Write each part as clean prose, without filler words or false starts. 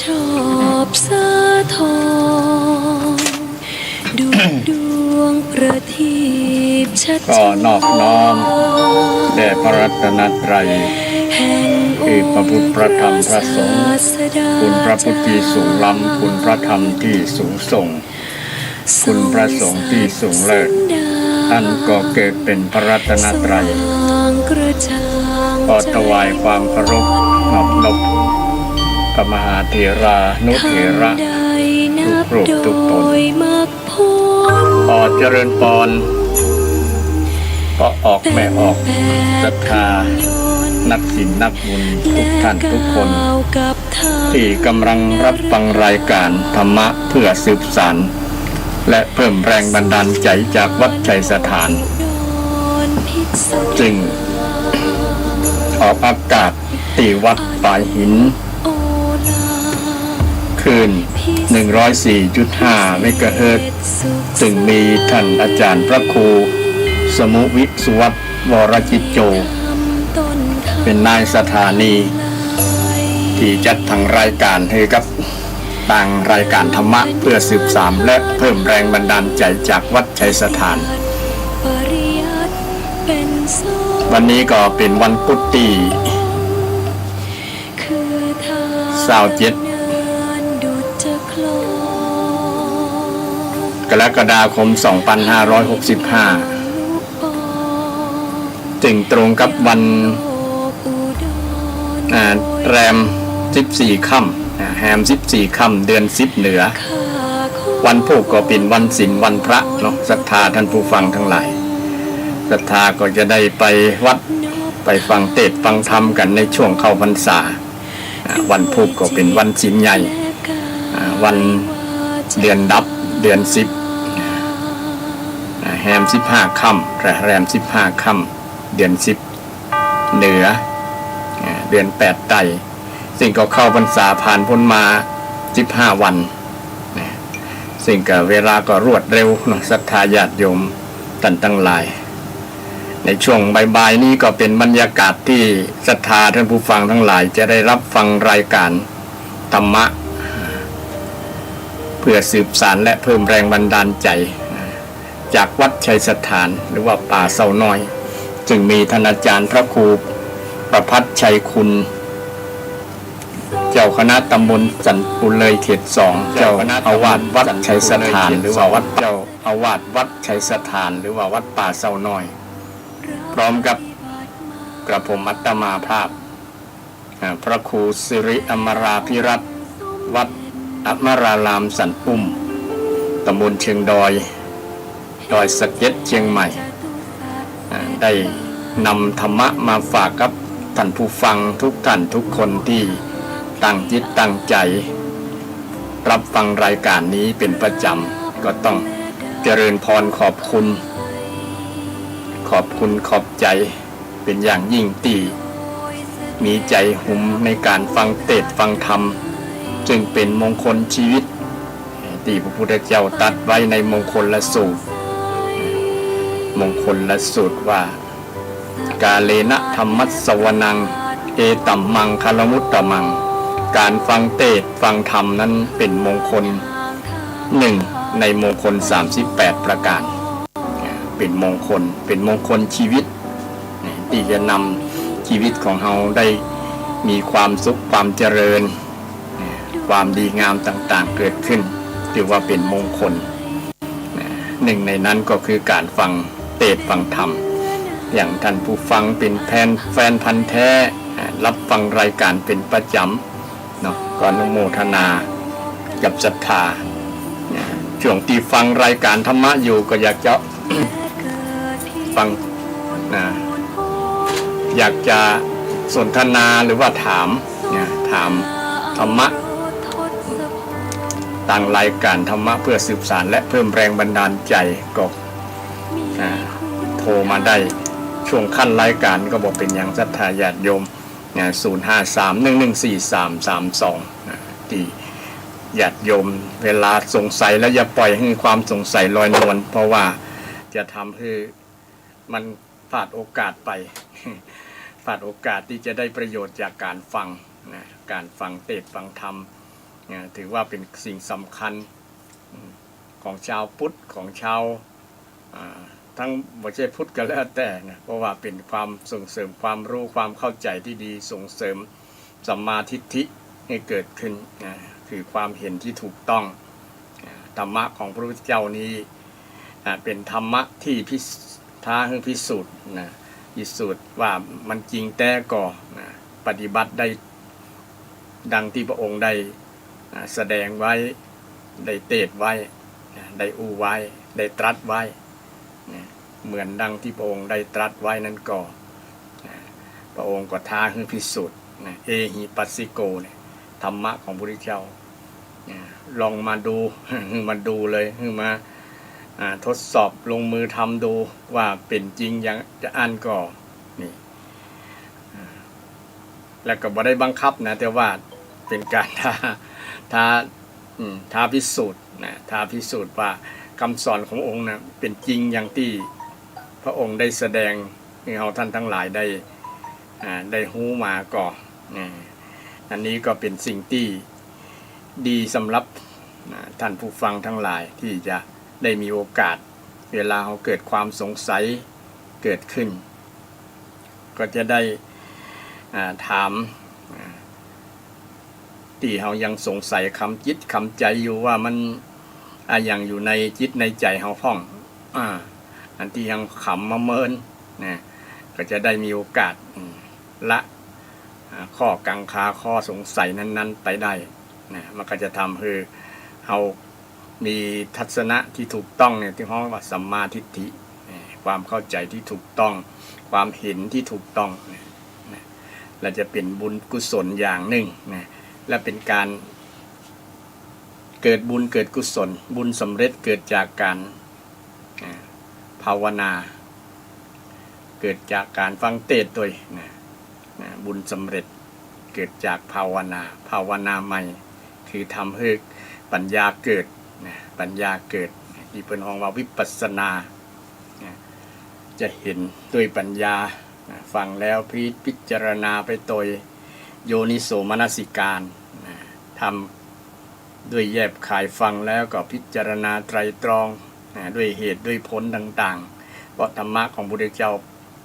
ชอบสะท้อนดูดวงประทีปชัดก็นอบน้อมแด่พระรัตนตรัยคือพระพุทธพระธรรมพระสงฆ์คุณพระพุทธที่สูงล้ำคุณพระธรรมที่สูงส่งคุณพระสงฆ์ที่สูงเลิศท่านก็เกิดเป็นพระรัตนตรัยขอถวายความเคารพนอบน้อมพระมหาเถรานุเถระทุกรูปทุกตนขอเจริญพรก็ออกแม่ออกศรัทธานักศีลนักบุญทุกท่านทุกคนที่กำลังรับฟังรายการธรรมะเพื่อสืบสานและเพิ่มแรงบันดาลใจจากวัดชัยสถานจึงออกอากาศที่วัดป่าหินคืน 104.5 เมกะเฮิรตซ์ซึ่งมีท่านอาจารย์พระครูสมุวิสุวัฒน์วรจิตโจเป็นนายสถานีที่จัดทางรายการให้กับต่างรายการธรรมะเพื่อสืบสานและเพิ่มแรงบันดาลใจจากวัดชัยสถานวันนี้ก็เป็นวันพุธที่27 กรกฎาคม 2565จึงตรงกับวันแรม14 ค่ำแฮม14 ค่ำเดือน10เหนือวันพุธก็เป็นวันศีลวันพระเนาะศรัทธาท่านผู้ฟังทั้งหลายศรัทธาก็จะได้ไปวัดไปฟังเทศน์ฟังธรรมกันในช่วงเข้าพรรษาวันพุธก็เป็นวันศีลใหญ่วันเดือนดับเดือน10แฮม15 ค่ำแรม15 ค่ำเดือน10เหนือเดือน8ไต่ซึ่งก็เข้าพรรษาผ่านพ้นมา15 วันซึ่งก็เวลาก็รวดเร็วศรัทธาญาติโยมท่านทั้งหลายในช่วงบ่ายๆนี้ก็เป็นบรรยากาศที่ศรัทธาท่านผู้ฟังทั้งหลายจะได้รับฟังรายการธรรมะเพื่อสืบสานและเพิ่มแรงบันดาลใจจากวัดชัยสถานหรือว่าป่าเสาน้อยจึงมีท่านอาจารย์พระครูประภัสชัยคุณเจ้าคณะตำบลสันปุเลยเขต 2เจ้าอาวาสวัดชัยสถานหรือว่าวัดเจ้าอาวาสวัดชัยสถานหรือว่าวัดป่าเสาน้อยพร้อมกับกระผมอัตมาภาพพระครูสิริอมราภิรัตน์วัดอมรารามสันปุ่มตำบลเชียงดอยสะเก็ดเชียงใหม่ได้นำธรรมะมาฝากกับท่านผู้ฟังทุกท่านทุกคนที่ตั้งจิตตั้งใจรับฟังรายการนี้เป็นประจำก็ต้องเจริญพรขอบคุณขอบใจเป็นอย่างยิ่งที่มีใจหุ่มในการฟังเทศน์ฟังธรรมจึงเป็นมงคลชีวิตที่พระพุทธเจ้าตรัสไว้ในมงคลสูตรว่ากาเลนะธรรมัสสวนังเอตัมมังคลมุตตมังการฟังเทศน์ฟังธรรมนั้นเป็นมงคลหนึ่งในมงคล38ประการเป็นมงคลชีวิตที่จะนำชีวิตของเราได้มีความสุขความเจริญความดีงามต่างๆเกิดขึ้นถือว่าเป็นมงคลหนึ่งในนั้นก็คือการฟังเทศน์ฟังธรรมอย่างท่านผู้ฟังเป็นแฟนพันธุ์แท้รับฟังรายการเป็นประจำเนาะก็อนุโมทนากับศรัทธาช่วงที่ฟังรายการธรรมะอยู่ก็อยากจะ ฟังอยากจะสนทนาหรือว่าถามธรรมะต่างรายการธรรมะเพื่อสืบสานและเพิ่มแรงบันดาลใจก็โทรมาได้ช่วงขั้นรายการก็บอกเป็นอย่างศรัทธาญาติโยม053114332ที่ญาติโยมเวลาสงสัยแล้วอย่าปล่อยให้ความสงสัยลอยนวลเพราะว่าจะทำให้มันพลาดโอกาสไป พลาดโอกาสที่จะได้ประโยชน์จากการฟังการฟังเทศน์ฟังธรรม ถือว่าเป็นสิ่งสำคัญของชาวพุทธของชาวทั้งบ่ใช่พุทธก็แล้วแต่นะเพราะว่าเป็นความส่งเสริมความรู้ความเข้าใจที่ดีส่งเสริมสัมมาทิฏฐิให้เกิดขึ้นคือความเห็นที่ถูกต้องธรรมะของพระพุทธเจ้านี้เป็นธรรมะที่ท้าให้พิสูจน์นะพิสูจน์ว่ามันจริงแต่ก็ปฏิบัติได้ดังที่พระองค์ได้แสดงไว้ได้เทศไว้ได้อู้ไว้ได้ตรัสไว้เหมือนดังที่พระองค์ได้ตรัสไว้นั้นก็พระองค์ก็ท้าให้พิสูจน์เอหิปัสสิโกเนี่ยธรรมะของพระพุทธเจ้าลองมาดูมาดูเลยมาทดสอบลงมือทำดูว่าเป็นจริงอย่างจะอ่านก็นี่แล้วก็บ่ได้บังคับนะแต่ว่าเป็นการท้าพิสูจน์ท้าพิสูจน์ว่าคำสอนขององค์นะเป็นจริงอย่างที่พระองค์ได้แสดงให้เราท่านทั้งหลายได้รู้มาก่อนอันนี้ก็เป็นสิ่งที่ดีสำหรับท่านผู้ฟังทั้งหลายที่จะได้มีโอกาสเวลาเขาเกิดความสงสัยเกิดขึ้นก็จะได้ถามที่เขายังสงสัยคำจิตคำใจอยู่ว่ามันอย่างอยู่ในจิตในใจเขาพ่องอันที่ยังขำมาเมินนะก็จะได้มีโอกาสละข้อกังขาข้อสงสัยนั้นๆไปได้นะมันก็จะทำให้เรามีทัศนะที่ถูกต้องเนี่ยที่ห้องว่าสัมมาทิฏฐิความเข้าใจที่ถูกต้องความเห็นที่ถูกต้องและจะเป็นบุญกุศลอย่างหนึ่งนะและเป็นการเกิดบุญเกิดกุศลบุญสำเร็จเกิดจากการภาวนาเกิดจากการฟังเทศน์ด้วยบุญสำเร็จเกิดจากภาวนาใหม่คือทำให้ปัญญาเกิดปัญญาเกิดที่เป็นห้องว่าวิปัสสนาจะเห็นด้วยปัญญาฟังแล้วพิจารณาไปโดยโยนิโสมนสิการทำด้วยแยบขายฟังแล้วก็พิจารณาไตรตรองด้วยเหตุด้วยผลต่างๆเพราะธรรมะของพระพุทธเจ้า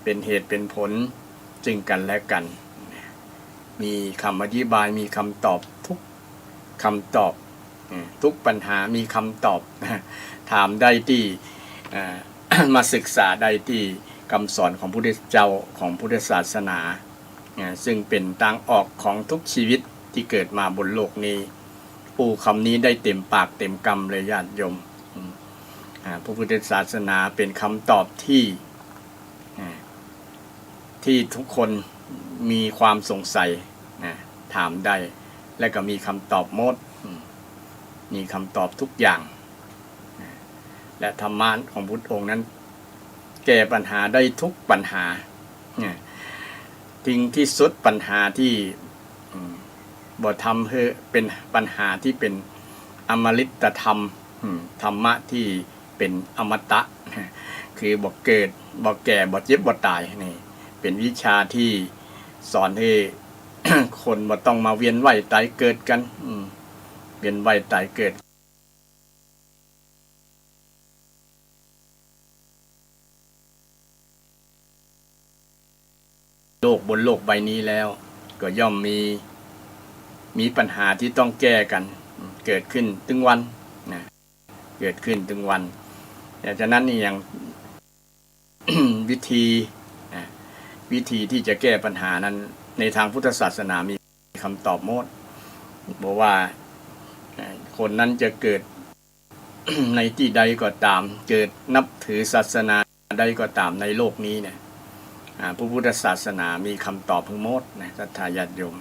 เป็นเหตุเป็นผลจึงกันและกันมีคำอธิบายมีคำตอบทุกคำตอบทุกปัญหามีคำตอบถามได้ที่มาศึกษาได้ที่คำสอนของพระพุทธเจ้าของพุทธศาสนาซึ่งเป็นทางออกของทุกชีวิตที่เกิดมาบนโลกนี้ปูคำนี้ได้เต็มปากเต็มคำเลยญาติโยมพระพุทธศาสนาเป็นคำตอบที่ทุกคนมีความสงสัยถามได้และก็มีคำตอบหมดมีคำตอบทุกอย่างและธรรมะของพุทธองค์นั้นแก้ปัญหาได้ทุกปัญหาทิ้งที่สุดปัญหาที่บ่ทำให้เป็นปัญหาที่เป็นอมฤตธรรมธรรมะที่เป็นอมตะคือบ่เกิดบ่แก่บ่เจ็บบ่ตายนี่เป็นวิชาที่สอนให้ คนบ่ต้องมาเวียนว่ายตายเกิดกันเวียนว่ายตายเกิดโลกบนโลกใบนี้แล้วก็ย่อมมีปัญหาที่ต้องแก้กันเกิดขึ้นตึงวันนะเกิดขึ้นตึงวันแต่ฉะนั้นนี่อย่าง วิธีที่จะแก้ปัญหานั้นในทางพุทธศาสนามีคำตอบหมดบอกว่าคนนั้นจะเกิด ในที่ใดก็ตามเกิดนับถือศาสนาใดก็ตามในโลกนี้เนี่ยพระพุทธศาสนามีคำตอบทั้งหมดนะศรัทธาญาติโยม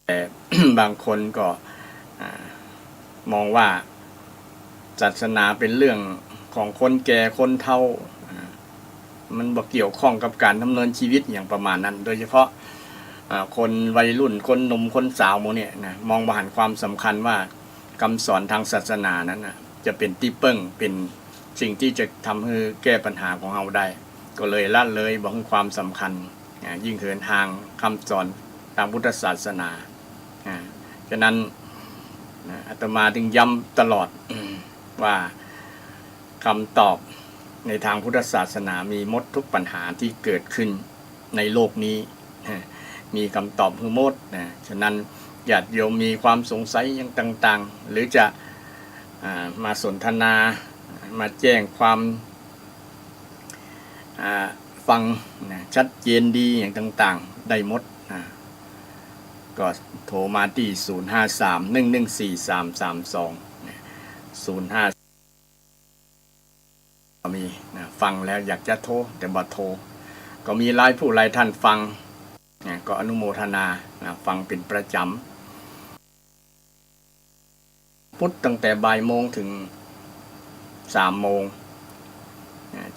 แต่ บางคนก็มองว่าศาสนาเป็นเรื่องของคนแก่คนเฒ่ามันบ่เกี่ยวข้องกับการดำเนินชีวิตอย่างประมาณนั้นโดยเฉพาะคนวัยรุ่นคนหนุ่มคนสาวโมเนี่ยนะมองบ่เห็นความสำคัญว่าคำสอนทางศาสนานั้นจะเป็นที่เปิ้งเป็นสิ่งที่จะทำให้แก้ปัญหาของเราได้ ก็เลยละเลยบอกถึงความสำคัญยิ่งเหินห่างคำสอนทางพุทธศาสนาฉะนั้นอาตมาถึงย้ำตลอดว่าคำตอบในทางพุทธศาสนามีหมดทุกปัญหาที่เกิดขึ้นในโลกนี้มีคำตอบคือหมดฉะนั้นญาติโยมมีความสงสัยอย่างต่างๆหรือจะมาสนทนามาแจ้งความฟังชัดเจนดีอย่างต่างๆได้หมดก็โทรมาที่053-114-332 05มีฟังแล้วอยากจะโทรแต่บ่โทรก็มีหลายผู้หลายท่านฟังก็อนุโมทนาฟังเป็นประจำพุธตั้งแต่บ่ายโมงถึง3 โมง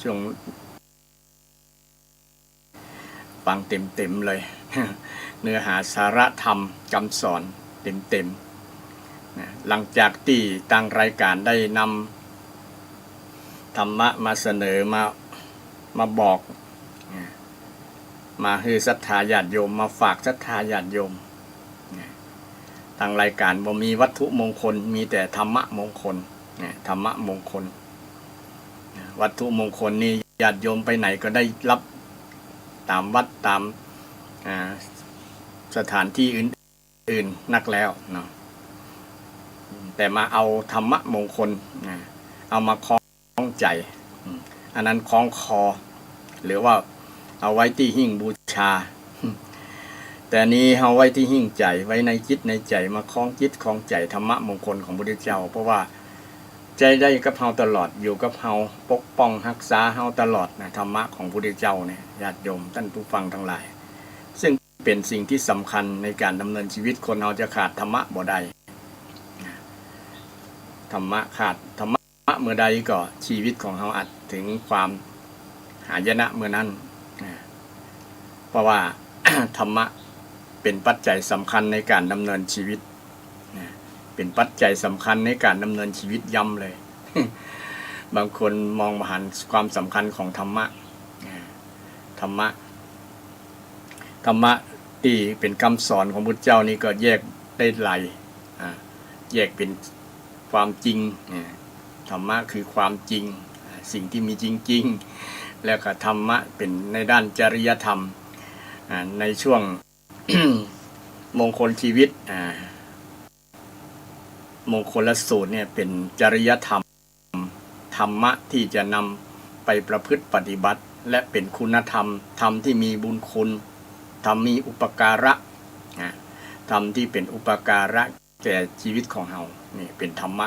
ช่วงฟังเต็มๆเลยเนื้อหาสาระธรรมคำสอนเต็มๆหลังจากที่ตั้งรายการได้นำธรรมะมาเสนอมาบอกมาให้ศรัทธาญาติโยมมาฝากศรัทธาญาติโยมทางรายการบ่มีวัตถุมงคลมีแต่ธรรมะมงคลธรรมะมงคลวัตถุมงคลนี่ญาติโยมไปไหนก็ได้รับตามวัดตามสถานที่อื่นนักแล้วเนาะแต่มาเอาธรรมะมงคลเอามาคล้องใจอันนั้นคล้องคอหรือว่าเอาไว้ที่หิ้งบูชาแต่นี้เอาไว้ที่หิ้งใจไว้ในจิตในใจมาคล้องจิตคล้องใจธรรมะมงคลของพระพุทธเจ้าเพราะว่าใจได้กับเฮาตลอดอยู่กับเฮาปกป้องรักษาเฮาตลอดนะธรรมะของพระพุทธเจ้าเนี่ยญาติโยมท่านผู้ฟังทั้งหลายซึ่งเป็นสิ่งที่สำคัญในการดำเนินชีวิตคนเราจะขาดธรรมะบ่ได้ธรรมะขาดธรรมะเมื่อใดก็ชีวิตของเราอาจถึงความหายนะเมื่อนั้นเพราะว่า ธรรมะเป็นปัจจัยสำคัญในการดำเนินชีวิตเป็นปัจจัยสำคัญในการดำเนินชีวิตย่ำเลย บางคนมองมาหันความสำคัญของธรรมะธรรมะที่เป็นคำสอนของพุทธเจ้านี่ก็แยกได้หลายแยกเป็นความจริงธรรมะคือความจริงสิ่งที่มีจริงๆแล้วก็ธรรมะเป็นในด้านจริยธรรมในช่วง มงคลชีวิตมงคลสูตรเนี่ยเป็นจริยธรรมธรรมะที่จะนำไปประพฤติปฏิบัติและเป็นคุณธรรมธรรมที่มีบุญคุณธรรมมีอุปการะธรรมที่เป็นอุปการะแก่ชีวิตของเรานี่เป็นธรรมะ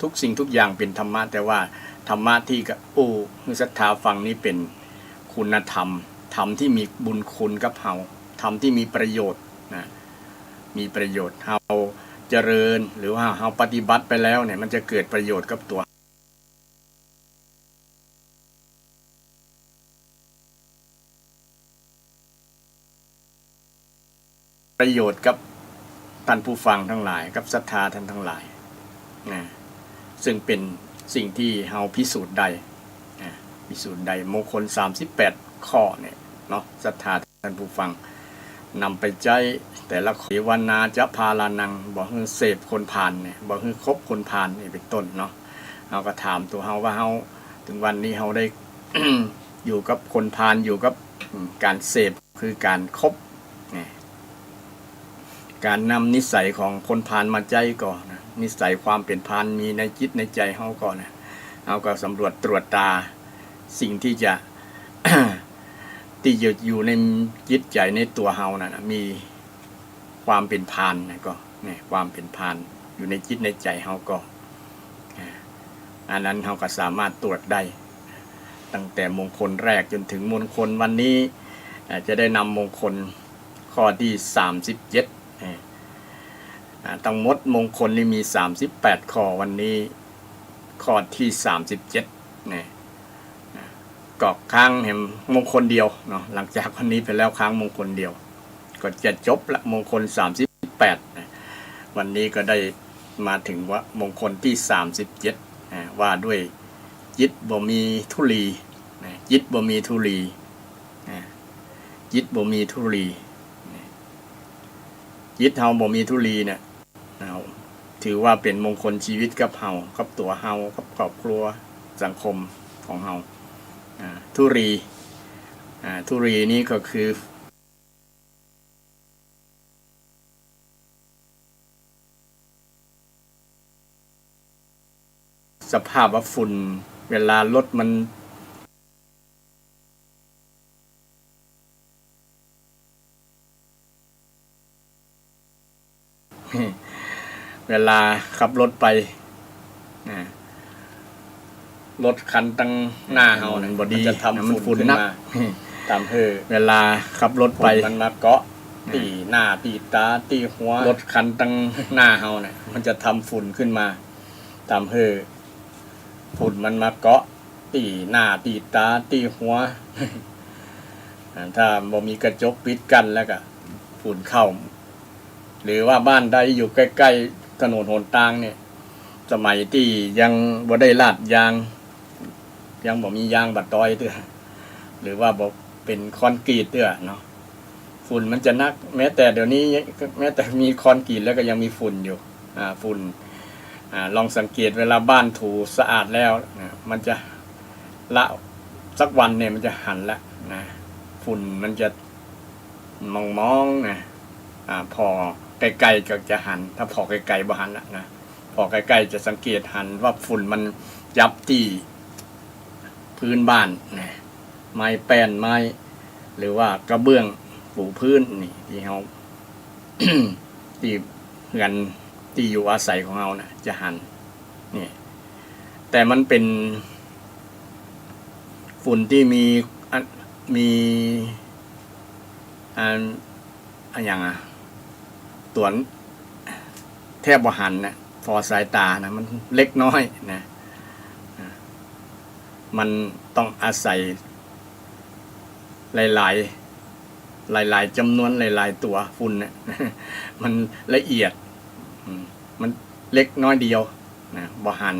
ทุกสิ่งทุกอย่างเป็นธรรมะแต่ว่าธรรมะที่กับศรัทธาฟังนี้เป็นคุณธรรมธรรมที่มีบุญคุณกับเราธรรมที่มีประโยชน์มีประโยชน์เราเจริญหรือว่าเราปฏิบัติไปแล้วเนี่ยมันจะเกิดประโยชน์กับตัวประโยชน์กับท่านผู้ฟังทั้งหลายกับศรัทธาท่านทั้งหลายซึ่งเป็นสิ่งที่เราพิสูจน์ได้มงคล38 ข้อเนี่ยเนาะศรัทธาท่านผู้ฟังนำไปใจแต่ละข้อวนาจะพาลานังบอกให้เสพคนผ่านเนี่ยบอกให้คบคนผ่านนี่เป็นต้นเนาะเราก็ถามตัวเราว่าเราถึงวันนี้เราได้ อยู่กับคนผ่านอยู่กับการเสพคือการคบการนำนิสัยของคนผ่านมาใจก่อนนะนิสัยความเป็นผ่านมีในจิตในใจเราก่อนนะเราก็สำรวจตรวจตาสิ่งที่จะ ที่อยู่ในจิตใจในตัวเรานะมีความเป็นพานนะก็เนี่ยความเป็นพานอยู่ในจิตในใจเราก็อันนั้นเราก็สามารถตรวจได้ตั้งแต่มงคลแรกจนถึงมงคลวันนี้จะได้นำมงคลข้อที่37ทั้งหมดมงคลนี่มี38 ข้อวันนี้ข้อที่37เนี่ยก็ค้างเห็นมงคลเดียวเนาะหลังจากวันนี้ไปแล้วค้างมงคลเดียวก็จะจบละมงคล38วันนี้ก็ได้มาถึงว่ามงคลที่37ว่าด้วยจิตบ่มีทุลี ยิตบ่มีทุลียิตบ่มีทุลียิตเฮาบ่มีทุลีเนี่ยถือว่าเป็นมงคลชีวิตกับเฮากับตัวเฮากับครอบครัวสังคมของเฮาทุรีนี้ก็คือสภาพว่าฝุ่นเวลารถมันเวลาขับรถไปรถคันตั้งหน้าเฮานั่นบ่ดีจะทำฝุ่นนักตามเวลาขับรถไปมันมาเกาะตีหน้าตีตาตีหัวรถคันตั้งหน้าเฮาเนี่ยมันจะทำฝุ่นขึ้นมาตามฝุ่นมันมาเกาะตีหน้าตีตาตีหัวถ้าบ่มีกระจกปิดกันแล้วก็ฝุ่นเข้าหรือว่าบ้านใดอยู่ใกล้ๆถนนหนทางเนี่ยสมัยที่ยังบ่ได้ลาดยางยังบ่มียางบัดดอยเด้อหรือว่าบ่เป็นคอนกรีตเด้อเนาะฝุ่นมันจะนักแม้แต่เดี๋ยวนี้แม้แต่มีคอนกรีตแล้วก็ยังมีฝุ่นอยู่ฝุ่นลองสังเกตเวลาบ้านถูสะอาดแล้วมันจะละสักวันเนี่ยมันจะหันละนะฝุ่นมันจะมองนะพอไกลๆก็จะหันถ้าพอไกลๆบ่หันละนะพอใกล้ๆจะสังเกตหันว่าฝุ่นมันยับที่พื้นบ้านนะไม้แป้นไม้หรือว่ากระเบื้องปูพื้นนี่ที่เขา ที่เงินที่อยู่อาศัยของเรานะจะหันนี่แต่มันเป็นฝุ่นที่มีอย่างตัวแทบบ่หันนะพอสายตานะมันเล็กน้อยนะมันต้องอาศัยหลายจำนวนหลายตัวฝุ่นเนี่ยมันละเอียดมันเล็กน้อยเดียวนะบ่หัน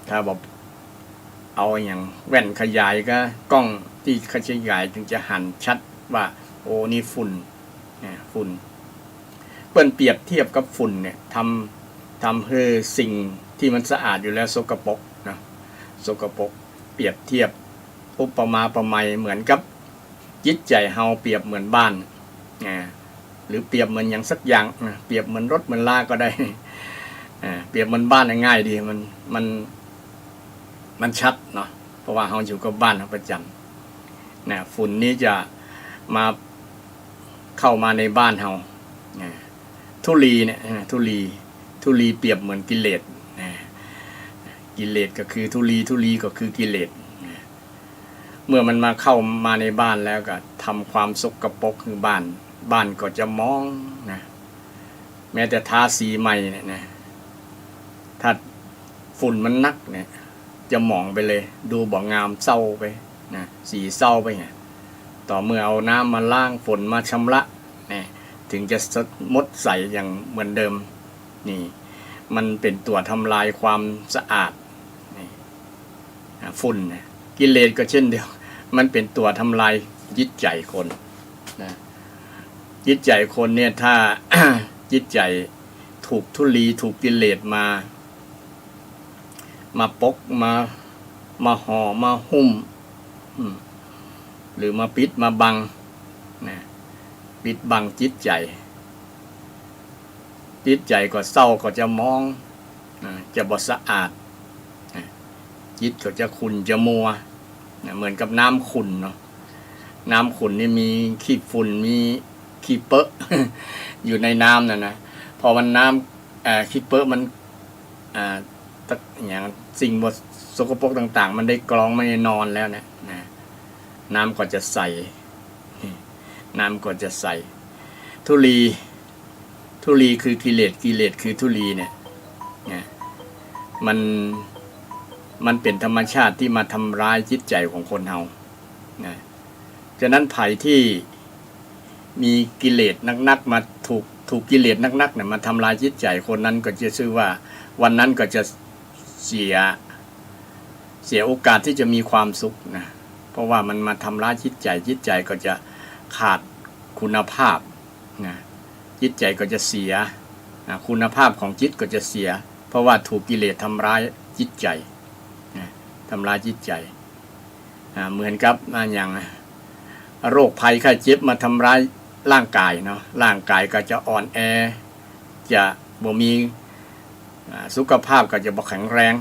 ถ้าบอกเอาอย่างแว่นขยายก็กล้องที่ขยายถึงจะหันชัดว่าโอ้นี่ฝุ่นฝุ่นเปิ้นเปรียบเทียบกับฝุ่นเนี่ยทำให้สิ่งที่มันสะอาดอยู่แล้วสกปรกนะสกปรกเปรียบเทียบอุปมาประไมยเหมือนกับจิตใจเฮาเปรียบเหมือนบ้านหรือเปรียบเหมือนอย่างสักอย่างเปรียบเหมือนรถเหมือนลาก็ได้เปรียบเหมือนบ้านง่ายดีมันชัดเนาะเพราะว่าเฮาอยู่กับบ้านประจำนะฝุ่นนี้จะมาเข้ามาในบ้านเฮาทุลีเนี่ยทุลีเปรียบเหมือนกิเลสกิเลสก็คือทุลีก็คือกิเลสเมื่อมันมาเข้ามาในบ้านแล้วก็ทำความสกปรกคือบ้านก็จะมองนะแม้แต่ทาสีใหม่เนี่ยนะถ้าฝุ่นมันนักเนี่ยจะหมองไปเลยดูบ่งามเศร้าไปนะสีเศร้าไปไงต่อเมื่อเอาน้ำมาล้างฝนมาชำระเนี่ยถึงจะมดใสอย่างเหมือนเดิมนี่มันเป็นตัวทำลายความสะอาดนี่ฝุ่นกิเลสก็เช่นเดียวมันเป็นตัวทำลายจิตใจคนนะจิตใจคนเนี่ยถ้า จิตใจถูกทุลีถูกกิเลสมาปกมาห่อมาหุ้มหรือมาปิดมาบังนะปิดบังจิตใจก็เศร้าก็จะมองจะบ่สะอาดจิตก็จะขุ่นจะมัวเหมือนกับน้ำขุ่นเนาะน้ำขุ่นนี่มีขี้ฝุ่นมีขี้เปอะ อยู่ในน้ำนะพอมันน้ำขี้เปอะมันอย่างสิ่งบดสกปรกต่างๆมันได้กรองไม่ได้นอนแล้วนะน้ำก็จะใสทุลีคือกิเลสคือทุลีเนี่ยมันเป็นธรรมชาติที่มาทำร้ายจิตใจของคนเฮาฉะนั้นภัยที่มีกิเลสนักๆมาถูกกิเลสนักๆเนี่ยมาทำลายจิตใจคนนั้นก็จะชื่อว่าวันนั้นก็จะเสียโอกาสที่จะมีความสุขนะ เพราะว่ามันมาทำร้ายจิตใจก็จะขาดคุณภาพนะจิตใจก็จะเสียคุณภาพของจิตก็จะเสียเพราะว่าถูกกิเลสทำร้ายจิตใจทำร้ายจิตใจเหมือนกับอย่างโรคภัยไข้เจ็บมาทำร้ายร่างกายเนาะร่างกายก็จะอ่อนแอจะบ่มีสุขภาพก็จะบ่แข็งแรง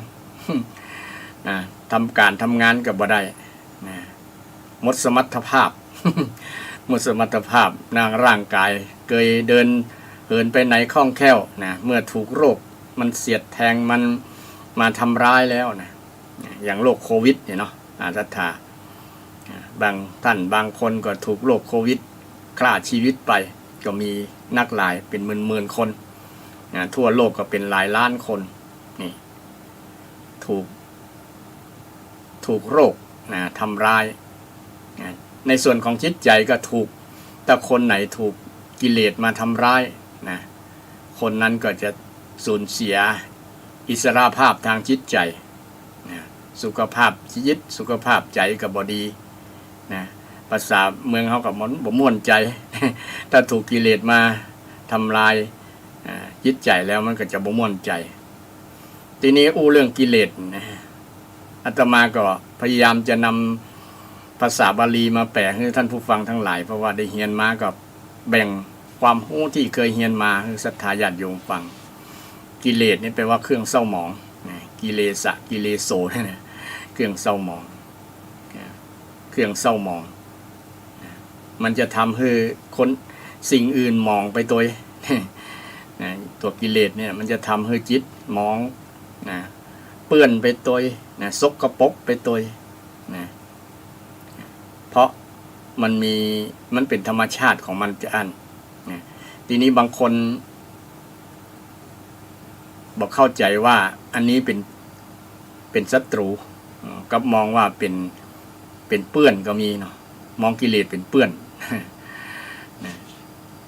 ทำการทำงานก็บ่ได้หมดสมรรถภาพ หมดสมรรถภาพร่างกายเคยเดินเหินไปไหนคล่องแคล่วนะเมื่อถูกโรคมันเสียดแทงมันมาทำร้ายแล้วนะอย่างโรคโควิดเนี่ยเนาะศรัทธาบางท่านบางคนก็ถูกโรคโควิดฆ่าชีวิตไปก็มีนักหลายเป็นหมื่นคนทั่วโลกก็เป็นหลายล้านคนนี่ถูกโรคทำร้ายในส่วนของจิตใจก็ถูกแต่คนไหนถูกกิเลสมาทำร้ายนะคนนั้นก็จะสูญเสียอิสรภาพทางจิตใจสุขภาพชีวิตสุขภาพใจก็บ่ดีนะภาษาเมืองเขากับมันบ่ม่วนใจ ถ้าถูกกิเลสมาทำลายจิตใจแล้วมันก็จะบ่ม่วนใจทีนี้เรื่องกิเลสอาตมาก็พยายามจะนำภาษาบาลีมาแปลให้ท่านผู้ฟังทั้งหลายเพราะว่าได้เรียนมากับแบ่งความรู้ที่เคยเรียนมาให้ศรัทธาญาติโยมฟังกิเลสนี่แปลว่าเครื่องเศร้าหมองกิเลสะกิเลโสเนี่ยเครื่องเศร้าหมองเครื่องเศร้าหมองมันจะทำให้คนสิ่งอื่นมองไปตัวกิเลสเนี่ยมันจะทำให้จิตมองเปื้อนไปตัวสกปรกไปตัวเพราะมันเป็นธรรมชาติของมันจะทีนี้บางคนบอกเข้าใจว่าอันนี้เป็นศัตรูก็มองว่าเป็นเปื้อนก็มีเนาะมองกิเลสเป็นเปื้อน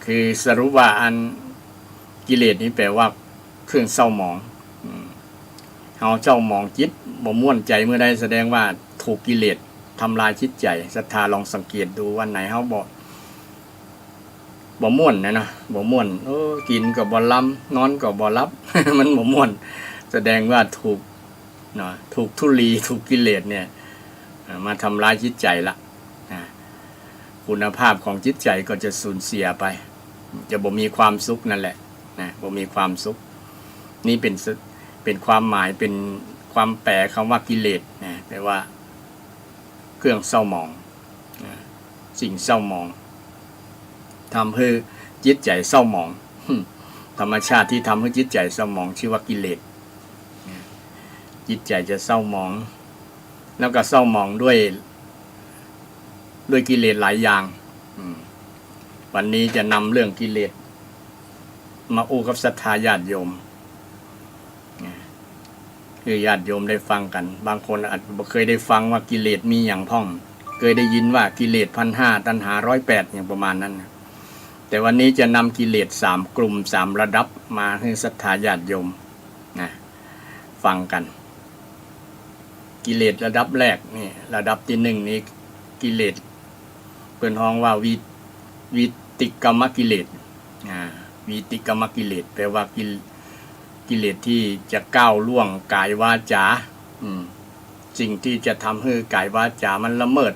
คือสรุปว่าอันกิเลสนี้แปลว่าเครื่องเศร้าหมองเอาเจ้าหมองจิตบ่ม่วนใจเมื่อใดแสดงว่าถูกกิเลสทำลายจิตใจศรัทธาลองสังเกตดูวันไหนเขาบ่ม่วนนะบ่ม่วนกินก็บ่ล้ำนอนก็บ่รับ มันบ่ม่วนแสดงว่าถูกทุลีถูกกิเลสเนี่ยมาทำลายจิตใจละคุณภาพของจิตใจก็จะสูญเสียไปจะบ่มีความสุขนั่นแหละบ่มีความสุขนี่เป็นความหมายเป็นความแปลคำว่ากิเลสแปลว่าเครื่องเศร้าหมองสิ่งเศร้าหมองทำให้จิตใจเศร้าหมองธรรมชาติที่ทำให้จิตใจเศร้าหมองชื่อว่ากิเลสจิตใจจะเศร้าหมองแล้วก็เศร้าหมองด้วยกิเลสหลายอย่างวันนี้จะนำเรื่องกิเลสมาอู้กับศรัทธาญาติโยมคือญาติโยมได้ฟังกันบางคนอาจจะเคยได้ฟังว่ากิเลสมีอย่างพ่องเคยได้ยินว่ากิเลส1,500ตัณหา108อย่างประมาณนั้นแต่วันนี้จะนำกิเลส3กลุ่ม3ระดับมาให้ศรัทธาญาติโยมฟังกันกิเลสระดับแรกนี่ระดับที่1นี้กิเลสเพิ่นฮ้องว่าวิติกรรมกิเลสวิติกรรมกิเลสแปลว่ากิเลสที่จะก้าวล่วงกายวาจาสิ่งที่จะทำให้กายวาจามันละเมิด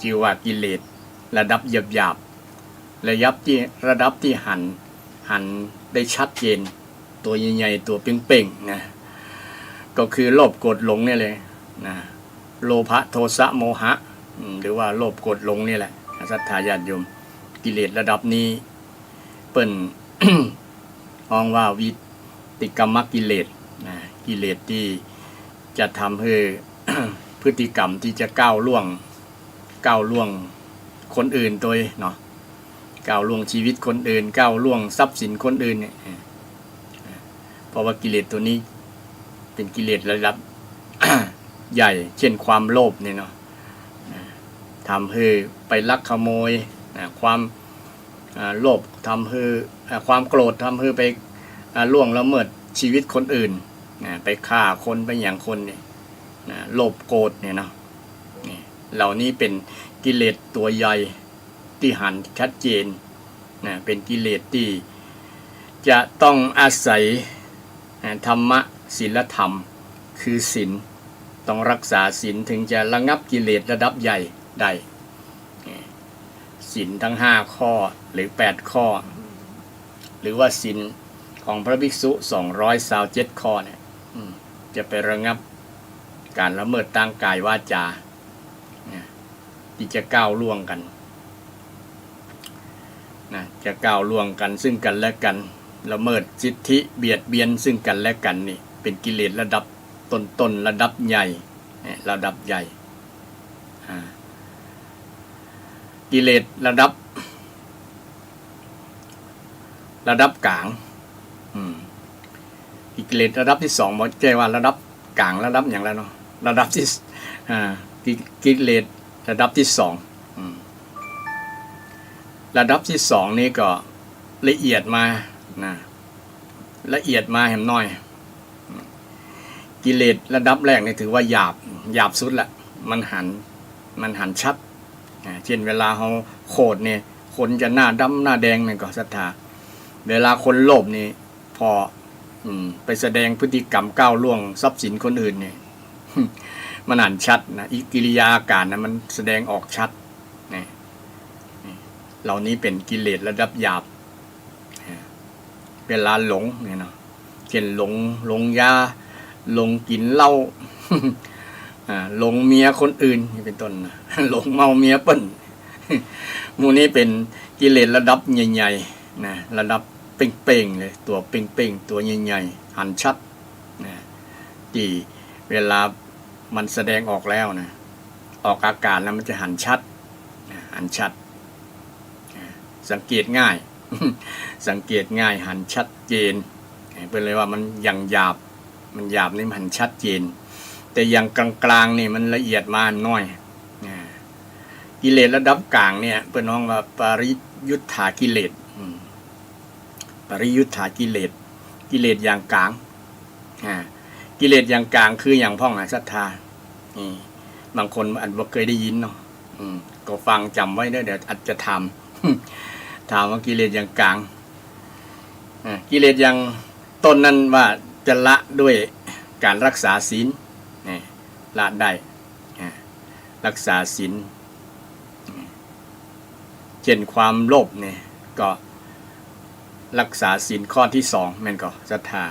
ชื่อว่ากิเลสระดับหยาบระดับที่หันได้ชัดเจนตัวใหญ่ๆตัวเป่งๆก็คือโลภโกรธหลงนี่เลยโลภะโทสะโมหะหรือว่าโลภโกรธหลงนี่แหละศรัทธาญาติโยมกิเลสระดับนี้เปิ้น ฮ้องว่าวิติกรรมกิเลสกิเลสที่จะทำให้ พฤติกรรมที่จะก้าวล่วงคนอื่นโดยเนาะก้าวล่วงชีวิตคนอื่นก้าวล่วงทรัพย์สินคนอื่นเนี่ยเพราะว่ากิเลสตัวนี้เป็นกิเลสระดับ ใหญ่เช่นความโลภเนี่ยเนาะทำให้ไปลักขโมยความโลภทำให้ความโกรธทำให้ไปล่วงละเมิดชีวิตคนอื่นไปฆ่าคนไปอย่างคนเนี่ยโลภโกรธเนี่ยเนาะ เหล่านี้เป็นกิเลสตัวใหญ่ที่หันชัดเจนนะเป็นกิเลสที่จะต้องอาศัยธรรมะศีลธรรมคือศีลต้องรักษาศีลถึงจะระงับกิเลสระดับใหญ่ได้ศีลทั้ง5ข้อหรือ8ข้อหรือว่าศีลของพระภิกษุ227ข้อเนี่ยจะไประงับการละเมิดทางกายวาจาที่จะก้าวล่วงกันนะจะก้าวล่วงกันซึ่งกันและกันละเมิดสิทธิเบียดเบียนซึ่งกันและกันนี่เป็นกิเลสระดับต้นๆระดับใหญ่ระดับใหญ่กิเลสระดับกลางกิเลสระดับที่2บอกใจว่าระดับกลางระดับอย่างไรเนาะระดับที่กิเลสระดับที่2ระดับที่2นี่ก็ละเอียดมานะละเอียดมาแหมน้อยกิเลสระดับแรกนี่ถือว่าหยาบสุดละมันหันชัดเช่นเวลาเขาโคดเนี่ยคนจะหน้าดำหน้าแดงนี่ก็ศรัทธาเวลาคนโลภนี่พอไปแสดงพฤติกรรมก้าวล่วงทรัพย์สินคนอื่นเนี่ยมันหันชัดนะกิริยาอาการนะมันแสดงออกชัดนี่เหล่านี้เป็นกิเลสระดับหยาบเวลาหลงเนี่ยเนาะเช่นหลงยาหลงกินเหล้าหลงเมียคนอื่นนี่เป็นต้นนะหลงเมาเมียเปิ้นหมู่นี้เป็นกิเลสระดับใหญ่ๆนะระดับเป่งๆเลยตัวเป่งๆตัวใหญ่ๆหันชัดนะที่เวลามันแสดงออกแล้วนะออกอาการแล้วมันจะหันชัดสังเกตง่ายหันชัดเจนเป็นเลยว่ามันยังหยาบนี่มันชัดเจนแต่อย่างกลางๆนี่มันละเอียดมาน้อยกิเลสระดับกลางเนี่ยเป็นน้องว่าปริยุทธากิเลสกิเลสอย่างกลางกิเลสอย่างกลางคืออย่างพ่องศรัทธาบางคนอาจจะเคยได้ยินเนาะก็ฟังจำไว้เดี๋ยวอาจจะถามว่ากิเลสอย่างกลางกิเลสอย่างต้นนั้นว่าจะละด้วยการรักษาศีลละได้รักษาศีลเช่นความโลภเนี่ยก็รักษาศีลข้อที่2แม่นก็ศรัทธา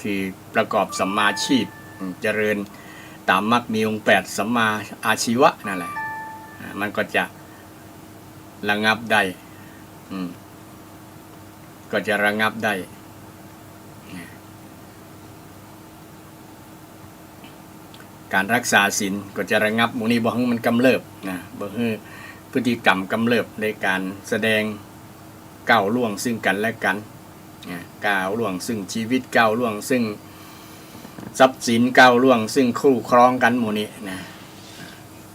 คือประกอบสัมมาชีพเจริญตามมรรคมีองค์8สัมมาอาชีวะนั่นแหละมันก็จะระงับได้ก็จะระงับได้การรักษาศีลก็จะระงับหมู่นี้บ่ให้มันกำเริบนะบ่ให้พฤติกรรมกำเริบในการแสดงก้าวล่วงซึ่งกันและกันก้าวล่วงซึ่งชีวิตก้าวล่วงซึ่งทรัพย์สินก้าวล่วงซึ่งคู่ครองกันหมู่นี้นะ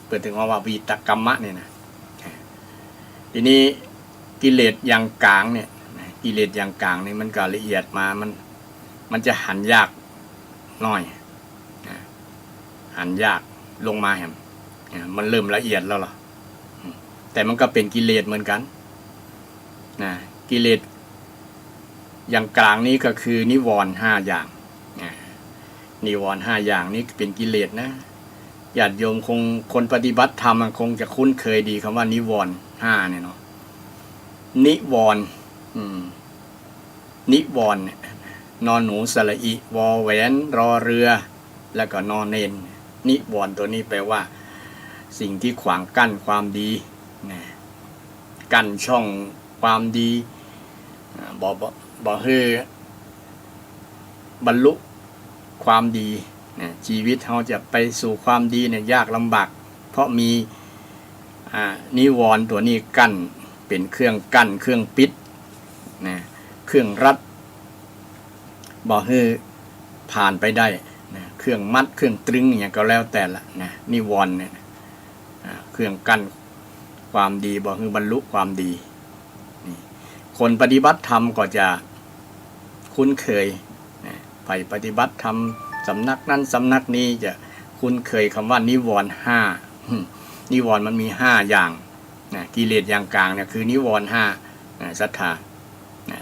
เปิดถึงว่าวีตกรรมะเนี่ยนะทีนี้กิเลสอย่างกลางเนี่ยกิเลสอย่างกลางนี่มันก็ละเอียดมามันจะหันยากน้อยหันยากลงมาแหมมันเริ่มละเอียดแล้วล่ะแต่มันก็เป็นกิเลสเหมือนกันนะกิเลสอย่างกลางนี้ก็คือนิวรณ์5อย่างนิวรณ์5อย่างนี้เป็นกิเลสนะญาติโยมคนปฏิบัติธรรมคงจะคุ้นเคยดีคำว่านิวรณ์5เนี่ยเนาะนิวรณ์นอนหนูสระอิวอแหวนรอเรือแล้วก็นอนเนนนิวรณ์ตัวนี้แปลว่าสิ่งที่ขวางกั้นความดีกั้นช่องความดีบอกให้บรรลุความดีชีวิตเราจะไปสู่ความดีเนี่ยยากลำบากเพราะมีนิวรณ์ตัวนี้กั้นเป็นเครื่องกั้นเครื่องปิดเครื่องรัดบอกให้ผ่านไปได้เครื่องมัดเครื่องตรึงอย่างก็แล้วแต่ละนิวรณ์เนี่ยเครื่องกั้นความดีบอกให้บรรลุความดีคนปฏิบัติธรรมก็จะคุ้นเคยไปปฏิบัติธรรมสำนักนั้นสำนักนี้จะคุ้นเคยคำว่านิวรณ์5 นิวรณ์มันมี5อย่างนะกิเลสอย่างกลางเนี่ยคือนิวรณ์5ศรัทธา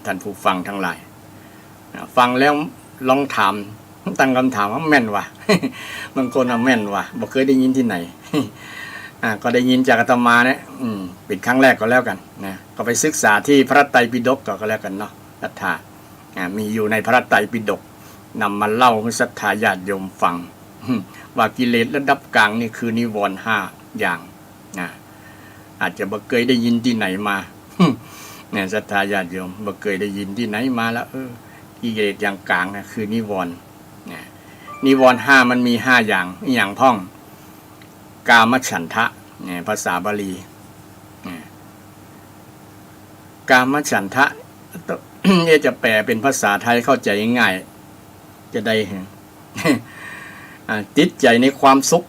ท่านผู้ฟังทั้งหลายฟังแล้วลองถามตั้งคำถามว่าแม่นวะ บางคนแม่นวะบอกเคยได้ยินที่ไหน ก็ได้ยินจากอาตมาเนี่ยเป็นครั้งแรกก็แล้วกันนะก็ไปศึกษาที่พระไตรปิฎกก็แล้วกันเนาะศรัทธามีอยู่ในพระไตรปิฎกนำมาเล่าให้ศรัทธาญาติโยมฟังว่ากิเลสระดับกลางนี่คือนิวรณ์5อย่างนะอาจจะบ่เคยได้ยินที่ไหนมาเนี่ยศรัทธาญาติโยมบ่เคยได้ยินที่ไหนมาแล้วกิเลสอย่างกลางนะคือนิวรณ์นิวรณ์5มันมี5อย่างอย่างพ่องกามฉันทะเนี่ยภาษาบาลีกามฉันทะจะแปลเป็นภาษาไทยเข้าใจง่ายจะได้ติดใจในความสุข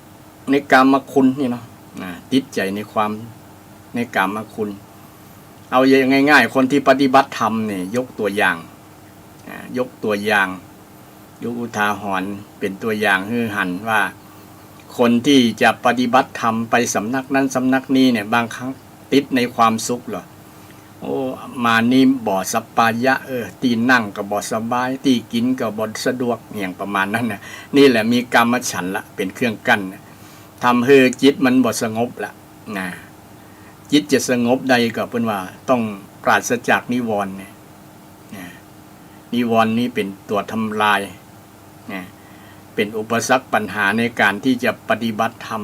ในกามคุณนี่เนาะติดใจในกามคุณเอาอย่างง่ายๆคนที่ปฏิบัติธรรมเนี่ยยกตัวอย่างยกอุทาหรณ์เป็นตัวอย่างให้หันว่าคนที่จะปฏิบัติธรรมไปสำนักนั้นสำนักนี้เนี่ยบางครั้งติดในความสุขเหรอโอ้มานี่บ่สปายะที่นั่งก็บ่สบายที่กินก็บ่สะดวกอย่างประมาณนั้นนะนี่แหละมีกามฉันท์ละเป็นเครื่องกั้นทำให้จิตมันบ่สงบละนะจิตจะสงบใดก็เป็นว่าต้องปราศจากนิวรณ์เนี่ยนิวรณ์นี้เป็นตัวทำลายเป็นอุปสรรคปัญหาในการที่จะปฏิบัติธรรม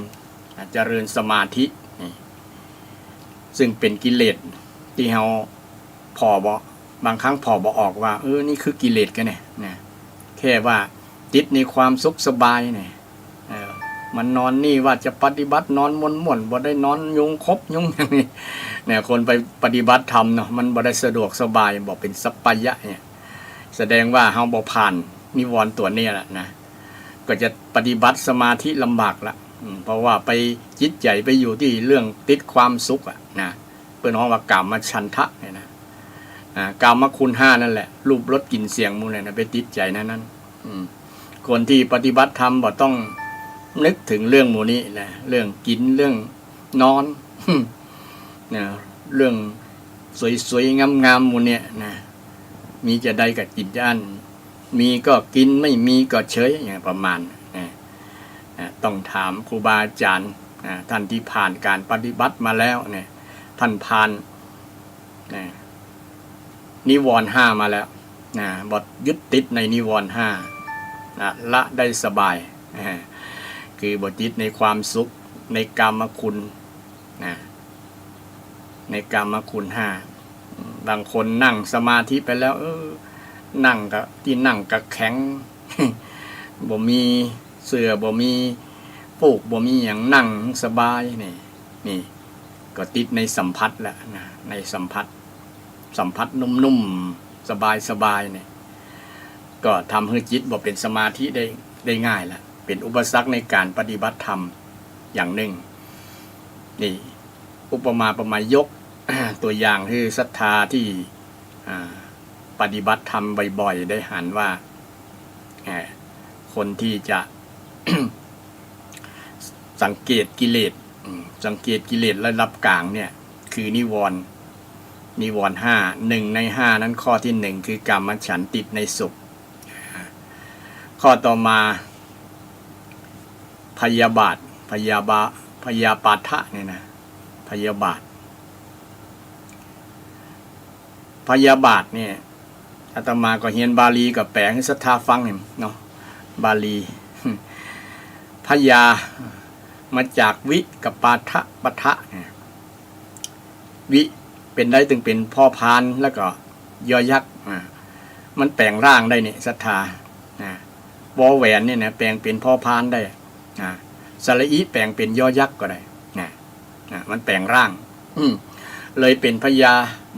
เจริญสมาธิซึ่งเป็นกิเลสที่เราบางครั้งพอบอกออกว่านี่คือกิเลสกันเนี่ยแค่ว่าติดในความสุขสบายเนี่ยมันนอนนี่ว่าจะปฏิบัตินอนม่วนบ่ได้นอนยุงคบยุงอย่างนี้เนี่ยคนไปปฏิบัติธรรมเนาะมันบ่ได้สะดวกสบายบอกเป็นสัปปายะเนี่ยแสดงว่าเราบ่ผ่านนิวรณ์ตัวนี้แหละนะก็จะปฏิบัติสมาธิลำบากละเพราะว่าไปจิตใจไปอยู่ที่เรื่องติดความสุขนะเพื่อนน้องว่ากามฉันทะเนี่ยนะกามคุณ5นั่นแหละรูปรสกลิ่นเสียงมูเนี่ยนะไปติดใจนั้นคนที่ปฏิบัติธรรมบ่ต้องนึกถึงเรื่องหมู่นี้นะเรื่องกินเรื่องนอนเนี่ยเรื่องสวยๆงามๆหมู่เนี่ยนะมีจะได้กับจิตย่านมีก็กินไม่มีก็เฉยอย่างประมาณต้องถามครูบาอาจารย์ท่านที่ผ่านการปฏิบัติมาแล้วเนี่ยท่านผ่านนิวรณ์5มาแล้วบทยึดติดในนิวรณ์5ละได้สบายคือบทยึดในความสุขในกามคุณในกามคุณ5บางคนนั่งสมาธิไปแล้วนั่งกับที่นั่งกับแข็ง บ่มีเสื่อบ่มีปูกบ่มีอย่างนั่งสบายนี่ก็ติดในสัมผัสแหละนะในสัมผัสนุ่มๆสบายเนี่ยก็ทำให้จิตบ่เป็นสมาธิได้ง่ายละเป็นอุปสรรคในการปฏิบัติธรรมอย่างหนึ่งนี่อุปมาประมาณยก ตัวอย่างคือศรัทธาที่ปฏิบัติธรรมบ่อยๆได้หันว่าคนที่จะ สังเกตกิเลสระดับกลางเนี่ยคือนิวรณ์5 1 ใน 5นั้นข้อที่1คือกามฉันท์ติดในสุขข้อต่อมาพยาบาทะเนี่ยนะพยาบาทเนี่ยอาตมาก็เรียนบาลีกับแปลให้ศรัทธาฟังเนาะบาลีพยามาจากวิกับปะทะเนี่ยวิเป็นได้ถึงเป็นพ่อพานแล้วก็ยอยักษ์มันแปลงร่างได้เนี่ยศรัทธาวอแหวนเนี่ยนะแปลงเป็นพ่อพานได้สระอีแปลงเป็นยอยักษ์ก็ได้มันแปลงร่างเลยเป็นพยา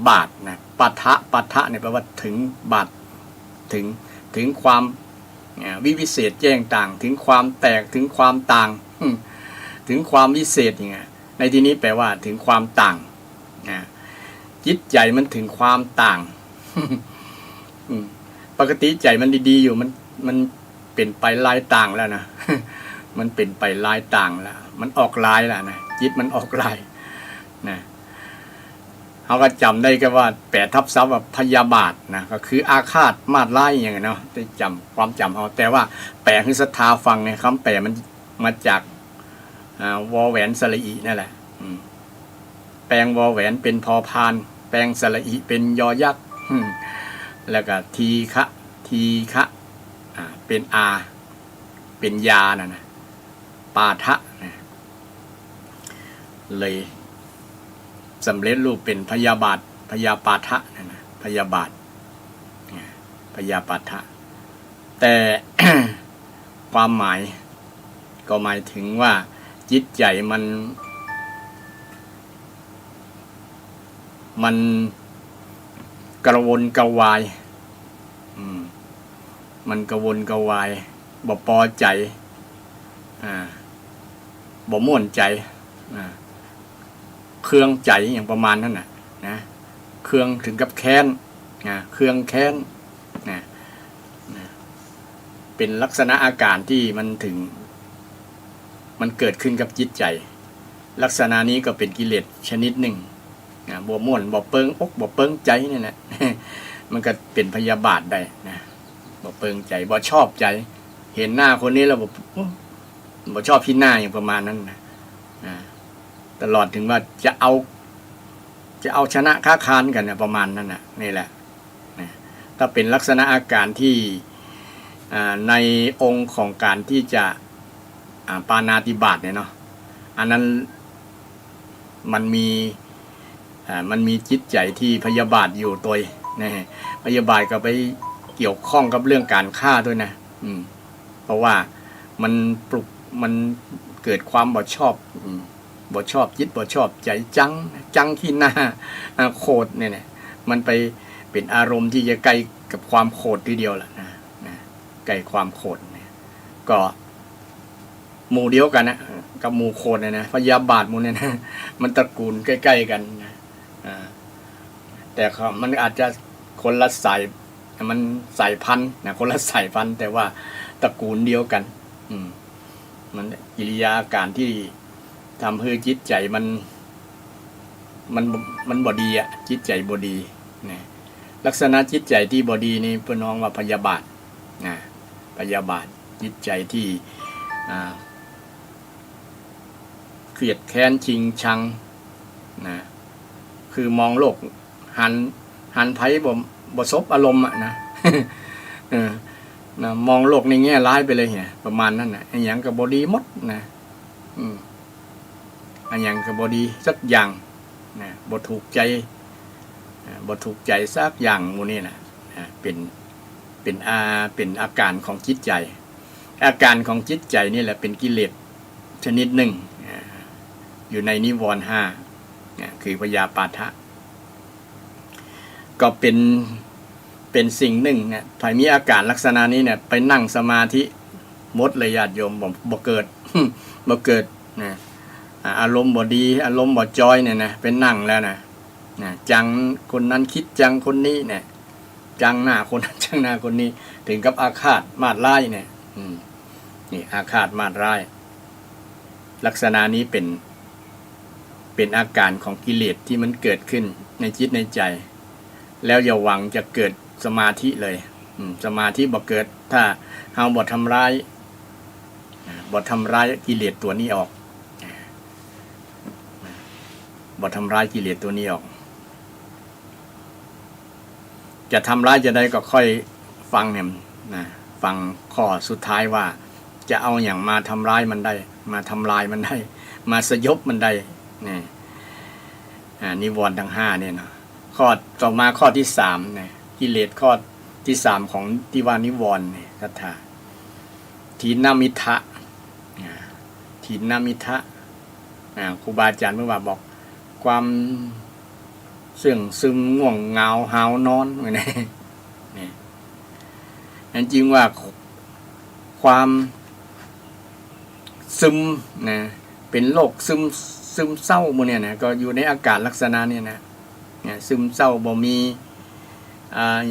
บาทนะปะทะเนี่ยแปลว่าถึงบาทถึงความวิเศษแจ้งต่างถึงความแตกถึงความต่างถึงความวิเศษอย่างเงี้ยในที่นี้แปลว่าถึงความต่างจิตใจมันถึงความต่าง ปกติใจมันดีๆอยู่มันเป็นไปลายต่างแล้วนะ มันเป็นไปลายต่างแล้วมันออกลายแล้วนะ จิตมันออกลายนะเขาก็จำได้ก็ว่า8 ทับศัพท์ว่าพยาบาทนะก็คืออาฆาตมาดร้ายอย่างเงี้ยเนาะได้จำความจำเอาแต่ว่าแปลคือศรัทธาฟังเนี่ยคำแปลมันมาจากวอแหวนสระอีนั่นแหละแปลงวอแหวนเป็นพอพานแปลงสระอีเป็นยอยักษ์แล้วก็ทีฆะเป็นอาเป็นยานะปาทะนะเลยสำเร็จรูปเป็นพยาบาทพยาปาทะนะพยาบาทพยาปาทะแต่ ความหมายก็หมายถึงว่าจิตใจมันกระวนกระวายมันกระวนกระวายบ่พอใจบ่ม่วนใจเครื่องใจอย่างประมาณนั้นนะเครื่องถึงกับแค้นเครื่องแค้นนะเป็นลักษณะอาการที่มันเกิดขึ้นกับจิตใจลักษณะนี้ก็เป็นกิเลสชนิดหนึ่งบ่ม่วนบ่เปิงอกบ่เปิงใจนี่แหละ มันก็เป็นพยาบาทได้นะบ่เปิงใจบ่ชอบใจเห็นหน้าคนนี้แล้วบ่ชอบที่หน้าอย่างประมาณนั้นนะตลอดถึงว่าจะเอาชนะค้าคานกันนะประมาณนั้นนะนี่แหละถ้าเป็นลักษณะอาการที่ในองค์ของการที่จะปาณาติบาตเนี่ยเนาะอันนั้นมันมีจิตใจที่พยาบาทอยู่ตัวนะพยาบาทก็ไปเกี่ยวข้องกับเรื่องการฆ่าด้วยนะเพราะว่ามันเกิดความบ่ชอบจิตบ่ชอบใจจังที่หน้าโคตรเนี่ยมันไปเป็นอารมณ์ที่จะใกล้กับความโคตรทีเดียวแหละนะใกล้ความโคตรเนี่ยก็หมู่เดียวกันนะกับหมู่โคตรเนี่ยนะพยาบาทหมู่เนี่ยนะมันตระกูลใกล้ๆกันนะแต่มันอาจจะคนละสายมันสายพันธุ์นะคนละสายพันธุ์แต่ว่าตระกูลเดียวกันมันกิริยาการที่ทำให้จิตใจมันบดีอ่ะจิตใจบดีนะลักษณะจิตใจที่บดีนี่เพื่อนน้องว่าพยาบาทนะพยาบาทจิตใจที่เกลียดแค้นชิงชังนะคือมองโลกหันไพ่บ่ซบอารมณ์อ่ะนะ มองโลกในแง่ร้ายไปเลยเนี่ยประมาณนั้นนะอย่างกับบดีมดนะอย่างกับบดีสักอย่างนะบ่ถูกใจสักอย่างมูนี่นะเป็นอาการของจิตใจอาการของจิตใจนี่แหละเป็นกิเลสชนิดหนึ่งอยู่ในนิวรณ์5คือพยาปาทะก็เป็นสิ่งหนึ่งเนี่ยถ้ามีอาการลักษณะนี้เนี่ยไปนั่งสมาธิมดเลยญาติโยมบ่เกิด นะอารมณ์บ่ดีอารมณ์บ่จอยเนี่ยนะเป็นนั่งแล้วนะจังคนนั้นคิดจังคนนี้เนี่ยจังหน้าคนนั้นจังหน้าคนนี้ถึงกับอาฆาตมาดร้ายเนี่ยนี่อาฆาตมาดร้ายลักษณะนี้เป็นอาการของกิเลสที่มันเกิดขึ้นในจิตในใจแล้วอย่าหวังจะเกิดสมาธิเลยสมาธิบ่เกิดถ้าเฮาบ่ทำร้ายกิเลสตัวนี้ออกบ่ทำร้ายกิเลสตัวนี้ออกจะทำร้ายจะได้ก็ค่อยฟังเนี่ยนะฟังข้อสุดท้ายว่าจะเอาอย่างมาทำร้ายมันได้มาทำลายมันได้มาสยบมันได้นี่นิวรณ์ทั้ง5เนี่ยนะข้อต่อมาข้อที่3เนี่ยกิเลสข้อที่3ของที่ว่านิวรณ์เนี่ยคาถาทีนามิทะครูบาอาจารย์เมื่อว่าบอกความเสื่องซึมง่วงเหงาหาวนอนเหมือนนี่จริงว่าความซึมนะเป็นโรคซึมเศร้าหมดเนี่ยนะก็อยู่ในอาการลักษณะเนี่ยนะซึมเศร้าบ่มี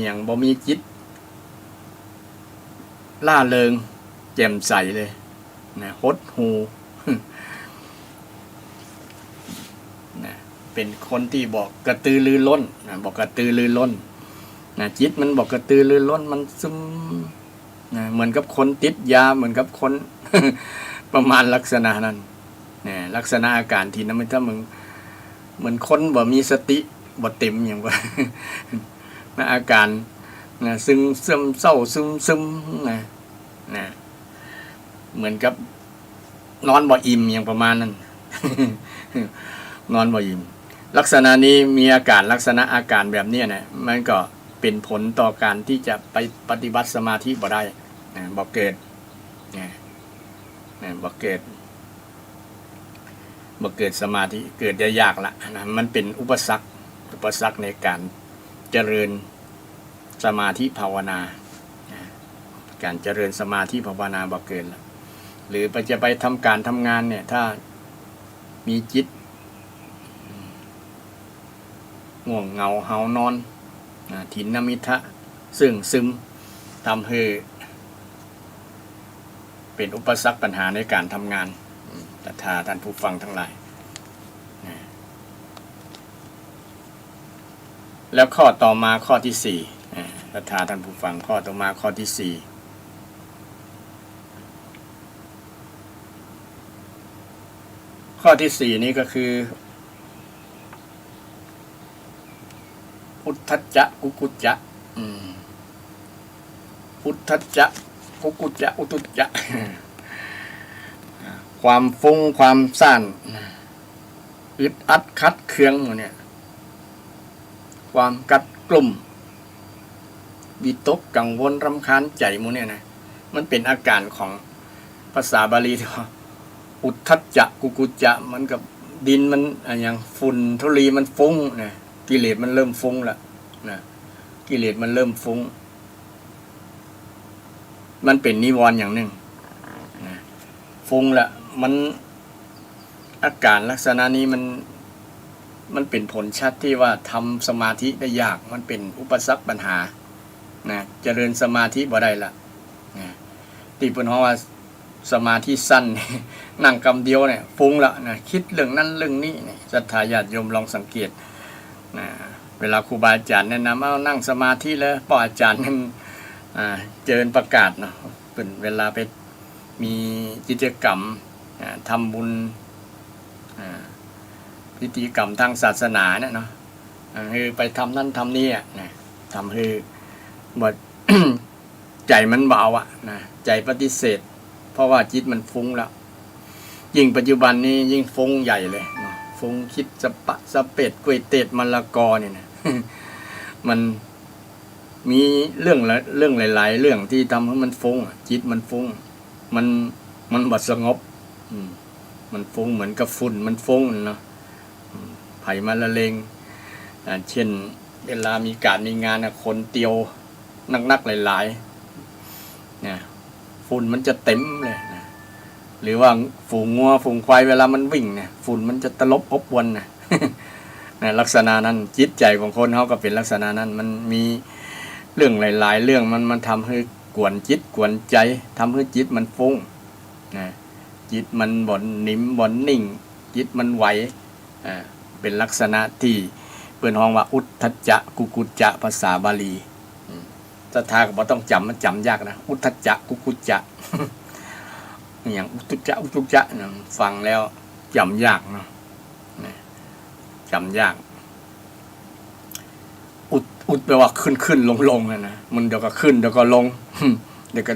อย่างบ่มีจิตล่าเริงแจ่มใสเลยนะหดหู เป็นคนที่บอกกระตือรือร้นนะบอกกระตือรือร้นนะจิตมันบอกกระตือรือร้นมันซึมนะเหมือนกับคนติดยาเหมือนกับคน ประมาณลักษณะนั้นเนี่ยลักษณะอาการที่นั้นมันถ้ามึงเหมือนคนบ่มีสติบ่เต็มอย่างว่า นะอาการนะซึมเศร้าซึมนะเหมือนกับนอนบ่อิ่มอย่างประมาณนั้น นอนบ่อิ่มลักษณะนี้มีอาการลักษณะอาการแบบนี้นะมันก็เป็นผลต่อการที่จะไปปฏิบัติสมาธิบ่ได้นะบ่เกิดนะบ่เกิดสมาธิเกิดยากละนะมันเป็นอุปสรรคในการเจริญสมาธิภาวนาการเจริญสมาธิภาวนาบ่เกิดละหรือจะไปทำการทำงานเนี่ยถ้ามีจิตง่วงเหงาเหานอนถินมิทะซึ่งซึมทำให้เป็นอุปสรรคปัญหาในการทำงานแต่ถ้าท่านผู้ฟังทั้งหลายแล้วข้อต่อมาข้อที่สี่ถ้าท่านผู้ฟังข้อต่อมาข้อที่สี่ข้อที่สี่นี้ก็คืออุทธัจจะกุกุจจะอุทธัจจะกุกุจจะอุตุจจะ ความฟุ้งความซ่านอึดอัดคัดเคืองเนี่ยความกัดกลุ่มวิตกกังวลรำคาญใจมูเนี่ยนะมันเป็นอาการของภาษาบาลีที่ว่าอุทธัจจะกุกุจจะมันกับดินมันอย่างฝุ่นธุลีมันฟุ้งนะกิเลสมันเริ่มฟุ้งแล้วนะกิเลสมันเริ่มฟุ้งมันเป็นนิวรณ์อย่างหนึ่งนะฟุ้งแล้วมันอาการลักษณะนี้มันเป็นผลชัดที่ว่าทำสมาธิได้ยากมันเป็นอุปสรรคปัญหานะเจริญสมาธิบ่ได้ละนะที่เพิ่นว่าสมาธิสั้น นั่งกำเดียวเนี่ยฟุ้งละนะคิดเรื่องนั้นเรื่องนี้เนี่ยศรัทธาญาติโยมลองสังเกตนะเวลาครูบาอาจารย์แนะนำเอานั่งสมาธิแล้วพออาจารย์นั้นเจริญประกาศเนาะเป็นเวลาไปมีกิจกรรมทำบุญพิธีกรรมทางศาสนาเนี่ยเนาะคือไปทำนั่นทำนี่นะทำให้หมด ใจมันเบานะใจปฏิเสธเพราะว่าจิตมันฟุ้งแล้วยิ่งปัจจุบันนี้ยิ่งฟุ้งใหญ่เลยเนาะฟุ้งคิดสเปดกล้วยเตดมะละกอเนี่ยนะ มันมีเรื่องหลายๆเรื่องที่ทำให้มันฟุ้งจิตมันฟุ้งมันบดสงบมันฟุ้งเหมือนกับฝุ่นมันฟุ้งเนาะไผ่มาละเลงเช่นเวลามีการมีงานคนเตียวนักๆหลายๆเนี่ยฝุ่นมันจะเต็มเลยนะหรือว่าฝูงงัวฝูงควายเวลามันวิ่งเนี่ยฝุ่นมันจะตลบอบอวนนะ ลักษณะนั้นจิตใจของคนเขาก็เป็นลักษณะนั้นมันมีเรื่องหลายๆเรื่องมันทำให้กวนจิตกวนใจทำให้จิตมันฟุ้งนะจิตมันบ่นนิ่มบ่นนิ่งจิตมันไหวเป็นลักษณะที่เปิ้นฮ้องว่าอุทธัจจะกุกุจจะภาษาบาลีศรัทธาก็บ่ต้องจำมันจำยากนะอุทธัจจะกุกุจจะ อย่างอุตุจจะอุตุจจะฟังแล้วจำยากเนาะจำยากอุดแปลว่าขึ้นลงนะมันเดี๋ยวก็ขึ้นเดี๋ยวก็ลง เดี๋ยวก็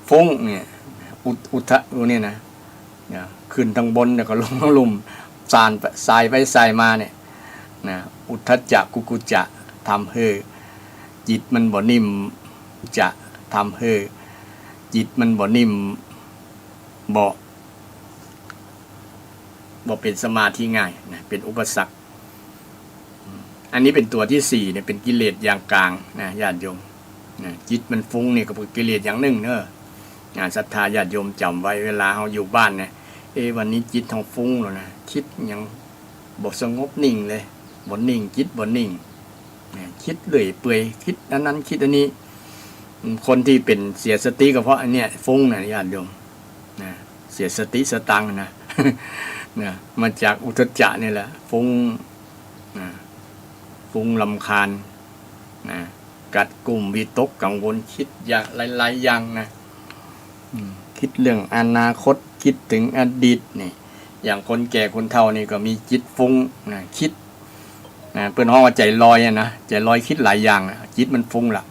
ฟุ้งเนี่ยอุทะตัวนี้นะขึ้นทางบนเดี๋ยวก็ลงลุ่มสายไปสายมาเนี่ยนะอุทธัจจะกุกุจจะทำให้จิตมันบ่นิ่มจะทำให้จิตมันบ่นิ่มบ่เป็นสมาธิง่ายนะเป็นอุปสรรคอันนี้เป็นตัวที่สี่เนี่ยเป็นกิเลสอย่างกลางนะญาติโยมนะจิตมันฟุ้งนี่ก็เป็นกิเลสอย่างหนึ่งเนอะศรัทธาญาติโยมจำไว้เวลาเราอยู่บ้านเนี่ยวันนี้จิตเราฟุ้งแล้วนะคิดยังบ่สงบนิ่งเลยบ่นิ่งจิตบ่นิ่งคิดเลื่อยเปื่อยคิดนั้นคิดอันนี้คนที่เป็นเสียสติก็เพราะอันเนี้ยฟุ้งนะญาติโยมนะเสียสติสตังค์นะ นะมาจากอุทธัจจะนี่แหละฟุ้ง นะฟุ้งรำคาญนะกัดกลุ่มวิตกกังวลคิดอย่างหลายๆอย่างนะคิดเรื่องอนาคตคิดถึงอดีตนี่อย่างคนแก่คนเฒ่านี่ก็มีจิตฟุ้งนะคิดนะเปิ้นฮ้องว่าใจลอยนะใจลอยคิดหลายอย่างนะจิตมันฟุ้งล่ะ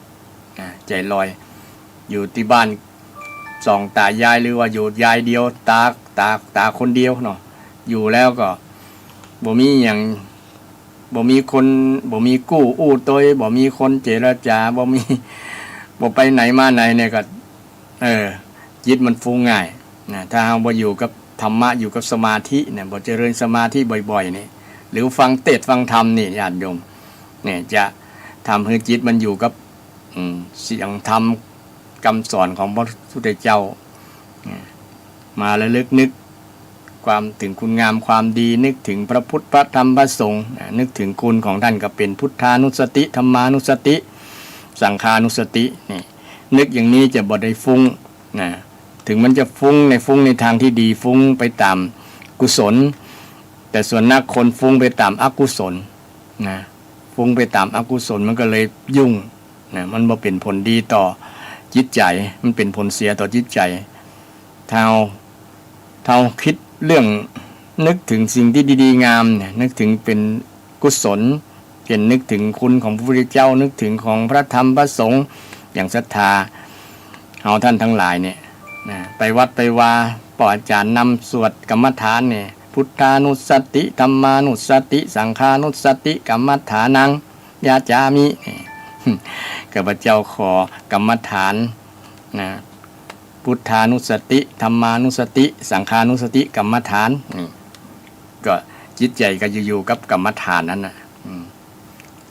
นะใจลอยอยู่ที่บ้านสองตายายหรือว่าอยู่ยายเดียวตาคนเดียวเนาะอยู่แล้วก็บ่มีอย่างบ่มีคนบ่มีกู้อู้ตยบ่มีคนเจรจาบ่ไปไหนมาไหนเนี่ยก็จิตมันฟุ้งง่ายนะถ้าเราบ่อยู่กับธรรมะอยู่กับสมาธิเนี่ยบ่เจริญสมาธิบ่อยๆนี่หรือฟังเทศน์ฟังธรรมนี่ญาติโยมเนี่ยจะทำให้จิตมันอยู่กับเสียงธรรมคำสอนของพระพุทธเจ้ามาระลึกนึกความถึงคุณงามความดีนึกถึงพระพุทธพระธรรมพระสงฆ์นึกถึงคุณของท่านก็เป็นพุทธานุสติธรรมานุสติสังฆานุสตินี่นึกอย่างนี้จะบ่ได้ฟุ้งนะถึงมันจะฟุ้งในทางที่ดีฟุ้งไปตามกุศลแต่ส่วนนักคนฟุ้งไปตามอกุศลนะฟุ้งไปตามอกุศลมันก็เลยยุ่งนะมันบ่เป็นผลดีต่อจิตใจมันเป็นผลเสียต่อจิตใจเท่าคิดเรื่องนึกถึงสิ่งที่ดีๆงามเนี่ยนึกถึงเป็นกุศลเป็นนึกถึงคุณของพระพุทธเจ้านึกถึงของพระธรรมพระสงฆ์อย่างศรัทธาเอาท่านทั้งหลายเนี่ยนะไปวัดไปวาปอาจารย์นำสวดกรรมฐานเนี่ยพุทธานุสติธรรมานุสติสังฆานุสติกรรมฐานังยาจามิข้าพเจ้าขอกรรมฐานนะพุทธานุสติธรรมานุสติสังฆานุสติกรรมฐานนี่ก็จิตใจก็อยู่กับกรรมฐานนั้นนะ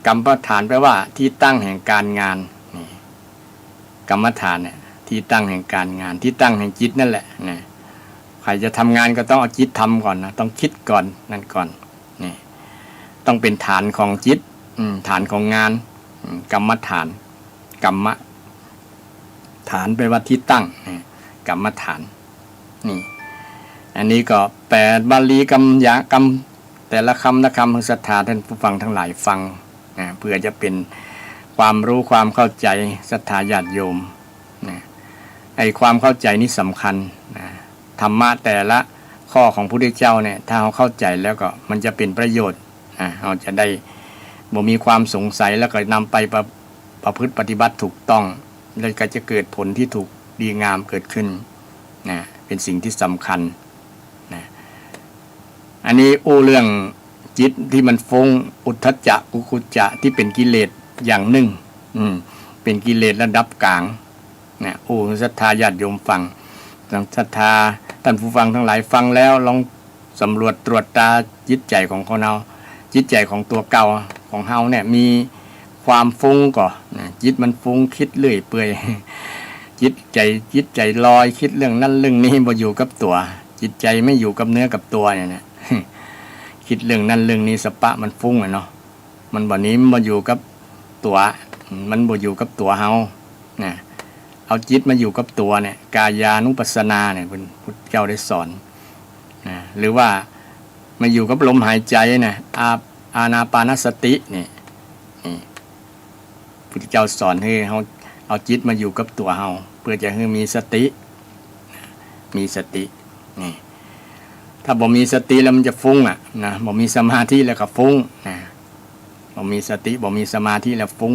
กรรมฐานแปลว่าที่ตั้งแห่งการงานนี่กรรมฐานเนี่ยที่ตั้งแห่งการงานที่ตั้งแห่งจิตนั่นแหละนะใครจะทำงานก็ต้องเอาจิตทำก่อนนะต้องคิดก่อนนั่นก่อนนี่ต้องเป็นฐานของจิตฐานของงานกรรมฐานกรรมฐานแปลว่าที่ตั้งกรรมฐานนี่อันนี้ก็แปลบาลีกรรมยากรรมแต่ละคำละคำของศรัทธาท่านผู้ฟังทั้งหลายฟังเพื่อจะเป็นความรู้ความเข้าใจศรัทธาญาติโยมไอ้ความเข้าใจนี่สำคัญธรรมะแต่ละข้อของพระพุทธเจ้าเนี่ยถ้าเราเข้าใจแล้วก็มันจะเป็นประโยชน์เราจะได้บ่มีความสงสัยแล้วก็นำไปประพฤติปฏิบัติถูกต้องแล้วก็จะเกิดผลที่ถูกดีงามเกิดขึ้นนะเป็นสิ่งที่สำคัญนะอันนี้เรื่องจิตที่มันฟุ้งอุทธัจจะกุกุจจะที่เป็นกิเลสอย่างหนึ่งเป็นกิเลสระดับกลางนะศรัทธาญาติโยมฟังศรัทธาท่านผู้ฟังทั้งหลายฟังแล้วลองสำรวจตรวจตาจิตใจของเราจิตใจของตัวเก่าของเฮาเนี่ยมีความฟุ้งก่อนจิตมันฟุ้งคิดเรื่อยเปื่อยจิตใจลอยคิดเรื่องนั้นเรื่องนี้บ่อยู่กับตัวจิตใจไม่อยู่กับเนื้อกับตัวเนี่ยนะคิดเรื่องนั้นเรื่องนี้สปะมันฟุ้งเนาะมันบ่นี้มันบ่อยู่กับตัวมันบ่อยู่กับตัวเฮานะเอาจิตมาอยู่กับตัวเนี่ยกายานุปัสสนาเนี่ยพุทธเจ้าได้สอนนะหรือว่ามาอยู่กับลมหายใจนะอานาปานสตินี่พุทธเจ้าสอนให้เราเอาจิตมาอยู่กับตัวเราเพื่อจะให้มีสตินี่ถ้าบ่มีสติแล้วมันจะฟุ้งนะบ่มีสมาธิแล้วก็ฟุ้งนะบ่มีสติบ่มีสมาธิแล้วฟุ้ง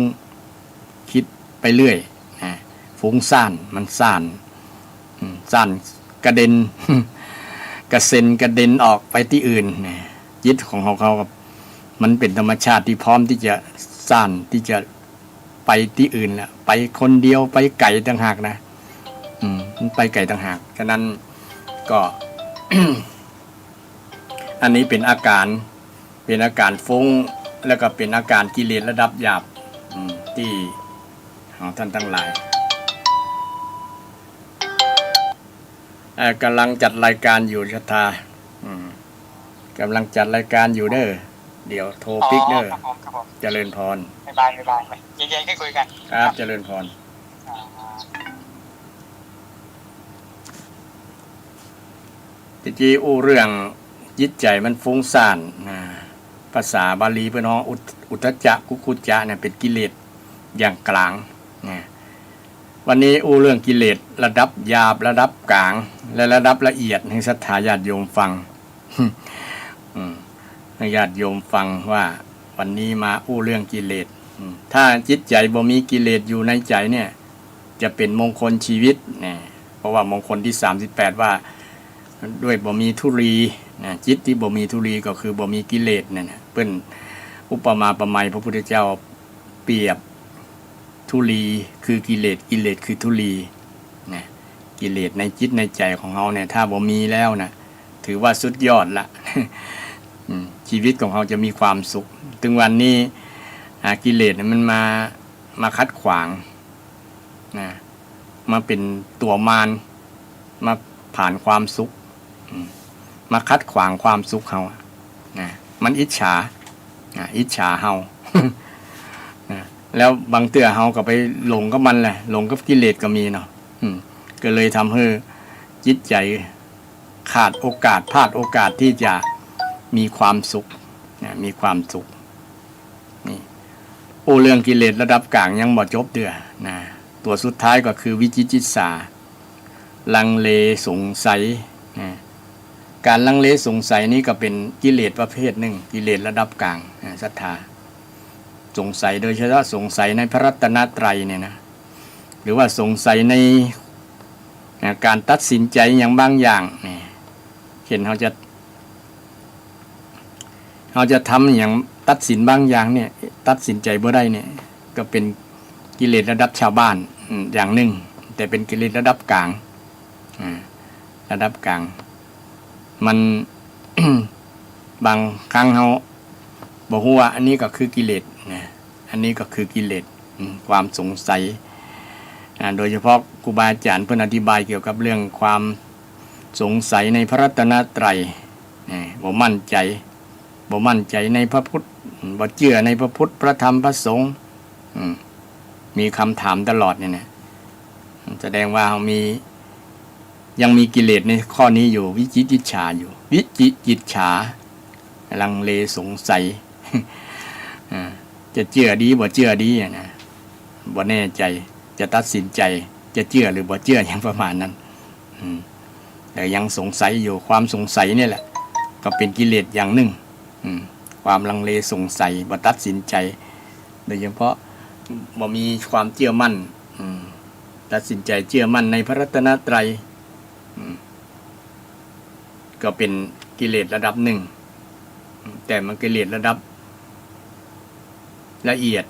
คิดไปเรื่อยนะฟุ้งซ่านมันซ่านกระเด็น กระเซ็นกระเด็นออกไปที่อื่นนะจิตของเขามันเป็นธรรมชาติที่พร้อมที่จะซ่านที่จะไปที่อื่นแหละไปคนเดียวไปไกลต่างหากนะมันไปไกลต่างหากฉะนั้นก็ อันนี้เป็นอาการฟุ้งแล้วก็เป็นอาการกิเลสระดับหยาบที่ของท่านทั้งหลายกำลังจัดรายการอยู่ศรัทธากำลังจัดรายการอยู่เด้อเดี๋ยวโทรปิกเด้อเจริญพรบ๊ายบายเย็นๆก็คุยกันครับเจริญพรที่เรื่องจิตใจมันฟุ้งซ่าน ภาษาบาลีเพิ่นฮ้องอุทธัจจะกุกุจจะเนี่ยเป็นกิเลสอย่างกลางนะวันนี้อู้เรื่องกิเลสระดับหยาบระดับกลางและระดับละเอียดให้ศรัทธาญาติโยมฟังให้ญาติโยมฟังว่าวันนี้มาอู้เรื่องกิเลสถ้าจิตใจบ่มีกิเลสอยู่ในใจเนี่ยจะเป็นมงคลชีวิตนะเพราะว่ามงคลที่38ว่าด้วยบ่มีทุลีนะจิตที่บ่มีทุลีก็คือบ่มีกิเลสนั่นนะเพิ่นอุปมาประไมยพระพุทธเจ้าเปรียบทุลีคือกิเลสกิเลสคือทุลีนะกิเลสในจิตในใจของเฮาเนี่ยถ้าบ่มีแล้วนะถือว่าสุดยอดละชีวิตของเราจะมีความสุขถึงวันนี้กิเลสมันมาคัดขวางนะมาเป็นตัวมารมาผ่านความสุขมาคัดขวางความสุขเรานะมันอิจฉาเฮา นะแล้วบางเตื้อเฮาก็ไปหลงกับมันแหละหลงกับกิเลสก็มีเนาะก็เลยทำให้จิตใจขาดโอกาสพลาดโอกาสที่จะมีความสุขนะมีความสุขนี่โอเรื่องกิเลสระดับกลางยังบ่จบเด้อนะตัวสุดท้ายก็คือวิจิกิจฉาลังเลสงสัยนะการลังเลสงสัยนี้ก็เป็นกิเลสประเภทหนึ่งกิเลสระดับกลางศรัทธาสงสัยโดยเฉพาะสงสัยในพระรัตนตรัยเนี่ยนะหรือว่าสงสัยในการตัดสินใจอย่างบางอย่างนี่เช่นเขาจะทำอย่างตัดสินบางอย่างเนี่ยตัดสินใจบ่ได้เนี่ยก็เป็นกิเลสระดับชาวบ้านอย่างหนึ่งแต่เป็นกิเลสระดับกลางระดับกลางมัน บางครั้งเขาบอกว่าอันนี้ก็คือกิเลสนะอันนี้ก็คือกิเลสความสงสัยโดยเฉพาะครูบาอาจารย์เพิ่นอธิบายเกี่ยวกับเรื่องความสงสัยในพระรัตนตรัยบ่มั่นใจในพระพุทธบ่เชื่อในพระพุทธพระธรรมพระสงฆ์มีคำถามตลอดเนี่ยนะแสดงว่ายังมีกิเลสในข้อนี้อยู่วิจิกิจฉาอยู่วิจิกิจฉาลังเลสงสัย จะเชื่อดีบ่เชื่อดีนะบ่แน่ใจจะตัดสินใจจะเชื่อหรือบ่เชื่ออย่างประมาณนั้นแต่ยังสงสัยอยู่ความสงสัยนี่แหละก็เป็นกิเลสอย่างหนึ่งความลังเลสงสัยบ่ตัดสินใจโดยเฉพาะบ่มีความเชื่อมั่นตัดสินใจเชื่อมั่นในพระรัตนตรัยก็เป็นกิเลสระดับหนึ่งแต่มันกิเลสระดับละเอียด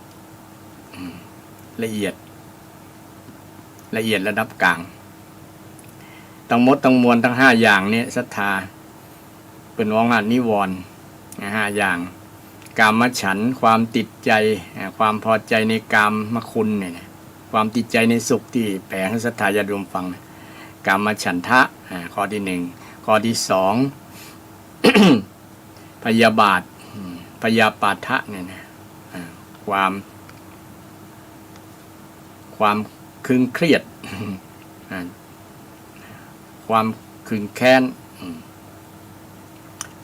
ระดับกลางทั้งหมดทั้งมวลทั้ง5อย่างนี้ศรัทธาเป็นวงหันนิวรณ์5อย่างกามฉันท์ความติดใจความพอใจในกามคุณเนี่ยความติดใจในสุขที่แปลให้ศรัทธาญาติโยมฟังกามฉันทะข้อที่1ข้อที่2 พยาบาทพยาปาทะเนี่ยนะความคึงเครียดความคึงแค้น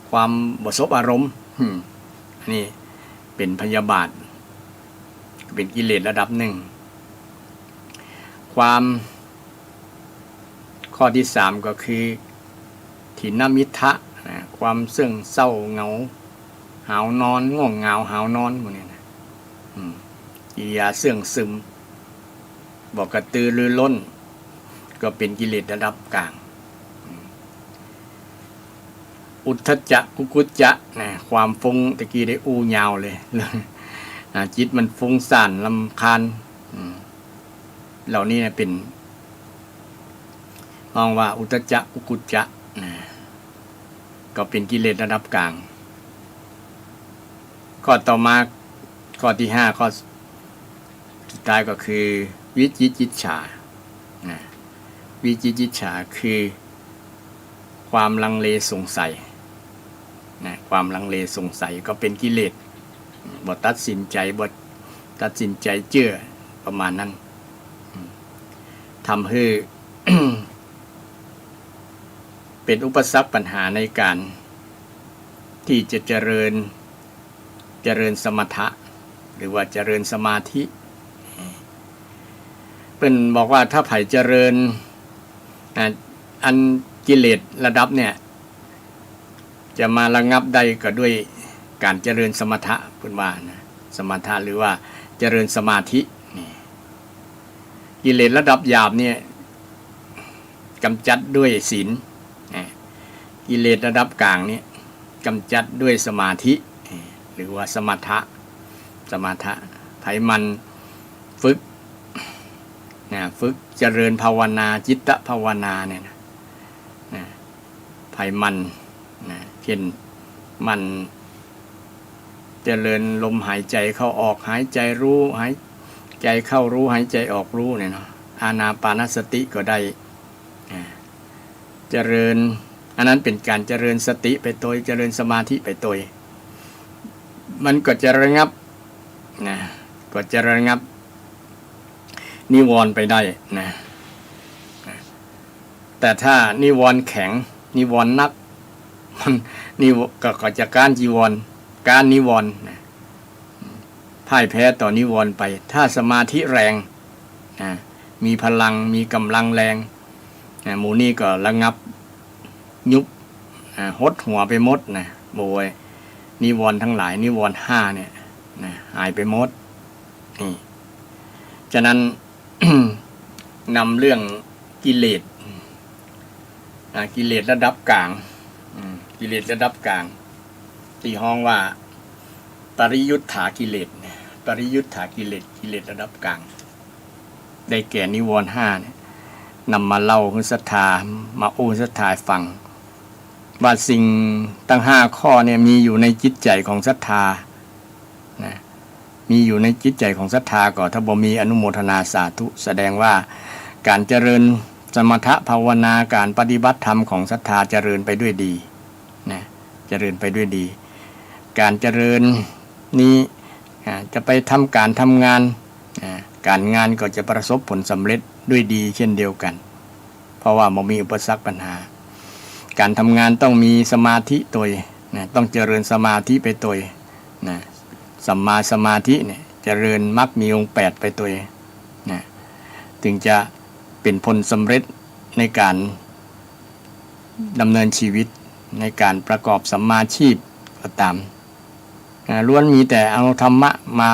ความบ่สบอารมณ์อันนี้เป็นพยาบาทเป็นกิเลสระดับหนึ่งความข้อที่3ก็คือถินมิทะความเสื่องเศร้าเหงาหาวนอนง่วงเหงาหาวนอนพวกนี้นะกิริยาเสื่องซึมบอกกระตือรือร้นก็เป็นกิเลสระดับกลางอุทธัจจะกุกุจจะความฟุ้งตะกี้ได้อู้ยาวเลยจิตมันฟุ้งซ่านรำคาญเหล่านี้เป็นมองว่าอุทธัจจะกุกุจจะก็เป็นกิเลสระดับกลางข้อต่อมาข้อที่5ข้อสุดท้ายก็คือวิจิกิจฉาวิจิกิจฉาคือความลังเลสงสัยความลังเลสงสัยก็เป็นกิเลสบ่ตัดสินใจเชื่อประมาณนั้นทำให้ เป็นอุปสรรคปัญหาในการที่จะเจริญ ริญสมถะหรือว่าเจริญสมาธิเป็นบอกว่าถ้าไผ่เจริญอันกิเลสระดับเนี่ยจะมาระงับได้ก็ด้วยการเจริญสมถะพูดว่านะสมถะหรือว่าเจริญสมาธิกิเลสระดับหยาบเนี่ยกำจัดด้วยศีลกิเลสระดับกลางเนี่ยกำจัดด้วยสมาธิหรือว่าสมถะไผมันฝึกฝึกเจริญภาวนาจิตตภาวนาเนี่ยนะไผมันเช่นมันเจริญลมหายใจเข้าออกหายใจรู้หายใจเข้ารู้หายใจออกรู้เนี่ยเนาะอานาปานสติก็ได้เจริญอันนั้นเป็นการเจริญสติไปตัวเจริญสมาธิไปตัวมันก็จะระงับก็จะระงับนิวรณ์ไปได้นะแต่ถ้านิวรณ์แข็งนิวรณ์นักมันนี่ก็จะการจีวรการนิวรณ์พ่ายแพ้ต่อนิวรณ์ไปถ้าสมาธิแรงมีพลังมีกำลังแรงหมู่นี้ก็ระงับยุบหดหัวไปหมดนะโบยนิวรณ์ทั้งหลายนิวรณ์5เนี่ยหายไปหมดนี่ฉะนั้น นำเรื่องกิเลสระดับกลางกิเลสระดับกลางที่ห้องว่าปริยุทธากิเลสปริยุทธากิเลสระดับกลางได้แก่นิวรณ์5เนี่ยนำมาเล่าให้ศรัทธามาโอ้ศรัทธาฟังว่าสิ่งตั้ง5ข้อเนี่ยมีอยู่ในจิตใจของศรัทธานะมีอยู่ในจิตใจของศรัทธาก็ถ้าบ่มีอนุโมทนาสาธุแสดงว่าการเจริญสมถะภาวนาการปฏิบัติธรรมของศรัทธาเจริญไปด้วยดีนะเจริญไปด้วยดีการเจริญนี้จะไปทำการทำงานการงานก็จะประสบผลสำเร็จด้วยดีเช่นเดียวกันเพราะว่าบ่มีอุปสรรคปัญหาการทำงานต้องมีสมาธิตัวต้องเจริญสมาธิไปตัวสัมมาสมาธิเนี่ยเจริญมรรคมีองค์8ไปตัวถึงจะเป็นผลสำเร็จในการดำเนินชีวิตในการประกอบสัมมาชีพก็ตามล้วนมีแต่เอาธรรมะมา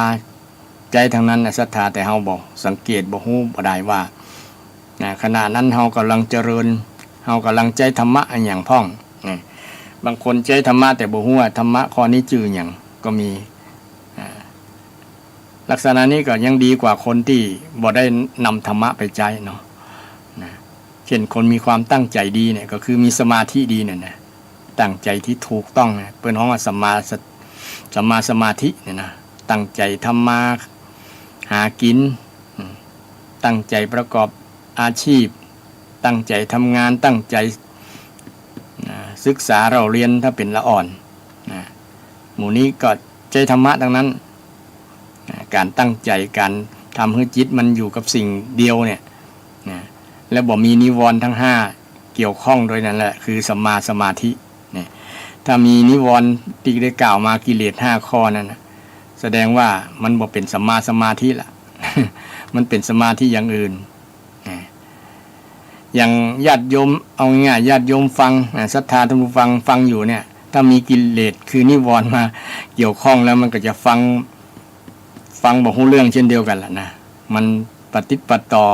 ใจทางนั้นศรัทธาแต่เฮาบอกสังเกตบ่ฮู้บ่ได้ว่าขณะนั้นเฮากำลังเจริญเฮากำลังใจธรรมะอันอย่างพ่องบางคนใจธรรมะแต่บ่ฮู้ว่าธรรมะข้อนี้ชื่อหยังก็มีลักษณะนี้ก็ยังดีกว่าคนที่บ่ได้นำธรรมะไปใจเนาะเช่นคนมีความตั้งใจดีเนี่ยก็คือมีสมาธิดีเนี่ยนะตั้งใจที่ถูกต้องเปิ้นฮ้องว่าสัมมาสมาธิเนี่ยนะตั้งใจทำมาหากินตั้งใจประกอบอาชีพตั้งใจทำงานตั้งใจศึกษาเราเรียนถ้าเป็นละอ่อนหมู่นี้ก็ใจธรรมะดังนั้นการตั้งใจการทำให้จิตมันอยู่กับสิ่งเดียวเนี่ยและบ่มีนิวรณ์ทั้ง5เกี่ยวข้องโดยนั่นแหละคือสัมมาสมาธิเนี่ยถ้ามีนิวรณ์ที่ได้กล่าวมากิเลส5ข้อนั้นนะแสดงว่ามันบ่เป็นสัมมาสมาธิละ มันเป็นสมาธิอย่างอื่นอย่างญาติโยมเอาง่ายญาติโยมฟังศรัทธาท่านผู้ฟังอยู่เนี่ยถ้ามีกิเลสคือนิวรณ์มาเกี่ยวข้องแล้วมันก็จะฟังบ่ฮู้เรื่องเช่นเดียวกันล่ะนะมันปฏิปต่อ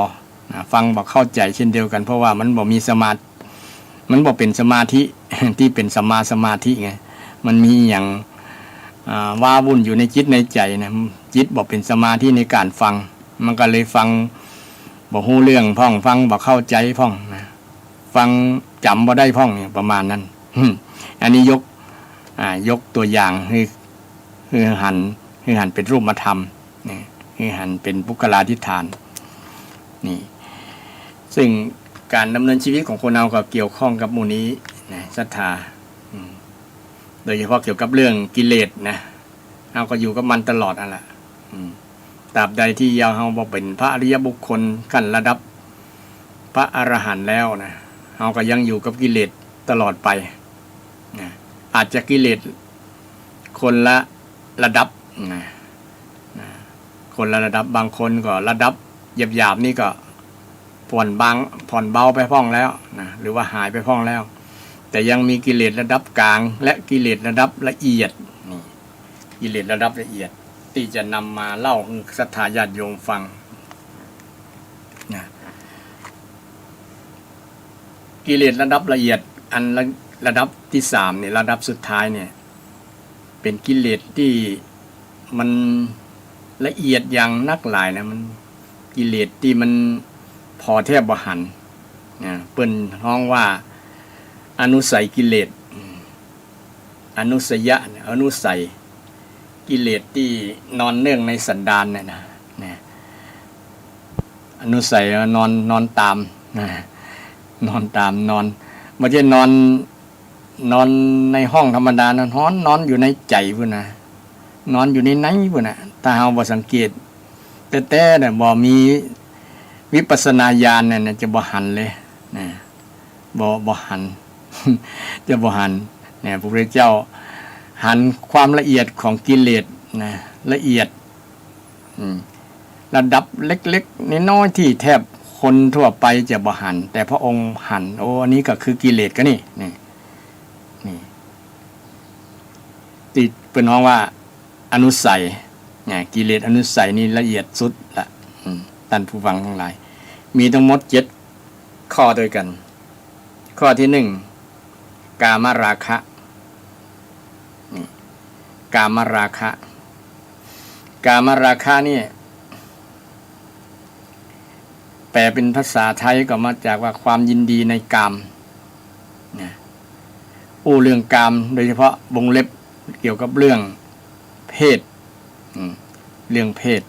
ฟังบ่เข้าใจเช่นเดียวกันเพราะว่ามันบ่มีสมาธิมันบ่เป็นสมาธิที่เป็นสัมมาสมาธิไงมันมีอย่างว้าวุ่นอยู่ในจิตในใจนะจิตบ่เป็นสมาธิในการฟังมันก็เลยฟังบ่ฮู้เรื่องพ่องฟังบ่เข้าใจพ่องนะฟังจำบ่ได้พ่องประมาณนั้นอันนี้ยกตัวอย่างคือหันเป็นรูปธรรมนี่คือหันเป็นปุคลาธิฐานนี่ซึ่งการดำเนินชีวิตของคนเราก็เกี่ยวข้องกับหมู่นี้นะศรัทธาโดยเฉพาะเกี่ยวกับเรื่องกิเลสนะเราก็อยู่กับมันตลอดนั่นแหละตราบใดที่เราบ่เป็นพระอริยบุคคลขั้นระดับพระอรหันต์แล้วนะเราก็ยังอยู่กับกิเลสตลอดไปนะอาจจะกิเลสคนละ ระดับนะคนละระดับบางคนก็ระดับหยาบๆนี่ก็ผ่อนเบาไปพ้องแล้วนะหรือว่าหายไปพ้องแล้วแต่ยังมีกิเลสระดับกลางและกิเลสระดับละเอียดนี่กิเลสระดับละเอียดที่จะนำมาเล่าให้ศรัทธาญาติโยมฟังนะกิเลสระดับละเอียดอันระดับที่สามเนี่ยระดับสุดท้ายเนี่ยเป็นกิเลสที่มันละเอียดอย่างนักหลายนะมันกิเลสที่มันพอแทบบ่หันนะเปิ้นฮ้องว่าอนุสัยกิเลสอนุสยะอนุสัยกิเลสที่นอนเนื่องในสันดานเนี่ยนะอนุสัยนอนตามนะนอนตามนอนไม่ใช่นอนในห้องธรรมดานอนอยู่ในใจพุ่นนะนอนอยู่ในไหนพุ่นนะถ้าเฮาบ่สังเกตแต่เนี่ยบ่มีวิปัสสนาญาณเนี่ยจะบ่หันเลยนะบ่หัน จะบ่หันเนี่ยพระพุทธเจ้าหันความละเอียดของกิเลสนะละเอียดระดับเล็กๆน้อยๆที่แทบคนทั่วไปจะบ่หันแต่พระองค์หันโอ้อันนี้ก็คือกิเลสก็นี่ติดเป็นห้องว่าอนุสัยเนี่ยกิเลสอนุสัยนี่ละเอียดสุดละท่านผู้ฟังทั้งหลายมีทั้งหมด7ข้อด้วยกันข้อที่1กามราคะนี่กามราคะนี่แปลเป็นภาษาไทยก็มาจากว่าความยินดีในกามนะเรื่องกามโดยเฉพาะวงเล็บเกี่ยวกับเรื่องเพศเรื่องเพศ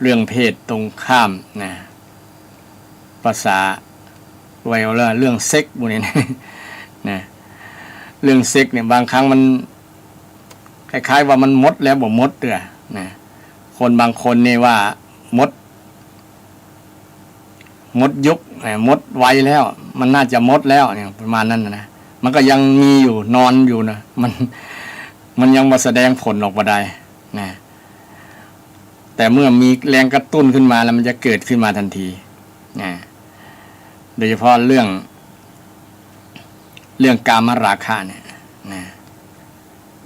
เรื่องเพศตรงข้ามนะภาษาไวโอเลอร์เรื่องเซ็กพวกนี้นะเรื่องเซ็กเนี่ยบางครั้งมันคล้ายๆว่ามันมดแล้วบ่มดเด้อนะคนบางคนนี่ว่ามดยุคมดไวแล้วมันน่าจะมดแล้วเนี่ยประมาณนั้นนะมันก็ยังมีอยู่นอนอยู่นะมันยังมาแสดงผลออกมาได้นะแต่เมื่อมีแรงกระตุ้นขึ้นมาแล้วมันจะเกิดขึ้นมาทันทีนะโดยเฉพาะเรื่องกามราคะเนี่ยนะ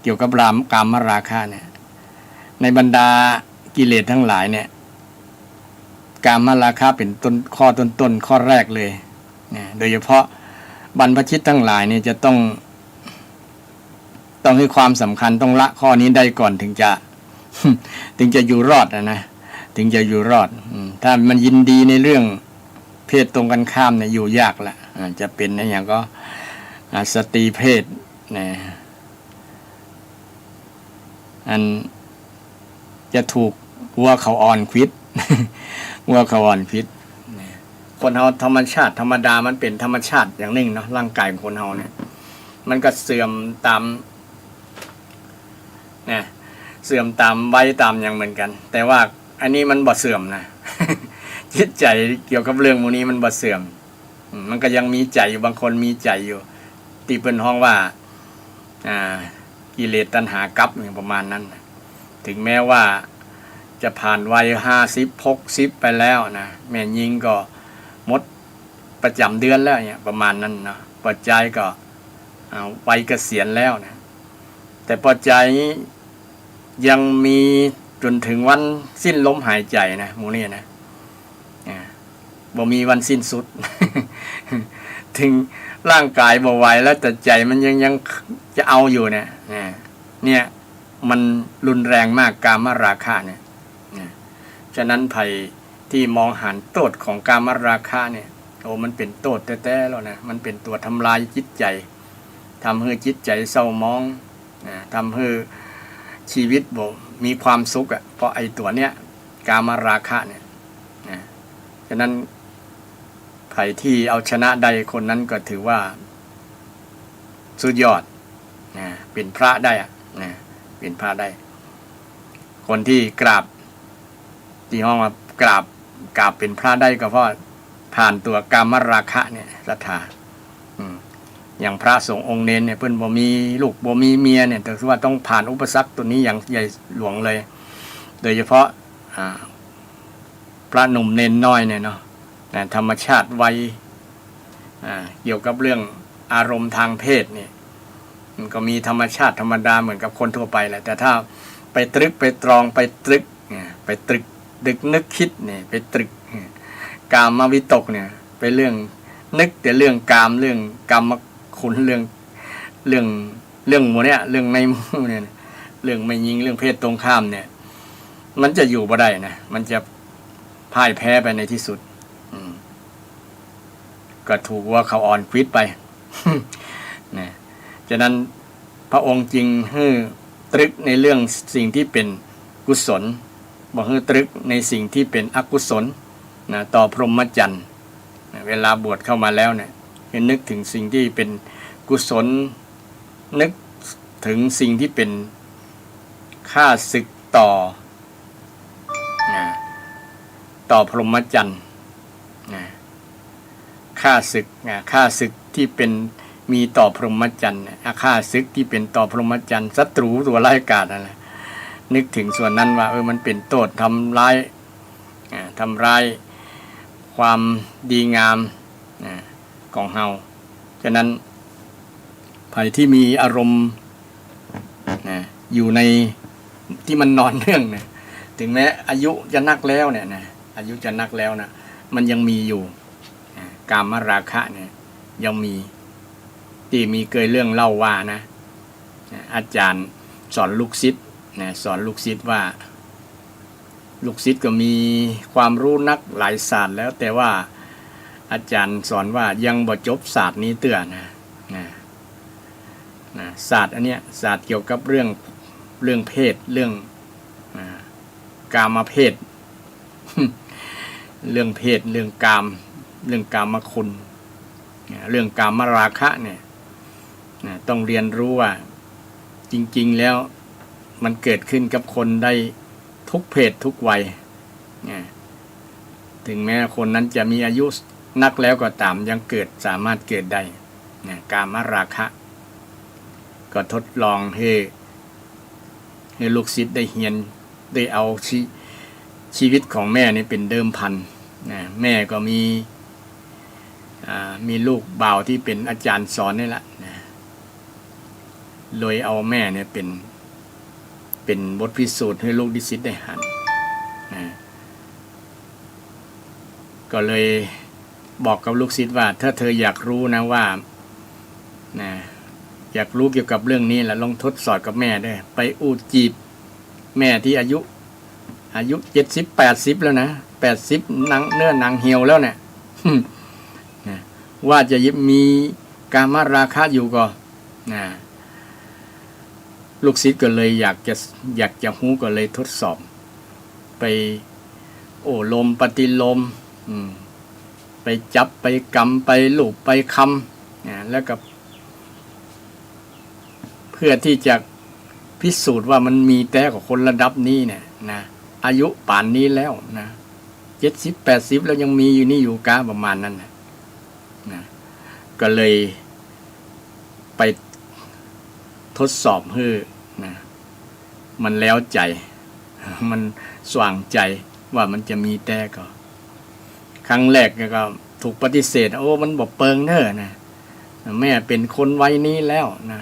เกี่ยวกับกามราคะเนี่ยในบรรดากิเลสทั้งหลายเนี่ยกามราคะเป็นข้อต้นข้อแรกเลยนะโดยเฉพาะบรรพชิตทั้งหลายเนี่ยจะต้องให้ความสำคัญต้องละข้อนี้ได้ก่อนถึงจะอยู่รอดนะถึงจะอยู่รอดถ้ามันยินดีในเรื่องเพศตรงกันข้ามเนี่ยอยู่ยากละจะเป็นในอย่างก็สตรีเพศนะอันจะถูกวัวเขาอ่อนควิด วัวเขาอ่อนควิดคนเฮาธรรมชาติธรรมดามันเป็นธรรมชาติอย่างหนึ่งเนาะร่างกายของคนเฮาเนี่ยมันก็เสื่อมตามวัยตามอย่างเหมือนกันแต่ว่าอันนี้มันบ่เสื่อมนะ จิตใจเกี่ยวกับเรื่องพวกนี้มันบ่เสื่อมมันก็ยังมีใจอยู่บางคนมีใจอยู่ที่เป็นห้องว่ากิเลสตัณหากัปอย่างประมาณนั้นถึงแม้ว่าจะผ่านวัย50-60ไปแล้วนะแม่ยิงก็หมดประจำเดือนแล้วเนี่ยประมาณนั้นเนาะปัจจัยก็วัยเกษียณแล้วนะแต่ปัจจัยยังมีจนถึงวันสิ้นลมหายใจนะหมู่นี้นะบ่มีวันสิ้นสุด ถึงร่างกายบ่ไหวแล้วแต่ใจมันยังจะเอาอยู่เนี่ยมันรุนแรงมากกามราคะเนี่ยฉะนั้นภัยที่มองหันโทษของกามราคะเนี่ยมันเป็นโทษแท้ๆแล้วนะมันเป็นตัวทำลายจิตใจทำให้จิตใจเศร้ามองทำให้ชีวิตบ่มีความสุขเพราะไอ้ตัวเนี้ยกามราคะเนี่ยฉะนั้นใครที่เอาชนะใดคนนั้นก็ถือว่าสุดยอดเป็นพระได้เป็นพระได้คนที่กราบที่ห้องมากราบเป็นพระได้ก็เพราะผ่านตัวกามราคะเนี่ยศรัทธา อย่างพระสงฆ์องค์เนนเนี่ยเพิ่นบ่มีลูกบ่มีเมียเนี่ยแต่ว่าต้องผ่านอุปสรรคตัวนี้อย่างใหญ่หลวงเลยโดยเฉพาะพระหนุ่มเนนน้อยเนี่ยเนาะธรรมชาติวัยเกี่ยวกับเรื่องอารมณ์ทางเพศเนี่ยมันก็มีธรรมชาติธรรมดาเหมือนกับคนทั่วไปแหละแต่ถ้าไปตรึกไปตรองไปตรึกไปตรึกดึกนึกคิดเนี่ยไปตรึกกามวิตกเนี่ยไปเรื่องนึกแต่เรื่องกามเรื่องกามคุณเรื่องหมู่เนี่ยเรื่องในหมู่เนี่ยเรื่องไม่ยิงเรื่องเพศตรงข้ามเนี่ยมันจะอยู่บ่ได้นะมันจะพ่ายแพ้ไปในที่สุดก็ถูกว่าเขาอ่อนควิดไปนะฉะนั้นพระองค์จึงให้ตรึกในเรื่องสิ่งที่เป็นกุศลบอกให้ตรึกในสิ่งที่เป็นอกุศลนะต่อพรหมจรรย์เวลาบวชเข้ามาแล้วเนี่ยให้นึกถึงสิ่งที่เป็นกุศลนึกถึงสิ่งที่เป็นค่าศึกต่อพรหมจรรย์ค่าศึกที่เป็นมีต่อพรหมจรรย์ค่าศึกที่เป็นต่อพรหมจรรย์ศัตรูตัวร้ายกาจนั่นแหละนึกถึงส่วนนั้นว่ามันเป็นโทษทำร้ายความดีงามของเฮาฉะนั้นภัยที่มีอารมณ์อยู่ในที่มันนอนเนื่องเนี่ยถึงแม้อายุจะนักแล้วเนี่ยนะอายุจะนักแล้วนะมันยังมีอยู่กามราคะเนี่ยยังมีที่มีเคยเรื่องเล่าว่านะอาจารย์สอนลูกศิษย์สอนลูกศิษย์ว่าลูกศิษย์ก็มีความรู้นักหลายศาสตร์แล้วแต่ว่าอาจารย์สอนว่ายังบ่จบศาสตร์นี้เตื้อนะศาสตร์อันเนี้ยศาสตร์เกี่ยวกับเรื่องเพศเรื่องกามเพศ เรื่องเพศเรื่องกามคุณเรื่องกามราคะเนี่ยต้องเรียนรู้ว่าจริงๆแล้วมันเกิดขึ้นกับคนได้ทุกเพศทุกวัยถึงแม้คนนั้นจะมีอายุนักแล้วก็ตามยังสามารถเกิดได้กามราคะก็ทดลองให้ลูกศิษย์ได้เรียนได้เอาชีวิตของแม่นี่เป็นเดิมพันแม่ก็มีลูกบ่าวที่เป็นอาจารย์สอนนี่แหละโดยเอาแม่เนี่ยเป็นบทพิสูจน์ให้ลูกดิสิตได้หันก็เลยบอกกับลูกศิษย์ว่าถ้าเธออยากรู้นะว่าอยากรู้เกี่ยวกับเรื่องนี้แล้วลองทดสอบกับแม่ด้วยไปอูจีบแม่ที่อายุ70-80แล้วนะ80เนื้อหนังเหี่ยวแล้วเนี่ย ว่าจะมีกามราคะอยู่ก็ลูกศิษย์ก็เลยอยากจะหู้ก็เลยทดสอบไปโอ้ลมปฏิโลมไปจับไปกำไปลูบไปคำแล้วก็เพื่อที่จะพิสูจน์ว่ามันมีแต่กับคนระดับนี้เนี่ยนะอายุป่านนี้แล้วนะ70-80แล้วยังมีอยู่นี่อยู่กาประมาณนั้นนะก็เลยไปทดสอบให้มันแล้วใจมันสว่างใจว่ามันจะมีแต่ก็ครั้งแรกก็ถูกปฏิเสธมันบอกเปิงเน้อนะแม่เป็นคนวัยนี้แล้วนะ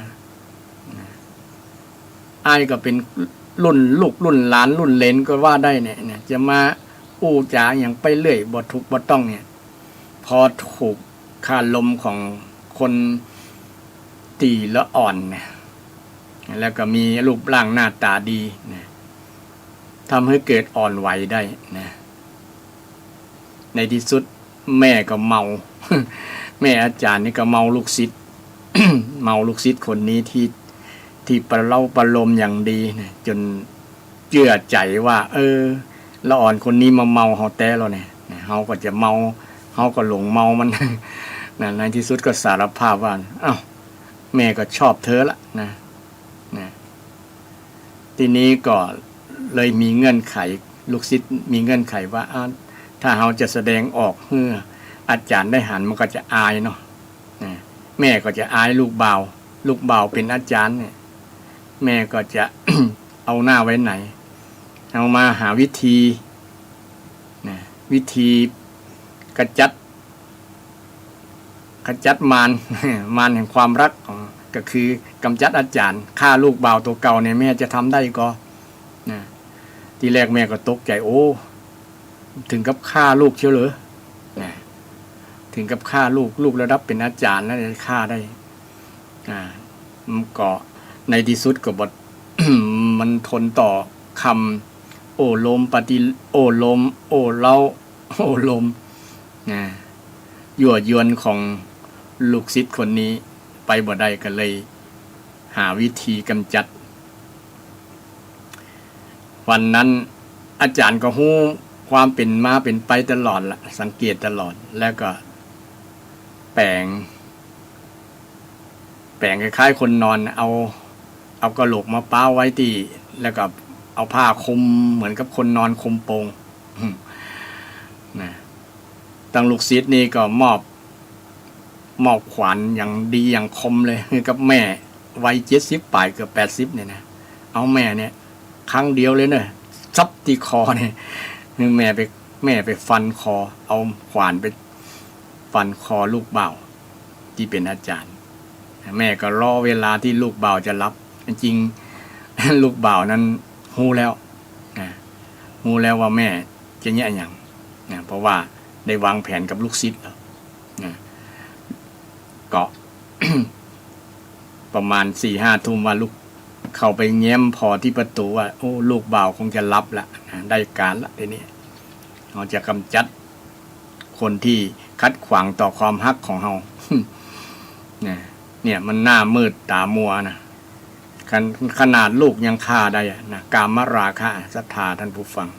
อ้ายก็เป็นรุ่นลูกรุ่นหลานรุ่นเหลนก็ว่าได้เนี่ยจะมาอู้จ๋าอย่างไปเรื่อยบ่ถูกบ่ต้องเนี่ยพอถูกค่าลมของคนตีละอ่อนเนี่ยแล้วก็มีรูปร่างหน้าตาดีนะทำให้เกิดอ่อนไหวได้นะในที่สุดแม่ก็เมา แม่อาจารย์นี่ก็เมาลูกศิษย์ เมาลูกศิษย์คนนี้ที่ประโลมอย่างดีนะจนเชื่อใจว่าละอ่อนคนนี้มาเมาเฮาแต่แล้วเนี่ยเฮาก็จะเมาเฮาก็หลงเมามัน ในที่สุดก็สารภาพว่าแม่ก็ชอบเธอละนะทีนี้ก็เลยมีเงื่อนไขลูกศิษย์มีเงื่อนไขว่าถ้าเราจะแสดงออกเพื่ออาจารย์ได้หันมันก็จะอายเนาะ แม่ก็จะอายลูกบ่าวลูกบ่าวเป็นอาจารย์เนี่ยแม่ก็จะ เอาหน้าไว้ไหนเอามาหาวิธีนะวิธีกระจัดมาร มารแห่งความรักก็คือกำจัดอาจารย์ฆ่าลูกบ่าวตัวเก่าเนี่ยแม่จะทำได้ก็นะทีแรกแม่ก็ตกใจโอ้ถึงกับฆ่าลูกเชียวเหรอนะถึงกับฆ่าลูกระดับเป็นอาจารย์แล้วจะฆ่าได้มันก็ในที่สุดก็บท มันทนต่อคำโอ้ลมปฏิโอ้ลมโอ้เล่าโอ้ลมยั่วยวนของลูกศิษย์คนนี้ไปบ่ได้ก็เลยหาวิธีกำจัดวันนั้นอาจารย์ก็ฮู้ความเป็นมาเป็นไปตลอดละสังเกตตลอดแล้วก็แปลงคล้ายๆคนนอนเอากระโหลกมาป้าไว้ที่แล้วก็เอาผ้าคลุมเหมือนกับคนนอนคลุมโปงนะตั้งลูกศิษย์นี่ก็มอบขวานอย่างดีอย่างคมเลยคือกับแม่วัย70 ปลายเกือบ80เนี่ยนะเอาแม่เนี่ยครั้งเดียวเลยเนี่ยซับที่คอเนี่ยแม่ไปฟันคอเอาขวานไปฟันคอลูกบ่าวที่เป็นอาจารย์แม่ก็รอเวลาที่ลูกบ่าวจะรับจริงลูกบ่าวนั้นฮู้แล้วว่าแม่จะแย่อย่างเพราะว่าได้วางแผนกับลูกศิษย์แล้วก็ ประมาณ 4-5 ทุ่มว่าลูกเข้าไปแง้มพอที่ประตูว่าโอ้ลูกบ่าวคงจะรับละได้การละทีนี้เราจะกำจัดคนที่คัดขวางต่อความฮักของเรา เนี่ยมันหน้ามืดตามัวนะขนาดลูกยังฆ่าได้นะกามราคะศรัทธาท่านผู้ฟัง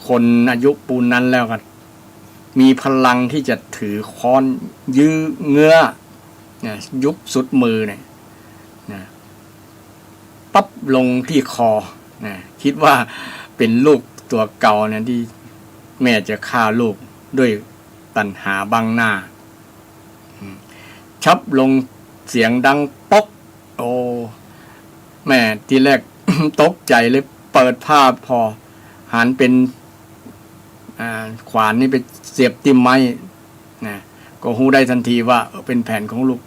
คนอายุปูนนั้นแล้วก็มีพลังที่จะถือค้อนยื้อเงื้อยุบสุดมือเนี่ยปั๊บลงที่คอคิดว่าเป็นลูกตัวเก่าเนี่ยที่แม่จะฆ่าลูกด้วยตัณหาบังหน้าชับลงเสียงดังป๊อกโอ้แม่ทีแรก ตกใจเลยเปิดผ้าพอหันเป็นขวานนี่ไปเสียบติมไม้ก็ฮู้ได้ทันทีว่าเป็นแผ่นของลูก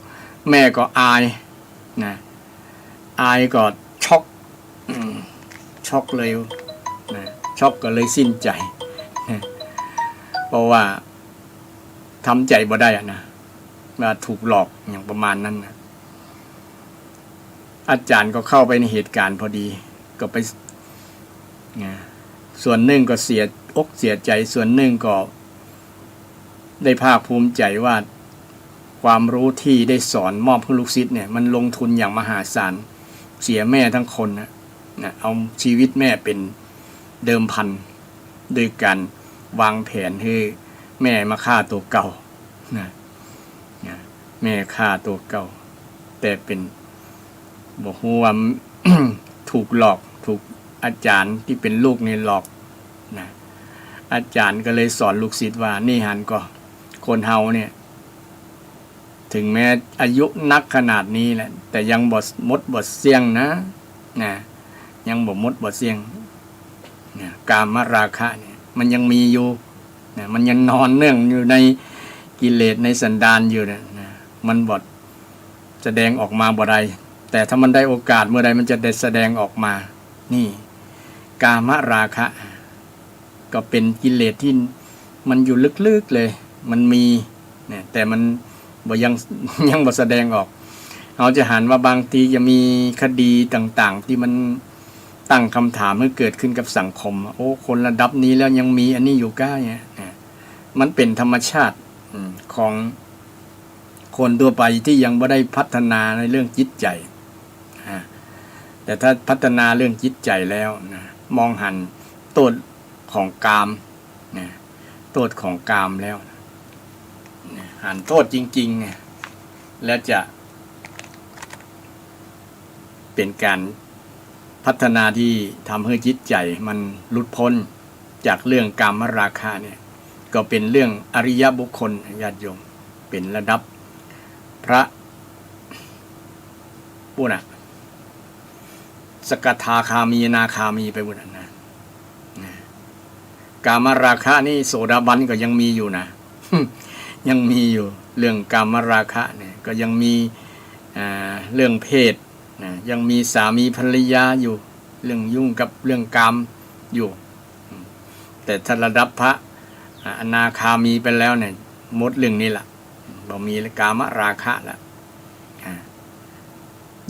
แม่ก็อายอายก็ช็อกเลยช็อกก็เลยสิ้นใจเพราะว่าทำใจบ่ได้นะว่าถูกหลอกอย่างประมาณนั้นนะอาจารย์ก็เข้าไปในเหตุการณ์พอดีก็ไปส่วนหนึ่งก็เสียอกเสียใจส่วนหนึ่งก็ได้ภาคภูมิใจว่าความรู้ที่ได้สอนมอบให้ลูกศิษย์เนี่ยมันลงทุนอย่างมหาศาลเสียแม่ทั้งคนนะเอาชีวิตแม่เป็นเดิมพันโดยการวางแผนให้แม่มาฆ่าตัวเก่าแม่ฆ่าตัวเก่าแต่เป็นบอกว่า ถูกหลอกถูกอาจารย์ที่เป็นลูกนี่หลอกอาจารย์ก็เลยสอนลูกศิษย์ว่านี่หันก็คนเฮาเนี่ยถึงแม้อายุนักขนาดนี้แหละแต่ยังมดเสี่ยงนะยังมดเสี่ยงกามราคะเนี่ยมันยังมีอยู่มันยังนอนเนื่องอยู่ในกิเลสในสันดานอยู่มันแสดงออกมาบ่ได้แต่ถ้ามันได้โอกาสเมื่อใดมันจะได้แสดงออกมานี่กามราคะก็เป็นกิเลสที่มันอยู่ลึกๆเลยมันมีแต่มันยังบ่แสดงออกเราจะหันว่าบางทีจะมีคดีต่างๆที่มันตั้งคำถามให้เกิดขึ้นกับสังคมโอ้คนระดับนี้แล้วยังมีอันนี้อยู่ก้าเนี่ยมันเป็นธรรมชาติของคนทั่วไปที่ยังไม่ได้พัฒนาในเรื่องจิตใจแต่ถ้าพัฒนาเรื่องจิตใจแล้วมองหันโทษของกามโทษของกามแล้วหันโทษจริงๆแล้วจะเป็นการพัฒนาที่ทำให้จิตใจมันหลุดพ้นจากเรื่องกามราคะเนี่ยก็เป็นเรื่องอริยบุคคลญาติโยม เป็นระดับพระปุณณะสกทาคามีนาคามีไปหมดนะกามราคะนี่โสดาบันก็ยังมีอยู่นะ ยังมีอยู่เรื่องกามราคะเนี่ยก็ยังมีเรื่องเพศนะยังมีสามีภรรยาอยู่เรื่องยุ่งกับเรื่องกามอยู่แต่ถ้าระดับพระอนาคามีไปแล้วเนี่ยหมดเรื่องนี้ละบ่มีกามราคะละ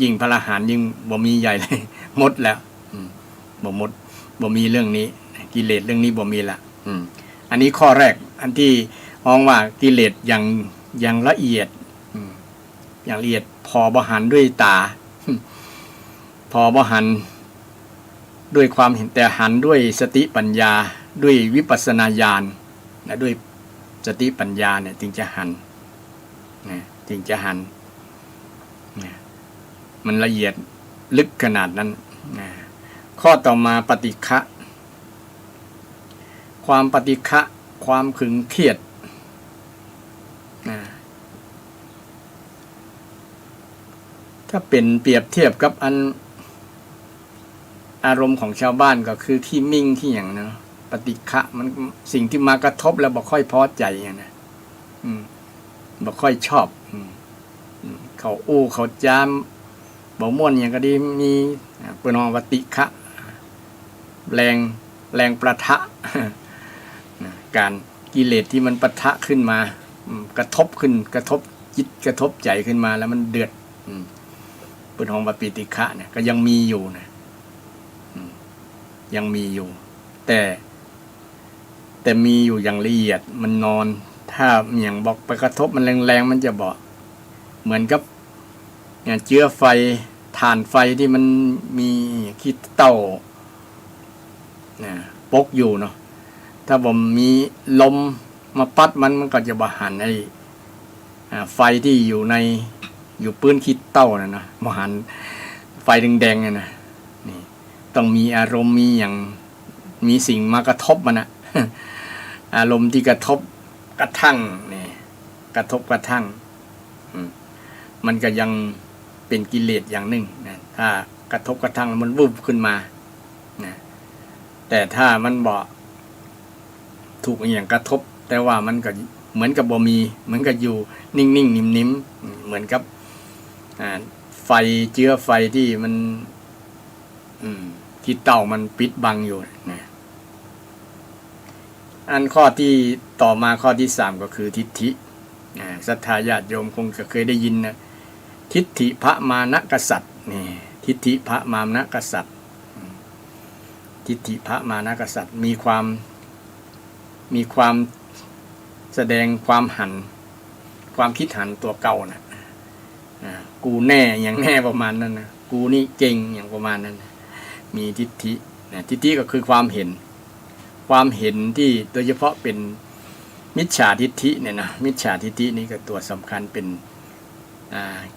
ยิ่งพระอรหันต์ยิ่งบ่มีใหญ่เลยหมดแล้วบ่หมดบ่มีเรื่องนี้กิเลสเรื่องนี้บ่มีละอันนี้ข้อแรกอันที่ฮ้องว่ากิเลสอย่างละเอียดอย่างละเอียดพอบ่หันด้วยตาพอบ่หันด้วยความเห็นแต่หันด้วยสติปัญญาด้วยวิปัสสนาญาณนะด้วยสติปัญญาเนี่ยจึงจะหันนะจึงจะหันนะมันละเอียดลึกขนาดนั้นนะข้อต่อมาปฏิฆะความปฏิฆะความขึงเครียดนะถ้าเป็นเปรียบเทียบกับอารมณ์ของชาวบ้านก็คือที่มิ่งที่อย่างนะปฏิฆะมันสิ่งที่มากระทบแล้วบ่ค่อยพอใจนะบ่ค่อยชอบเขาอู้เขาจามบ่ม่วนอย่างก็ดีมีเปิ้นว่าปฏิฆะแรงประทะการกิเลสที่มันปะทะขึ้นมากระทบจิตกระทบใจขึ้นมาแล้วมันเดือดเปิ้นว่าปฏิฆะเนี่ยก็ยังมีอยู่นะยังมีอยู่แต่มีอยู่อย่างละเอียดมันนอนถ้าอย่างบอกไปกระทบมันแรงๆมันจะบอกเหมือนกับอย่างเชื้อไฟถ่านไฟที่มันมีขี้เถ้าปกอยู่เนาะถ้าผมมีลมมาปัดมันก็จะบหันไอ้ไฟที่อยู่ปื้นขี้เถ้าน่ะนะบหันไฟแดงๆนะนี่ต้องมีอารมณ์มีสิ่งมากระทบมันนะ อารมณ์ที่กระทบกระทั่งนี่กระทบกระทั่งมันก็ยังเป็นกิเลสอย่างหนึ่งนะถ้ากระทบกระทั่งมันวุบขึ้นมานะแต่ถ้ามันบอกถูกอย่างกระทบแต่ว่ามันก็เหมือนกับบ่มีเหมือนกับอยู่นิ่งๆนิ่มๆเหมือนกับไฟเชื้อไฟที่มันที่เต่ามันปิดบังอยู่นะอันข้อที่ต่อมาข้อที่3ก็คือทิฏฐิศรัทธาญาติโยมคงจะเคยได้ยินนะทิฏฐิพระมานะกษัตริย์นี่ทิฏฐิพระมานะกษัตริย์ทิฏฐิพระมานะกษัตริย์มีความแสดงความคิดหันตัวเก่านะกูแน่อย่างแน่ประมาณนั้นนะกูนี่เก่งอย่างประมาณนั้นมีทิฏฐิทิฏฐิก็คือความเห็นที่โดยเฉพาะเป็นมิจฉาทิฏฐิเนี่ยนะมิจฉาทิฏฐินี่ก็ตัวสำคัญเป็น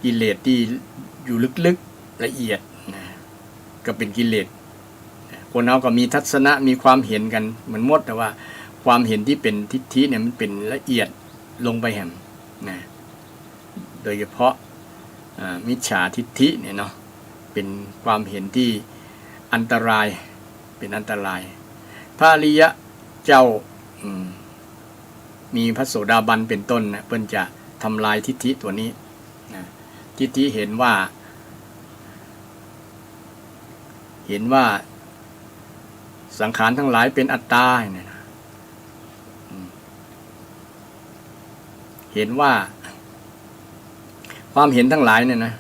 กิเลสที่อยู่ลึกๆละเอียดนะก็เป็นกิเลสคนเราก็มีทัศนะมีความเห็นกันเหมือนหมดแต่ว่าความเห็นที่เป็นทิฏฐิเนี่ยมันเป็นละเอียดลงไปแหมนะโดยเฉพาะมิจฉาทิฏฐิเนี่ยเนาะเป็นความเห็นที่อันตรายเป็นอันตรายพระอริยะเจ้ามีพระโสดาบันเป็นต้นนะเพิ่นจะทำลายทิฏฐิตัวนี้นะทิฏฐิเห็นว่าสังขารทั้งหลายเป็นอัตตาเนี่ยนะเห็นว่าความเห็นทั้งหลายเนี่ยนะ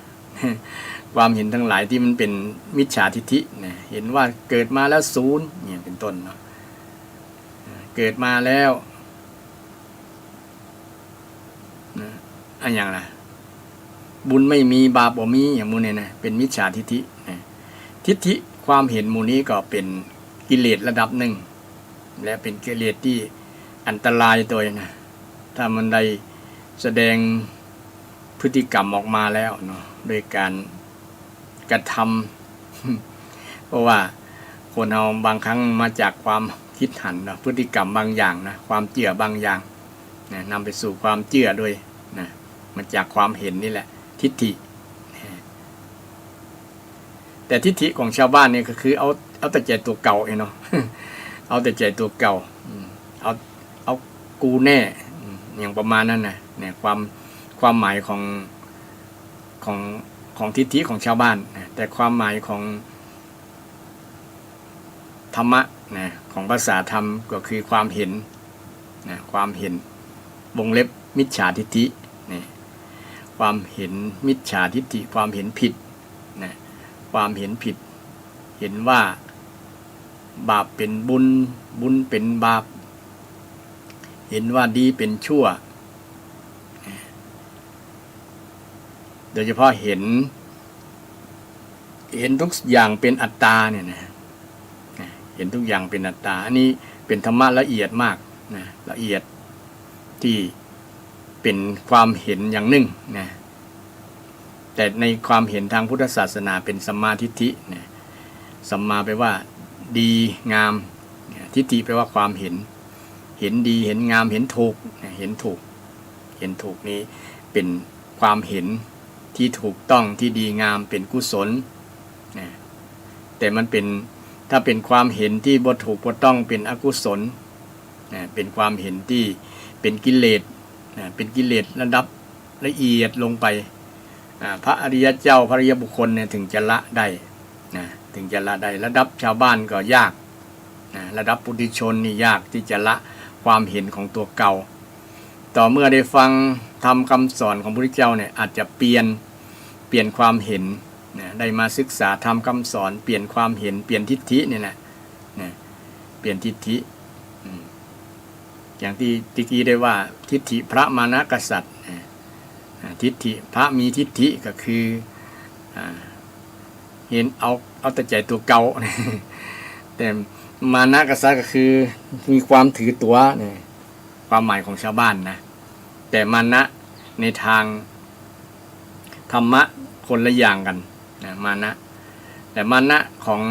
ความเห็นทั้งหลายที่มันเป็นมิจฉาทิฏฐิเนี่ยเห็นว่าเกิดมาแล้วศูนย์เนี่ยเป็นต้นเนาะเกิดมาแล้วอย่างไรบุญไม่มีบาปบ่มีอย่างมูเนี่ยนะเป็นมิจฉาทิฏฐิทิฏฐิความเห็นมูนี้ก็เป็นกิเลสระดับหนึ่งและเป็นกิเลสที่อันตรายตัวนะถ้ามันได้แสดงพฤติกรรมออกมาแล้วเนาะโดยการกระทำเพราะว่าคนเราบางครั้งมาจากความคิดหันนะพฤติกรรมบางอย่างนะความเจื่อบางอย่างนะนำไปสู่ความเจื่อด้วยนะ มาจากความเห็นนี่แหละทิฏฐิแต่ทิฏฐิของชาวบ้านเนี่ยก็คือเอาแต่ใจตัวเก่าเองเนาะ เอาแต่ใจตัวเก่าเอากูแน่อย่างประมาณนั้นนะเนี่ยความหมายของทิฏฐิของชาวบ้านนะแต่ความหมายของธรรมะนะของภาษาธรรมก็คือความเห็นนะความเห็นวงเล็บมิจฉาทิฏฐินะความเห็นมิจฉาทิฏฐิความเห็นผิดนะความเห็นผิดเห็นว่าบาปเป็นบุญบุญเป็นบาปเห็นว่าดีเป็นชั่วโดยเฉพาะเห็นทุกอย่างเป็นอัตตาเนี่ยนะเห็นทุกอย่างเป็นอัตตาอันนี้เป็นธรรมะละเอียดมากนะละเอียดที่เป็นความเห็นอย่างหนึ่งนะแต่ในความเห็นทางพุทธศาสนาเป็นสัมมาทิฏฐินะสัมมาแปลว่าดีงามทิฏฐิแปลว่าความเห็นดีเห็นงามเห็นถูกเห็นถูกนี้เป็นความเห็นที่ถูกต้องที่ดีงามเป็นกุศลนะแต่มันเป็นถ้าเป็นความเห็นที่บ่ถูกบ่ต้องเป็นอกุศลนะเป็นความเห็นที่เป็นกิเลสนะเป็นกิเลสระดับละเอียดลงไปพระอริยเจ้าพระอริยบุคคลเนี่ยถึงจะละได้นะถึงจะละได้ระดับชาวบ้านก็ยากนะระดับปุถุชนนี่ยากที่จะละความเห็นของตัวเก่าต่อเมื่อได้ฟังทำคำสอนของพระพุทธเจ้าเนี่ยอาจจะเปลี่ยนความเห็นนะได้มาศึกษาทำคำสอนเปลี่ยนความเห็นเปลี่ยนทิฏฐินี่แหละนะเปลี่ยนทิฏฐิอย่างที่ตะกี้ได้ว่าทิฏฐิพระมานะกษัตริย์ทิฏฐิพระมีทิฏฐิก็คือเห็นเอาแต่ใจตัวเก่า แต่มานะกษัตริย์ก็คือมีความถือตัวเนี่ยความหมายของชาวบ้านนะแต่มานะในทางธรรมะคนละอย่างกันนะมานะแต่มานะของ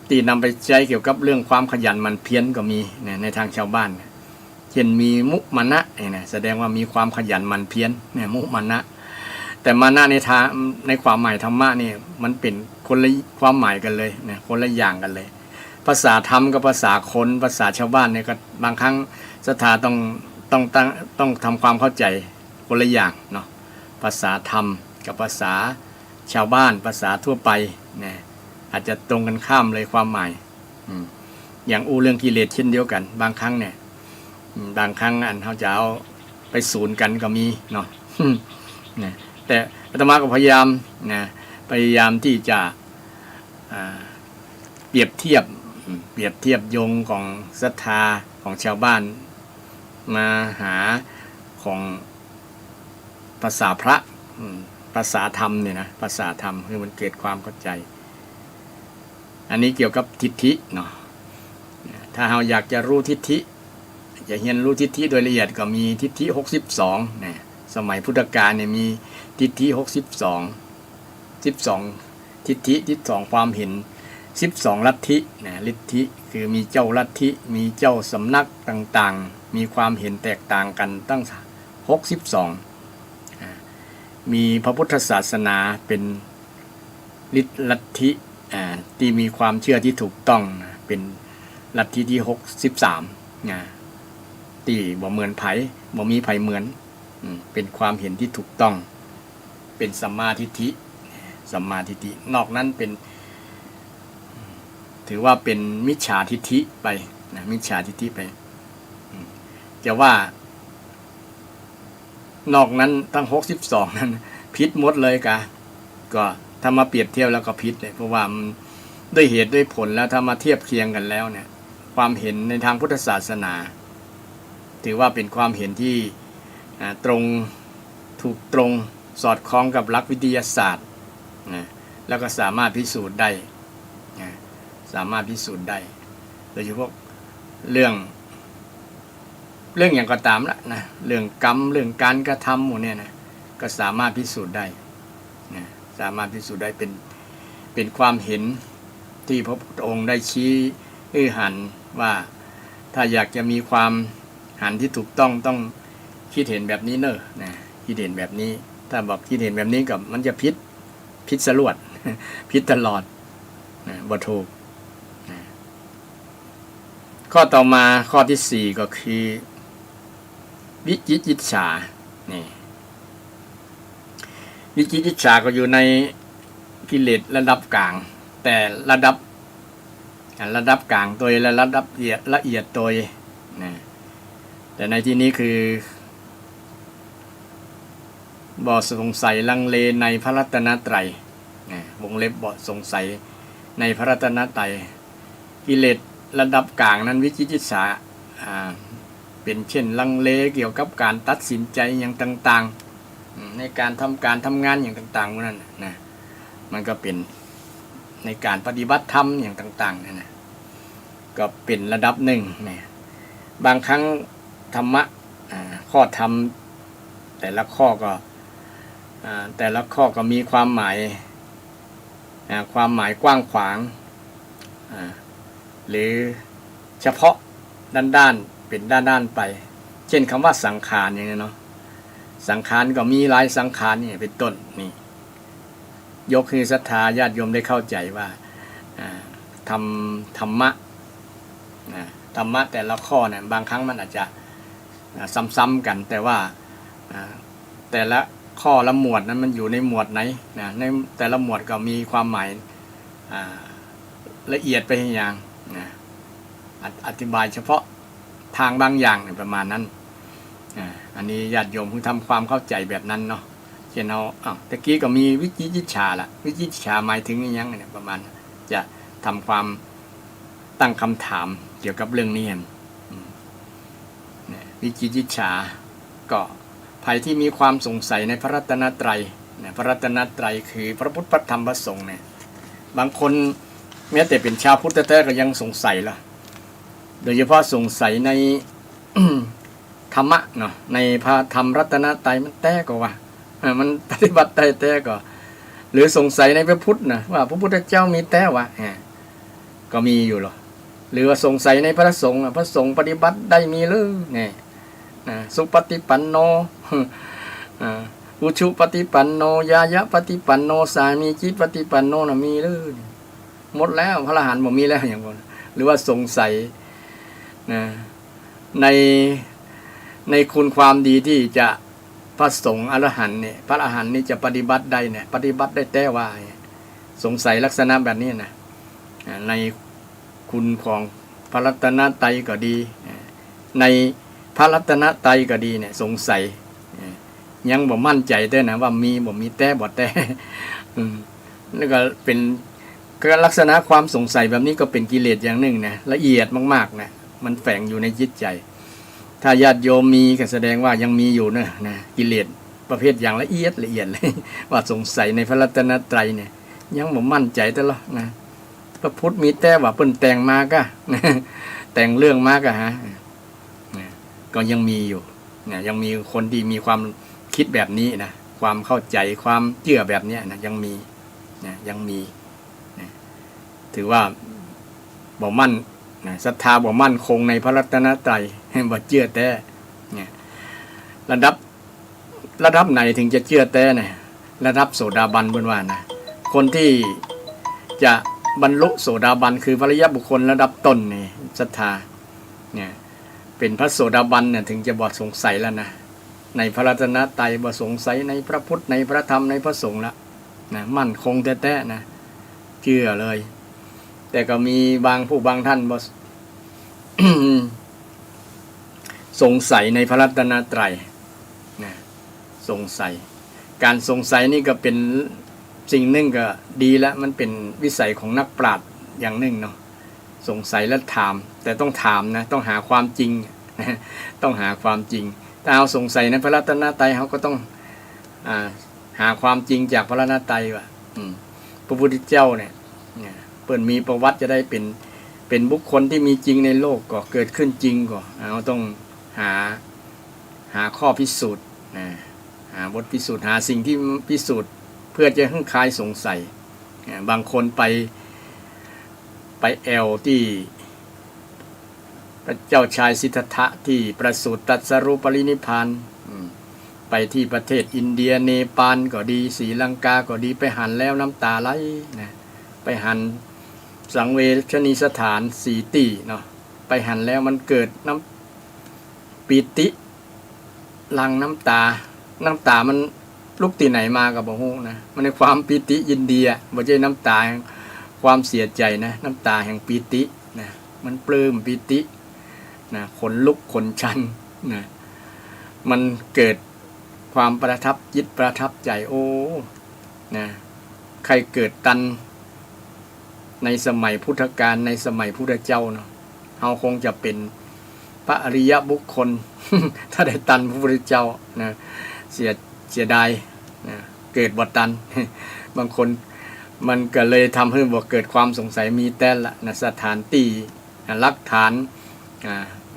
ที่นำไปใช้เกี่ยวกับเรื่องความขยันหมั่นเพียรก็มีในทางชาวบ้านเช่นมีมุมานะเนี่ยแสดงว่ามีความขยันหมั่นเพียรเนี่ยมุมานะแต่มานะในทางในความหมายธรรมะนี่มันเป็นคนละความหมายกันเลยนะคนละอย่างกันเลยภาษาธรรมกับภาษาคนภาษาชาวบ้านเนี่ยก็บางครั้งศรัทธาต้องทำความเข้าใจคนละอย่างเนาะภาษาธรรมกับภาษาชาวบ้านภาษาทั่วไปเนี่ยอาจจะตรงกันข้ามเลยความหมายอย่างเรื่องกิเลสเช่นเดียวกันบางครั้งเนี่ยบางครั้งอันเขาจะเอาไปศูนย์กันก็มีเนาะนะแต่อาตมาก็พยายามที่จะเปรียบเทียบโยงของศรัทธาของชาวบ้านมาหาของภาษาพระภาษาธรรมเนี่ยนะภาษาธรรมคือมันเกิดความเข้าใจอันนี้เกี่ยวกับทิฏฐิเนาะถ้าเราอยากจะรู้ทิฏฐิจะเรียนรู้ทิฏฐิโดยละเอียดก็มีทิฏฐิ62นะสมัยพุทธกาลเนี่ยมีทิฏฐิ12ทิฏฐิ12ความเห็น12ลัทธินะลัทธิคือมีเจ้าลัทธิมีเจ้าสำนักต่างๆมีความเห็นแตกต่างกันตั้ง62มีพระพุทธศาสนาเป็นลัทธิที่มีความเชื่อที่ถูกต้องเป็นลัทธิที่63ที่บ่เหมือนไผบ่มีไผเหมือนเป็นความเห็นที่ถูกต้องเป็นสัมมาทิฏฐินอกนั้นเป็นถือว่าเป็นมิจฉาทิฏฐิไปนะมิจฉาทิฏฐิไปจะว่านอกนั้นทั้ง62นั้นผิดหมดเลยก็ถ้ามาเปรียบเทียบแล้วก็ผิดเลยเพราะว่าด้วยเหตุด้วยผลแล้วถ้ามาเทียบเคียงกันแล้วเนี่ยความเห็นในทางพุทธศาสนาถือว่าเป็นความเห็นที่ถูกตรงสอดคล้องกับหลักวิทยาศาสตร์นะแล้วก็สามารถพิสูจน์ได้โดยเฉพาะเรื่องอย่างก็ตามละนะเรื่องกรรมเรื่องการกระทำหมดเนี่ยนะก็สามารถพิสูจน์ได้นะสามารถพิสูจน์ได้เป็นความเห็นที่พระพุทธองค์ได้ชี้หันว่าถ้าอยากจะมีความหันที่ถูกต้องคิดเห็นแบบนี้เนอะนะ คิดเห็นแบบนี้ถ้าบอกคิดเห็นแบบนี้กับมันจะพิษสลวด พิษตลอดบ่ถูกข้อต่อมาข้อที่ 4ก็คือวิจิกิจฉานี่วิจิกิจฉาก็อยู่ในกิเลสระดับกลางแต่ระดับกลางตัวและระดับละเอียดตัวนะแต่ในที่นี้คือบ่สงสัยลังเลในพระรัตนตรัยวงเล็บบ่สงสัยในพระรัตนตรัยกิเลสระดับกลางนั้นวิจิกิจฉาเป็นเช่นลังเลเกี่ยวกับการตัดสินใจอย่างต่างๆในการทำงานอย่างต่างๆนั่นนะมันก็เป็นในการปฏิบัติธรรมอย่างต่างๆนั่นนะก็เป็นระดับหนึ่งนะบางครั้งธรรมะข้อธรรมแต่ละข้อก็มีความหมายกว้างขวางหรือเฉพาะด้านเป็นด้านไปเช่นคำว่าสังขารอย่างนี้เนาะสังขารก็มีหลายสังขารนี่เป็นต้นนี่ยกคือศรัทธาญาติโยมได้เข้าใจว่าธรรมะแต่ละข้อเนี่ยบางครั้งมันอาจจะซ้ำๆกันแต่ว่าแต่ละข้อละหมวดนั้นมันอยู่ในหมวดไหนนะในแต่ละหมวดก็มีความหมายละเอียดไปอย่างนะอธิบายเฉพาะทางบางอย่างประมาณนั้นอันนี้ญาติโยมเพิ่งทำความเข้าใจแบบนั้นเนาะเช่นตะกี้ก็มีวิจิกิจฉาละวิจิกิจฉาหมายถึงอย่างเนี่ยประมาณจะทำความตั้งคำถามเกี่ยวกับเรื่องนี้วิจิกิจฉาก็ภัยที่มีความสงสัยในพระรัตนตรัยพระรัตนตรัยคือพระพุทธพระธรรมพระสงฆ์เนี่ยบางคนแม้แต่เป็นชาวพุทธแท้ก็ยังสงสัยละโดยเฉพาะสงสัยใน ธรรมะเนาะในพระธรรมรัตนตรัยมันแท้ก็ว่ามันปฏิบัติได้แท้ก็หรือสงสัยในพระพุทธนะว่าพระพุทธเจ้ามีแท้วะก็มีอยู่หรอหรือว่าสงสัยในพระสงฆ์พระสงฆ์ปฏิบัติได้มีหรือเนี่ยสุปฏิปันโนอุชุปฏิปันโนยายะปฏิปันโนสามีจิปฏิปันโนน่ะมีหรือหมดแล้วพระอรหันต์บ่มีแล้วอย่างนั้นหรือว่าสงสัยในคุณความดีที่จะพระสงฆ์อรหันต์เนี่ยพระอรหันต์นี่จะปฏิบัติได้เนี่ยปฏิบัติได้แต่ว่าสงสัยลักษณะแบบนี้นะในคุณของพระรัตนตรัยก็ดีในพระรัตนตรัยก็ดีเนี่ยสงสัยยังบ่มั่นใจได้นะว่ามีบ่มีแต่บ่แต่นี่ก็เป็นลักษณะความสงสัยแบบนี้ก็เป็นกิเลสอย่างหนึ่งนะละเอียดมากๆนะมันแฝงอยู่ในจิตใจถ้าญาติโยมมีก็แสดงว่ายังมีอยู่นะกิเลสประเภทอย่างละเอียดเลยว่าสงสัยในพระรัตนตรัยเนี่ยยังบ่มั่นใจตลอดนะพระพุทธมีแต่ว่าเปิ้นแต่งมาก็แต่งเรื่องมาก็ก็ยังมีอยู่ยังมีคนที่มีความคิดแบบนี้นะความเข้าใจความเชื่อแบบนี้นะยังมีถือว่าบ่มั่นศรัทธาบ่มั่นคงในพระรัตนตรัยบ่เชื่อแต่ระดับไหนถึงจะเชื่อแต่เนี่ยระดับโสดาบันเพิ่นว่านะคนที่จะบรรลุโสดาบันคือพระอริยบุคคลระดับต้นนี่ศรัทธาเนี่ยเป็นพระโสดาบันเนี่ยถึงจะบ่สงสัยแล้วนะในพระรัตนตรัยบ่สงสัยในพระพุทธในพระธรรมในพระสงฆ์ละนะมั่นคงแต่นะเชื่อเลยแต่ก็มีบางผู้บางท่านบ่ สงสัยในพระรัตนตรัยนะสงสัยการสงสัยนี่ก็เป็นสิ่งหนึ่งก็ดีแล้วมันเป็นวิสัยของนักปราชญ์อย่างหนึ่งเนาะสงสัยและถามแต่ต้องถามนะต้องหาความจริงนะต้องหาความจริงถ้าเอาสงสัยในพระรัตนตรัยเขาก็ต้องหาความจริงจากพระรัตนตรัยว่าพระพุทธเจ้าเนี่ยเปิดมีประวัติจะได้เป็นบุคคลที่มีจริงในโลกก็เกิดขึ้นจริงก็เราต้องหาข้อพิสูจน์หาบทพิสูจน์หาสิ่งที่พิสูจน์เพื่อจะให้คลายสงสัยบางคนไปแอลที่พระเจ้าชายสิทธัตถะที่ประสูติตรัสรู้ปรินิพพานไป ไปที่ประเทศอินเดียเนปาลก็ดีศรีลังกาก็ดีไปหันแล้วน้ำตาไหลนะไปหันสังเวชนีสถานสีตีเนาะไปหันแล้วมันเกิดน้ำปิติหลั่งน้ำตามันลุกที่ไหนมากับบ่ฮู้นะมันในความปิติยินดีอ่ะบ่ใช่น้ำตาแห่งความเสียใจนะน้ำตาแห่งปิตินะมันปลื้มปิตินะขนลุกขนชันนะมันเกิดความประทับจิตประทับใจโอ้นะใครเกิดตันในสมัยพุทธกาลในสมัยพุทธเจ้าเนาะเฮาคงจะเป็นพระอริยบุคคล ถ้าได้ตันพระพุทธเจ้านะเสียดายนะเกิดบ่ตัน บางคนมันก็เลยทำให้บ่เกิดความสงสัยมีแต่ละนะสถานที่หลักฐาน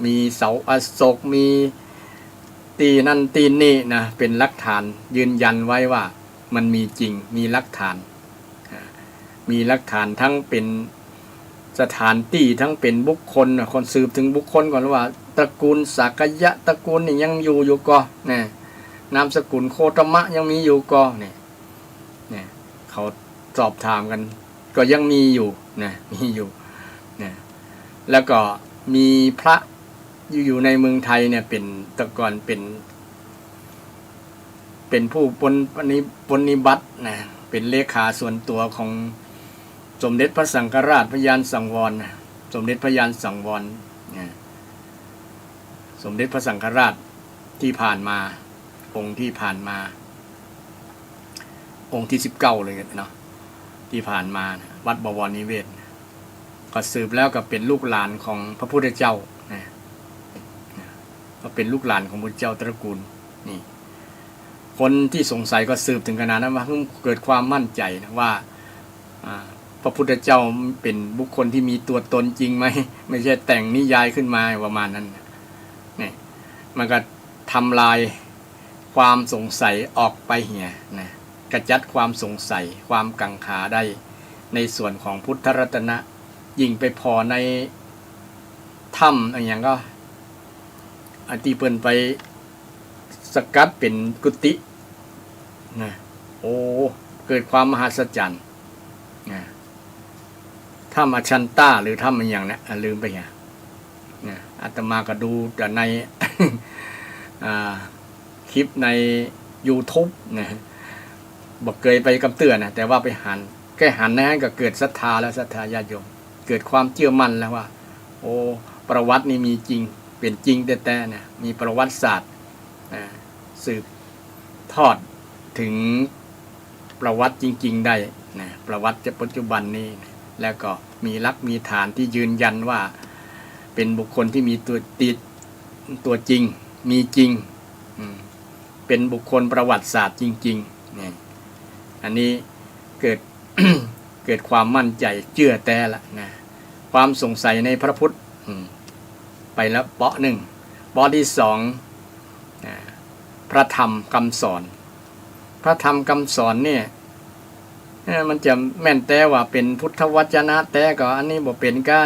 มีเสาอโศกมีตีนั่นตีนี่นะเป็นหลักฐานยืนยันไว้ว่ามันมีจริงมีหลักฐานมีหลักฐานทั้งเป็นสถานที่ทั้งเป็นบุคคลคนสืบถึงบุคคลก่อนว่าตระกูลสักยะตระกูลนี่ยังอยู่ก็เนี่ยนามสกุลโคตมะยังมีอยู่ก็เนี่ยเขาสอบถามกันก็ยังมีอยู่นะมีอยู่นะแล้วก็มีพระอยู่ในเมืองไทยเนี่ยเป็นแต่ก่อนเป็นผู้ปฏิบัตินะเป็นเลขาส่วนตัวของสมเด็จพระสังฆราชพยานสังวรสมเด็จพระยานสังวรสมเด็จพระสังฆราชที่ผ่านมาองค์ที่ผ่านมาองค์ที่19เลยเนาะที่ผ่านมาวัดบวรนิเวศก็สืบแล้วก็เป็นลูกหลานของพระพุทธเจ้าก็เป็นลูกหลานของพระพุทธเจ้าตระกูลนี่คนที่สงสัยก็สืบถึงขนาดนั้นว่าเกิดความมั่นใจนะว่าพระพุทธเจ้าเป็นบุคคลที่มีตัวตนจริงไหมไม่ใช่แต่งนิยายขึ้นมาประมาณนั้นนี่มันก็ทำลายความสงสัยออกไปเหี่ยนะกระจัดความสงสัยความกังขาได้ในส่วนของพุทธรัตนะยิ่งไปพอในถ้ำอะไรอย่างก็ที่เปิ้นไปสกัดเป็นกุฏินะโอ้เกิดความมหัศจรรย์นะถ้ำอชันต้าหรือถ้ำอะไรอย่างนี้ลืมไปอย่างนะอาตมาก็ดูแต่ใน คลิปใน YouTube นะบอกเคยไปกำเตือนนะแต่ว่าไปหันแค่หันนั้นก็เกิดศรัทธาแล้วศรัทธาญาติโยมเกิดความเชื่อมั่นแล้วว่าโอ้ประวัตินี่มีจริงเป็นจริงแต่นะมีประวัติศาสตร์สืบทอดถึงประวัติจริงๆได้นะประวัติจะปัจจุบันนี้นะแล้วก็มีหลักมีฐานที่ยืนยันว่าเป็นบุคคลที่มีตัวจริงมีจริงเป็นบุคคลประวัติศาสตร์จริงๆนี่อันนี้เกิด เกิดความมั่นใจเชื่อแต่ละนะความสงสัยในพระพุทธไปแล้วเปาะหนึ่งเปาะที่สองพระธรรมคำสอนพระธรรมคำสอนเนี่ยมันจะแม่นแต่ว่าเป็นพุทธวจนะแต่ก็อันนี้บ่เป็นก้า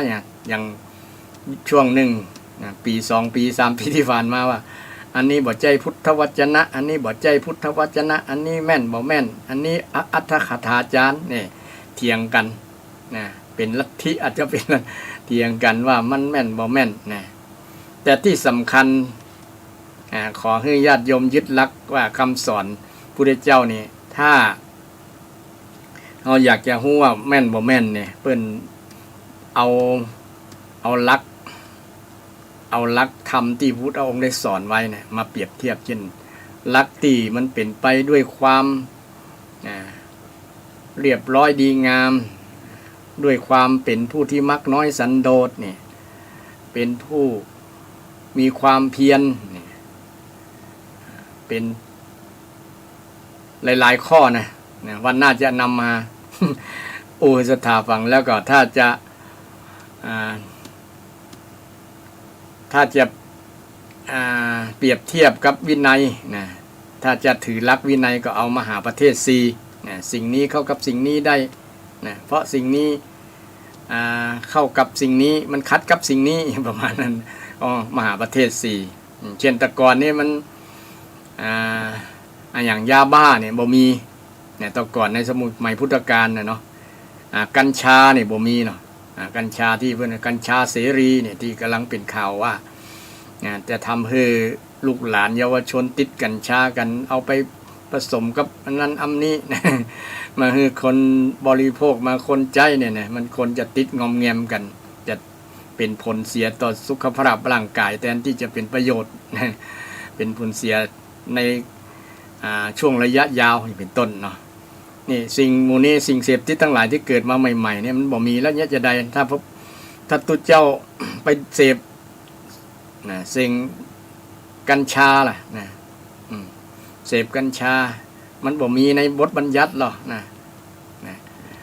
อย่างช่วงหนึ่งปี2 ปี3 ปีที่ผ่านมาว่าอันนี้บ่ใจพุทธวจนะอันนี้บ่ใจพุทธวจนะอันนี้แม่นบ่แม่นอันนี้อัตถคถาจารย์เนี่ยเถียงกันนะเป็นลัทธิอาจจะเป็นเถียงกันว่ามันแม่นบ่แม่นนะแต่ที่สำคัญขอให้ญาติโยมยึดหลักว่าคำสอนพุทธเจ้านี่ถ้าเราอยากจะรู้ว่าแม่นบ่แม่นเนี่ยเพิ่นเอาหลักธรรมที่พุทธองค์ได้สอนไว้เนี่ยมาเปรียบเทียบเช่นหลักที่มันเป็นไปด้วยความเรียบร้อยดีงามด้วยความเป็นผู้ที่มักน้อยสันโดษเนี่ยเป็นผู้มีความเพียรเนี่ยเป็นหลายๆข้อนะวันหน้าจะนำมา สถาฟังแล้วก็ถ้าจะเปรียบเทียบกับวินัยนะถ้าจะถือหลักวินัยก็เอามหาประเทศ4นะสิ่งนี้เข้ากับสิ่งนี้ได้นะเพราะสิ่งนี้เข้ากับสิ่งนี้มันคัดกับสิ่งนี้ประมาณนั้นมหาประเทศ4เช่นแต่ก่อนนี่มัน อย่างยาบ้าเนี่ยบ่มีเนี่ยต่อก่อนในสมุดใหม่พุทธกาลเนาะกัญชาเนี่ยบ่มีเนาะกัญชาที่เพื่อนกัญชาเสรีเนี่ยที่กำลังเป็นข่าวว่าจะทำให้ลูกหลานเยาวชนติดกัญชากันเอาไปผสมกับอันนั้นอันนี้มาคือคนบริโภคมาคนใจเนี่ยนะมันคนจะติดงอมแงมกันจะเป็นผลเสียต่อสุขภาพร่างกายแทนที่จะเป็นประโยชน์เป็นผลเสียในช่วงระยะยาวเป็นต้นเนาะนี่สิ่งมูนี้สิ่งเสพติดทั้งหลายที่เกิดมาใหม่ๆเนี่ยมันบ่มีแล้วเนี่ยจะได้ถ้าตุเจ้าไปเสพสิ่งกัญชาล่ะนะเสพกัญชามันบ่มีในบทบัญญัติหรอกนะ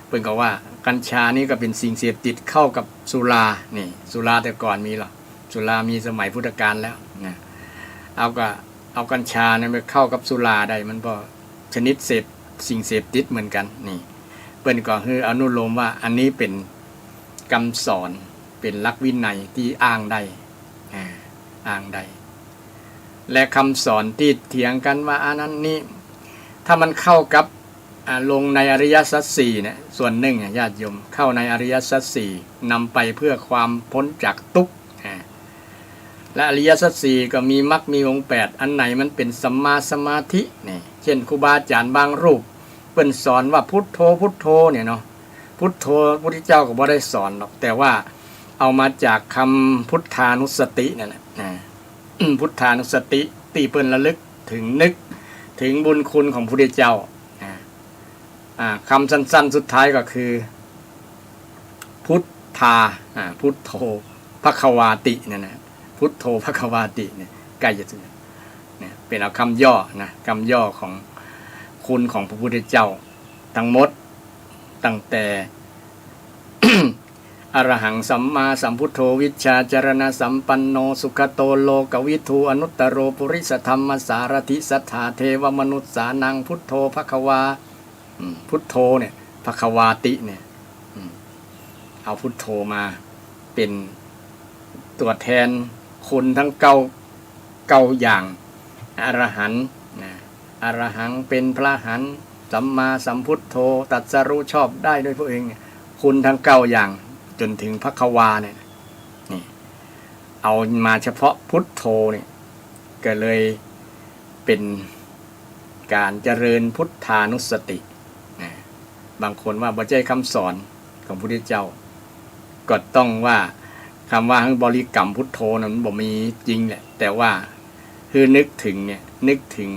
เพิ่นก็ว่ากัญชานี่ก็เป็นสิ่งเสพติดเข้ากับสุรานี่สุราแต่ก่อนมีหรอสุรามีสมัยพุทธกาลแล้วนะเอากัญชาเนี่ยไปเข้ากับสุราได้มันก็ชนิดเสพสิ่งเสพติดเหมือนกันนี่เพิ่นก็คืออนุโลมว่าอันนี้เป็นคำสอนเป็นหลักวินัยที่อ้างได้และคำสอนที่เถียงกันว่าอันนั้นนี่ถ้ามันเข้ากับลงในอริยสัจสี่เนี่ยส่วนหนึ่งญาติโยมเข้าในอริยสัจสี่นำไปเพื่อความพ้นจากทุกข์และอริยสัจสี่ก็มีมรรคมีองค์แปดอันไหนมันเป็นสัมมาสมาธินี่เช่นครูบาอาจารย์บางรูปเพิ่นสอนว่าพุทโธพุทโธเนี่ยเนาะพุทโธพระพุทธเจ้าก็บ่ได้สอนหรอกแต่ว่าเอามาจากคำพุทธานุสตินั่นแหละพุทธานุสติตีเปิ้นระลึกถึงนึกถึงบุญคุณของพระพุทธเจ้าคำสั้นๆสุดท้ายก็คือพุทธาพุทโธภควาติเนี่ยนะพุทโธภควาติเนี่ยใกล้จะถึงเนี่ยเป็นเอาคำย่อนะคำย่อของคุณของพระพุทธเจ้าทั้งหมดตั้งแต่ อรหังสัมมาสัมพุทโธวิชชาจารณสัมปันโนสุขโตโลกวิทูอนุตตโรปุริสธรรมสารถิสัทธาเทวมนุษสานังพุทโธภควาพุทโธเนี่ยภควาติเนี่ยเอาพุทโธมาเป็นตัวแทนคุณทั้งเก้าอย่างอรหันต์อรหังเป็นพระหันต์สัมมาสัมพุทโธตรัสรู้ชอบได้ด้วยพระเองคุณทั้ง9อย่างจนถึงภควาเนี่ยนี่เอามาเฉพาะพุทโธเนี่ยก็เลยเป็นการเจริญพุทธานุสติบางคนว่าบ่ใช่คำสอนของพระพุทธเจ้าก็ต้องว่าคำว่าบริกรรมพุทโธนั้นบ่มีจริงแหละแต่ว่าคือนึกถึงเนี่ยนึกถึง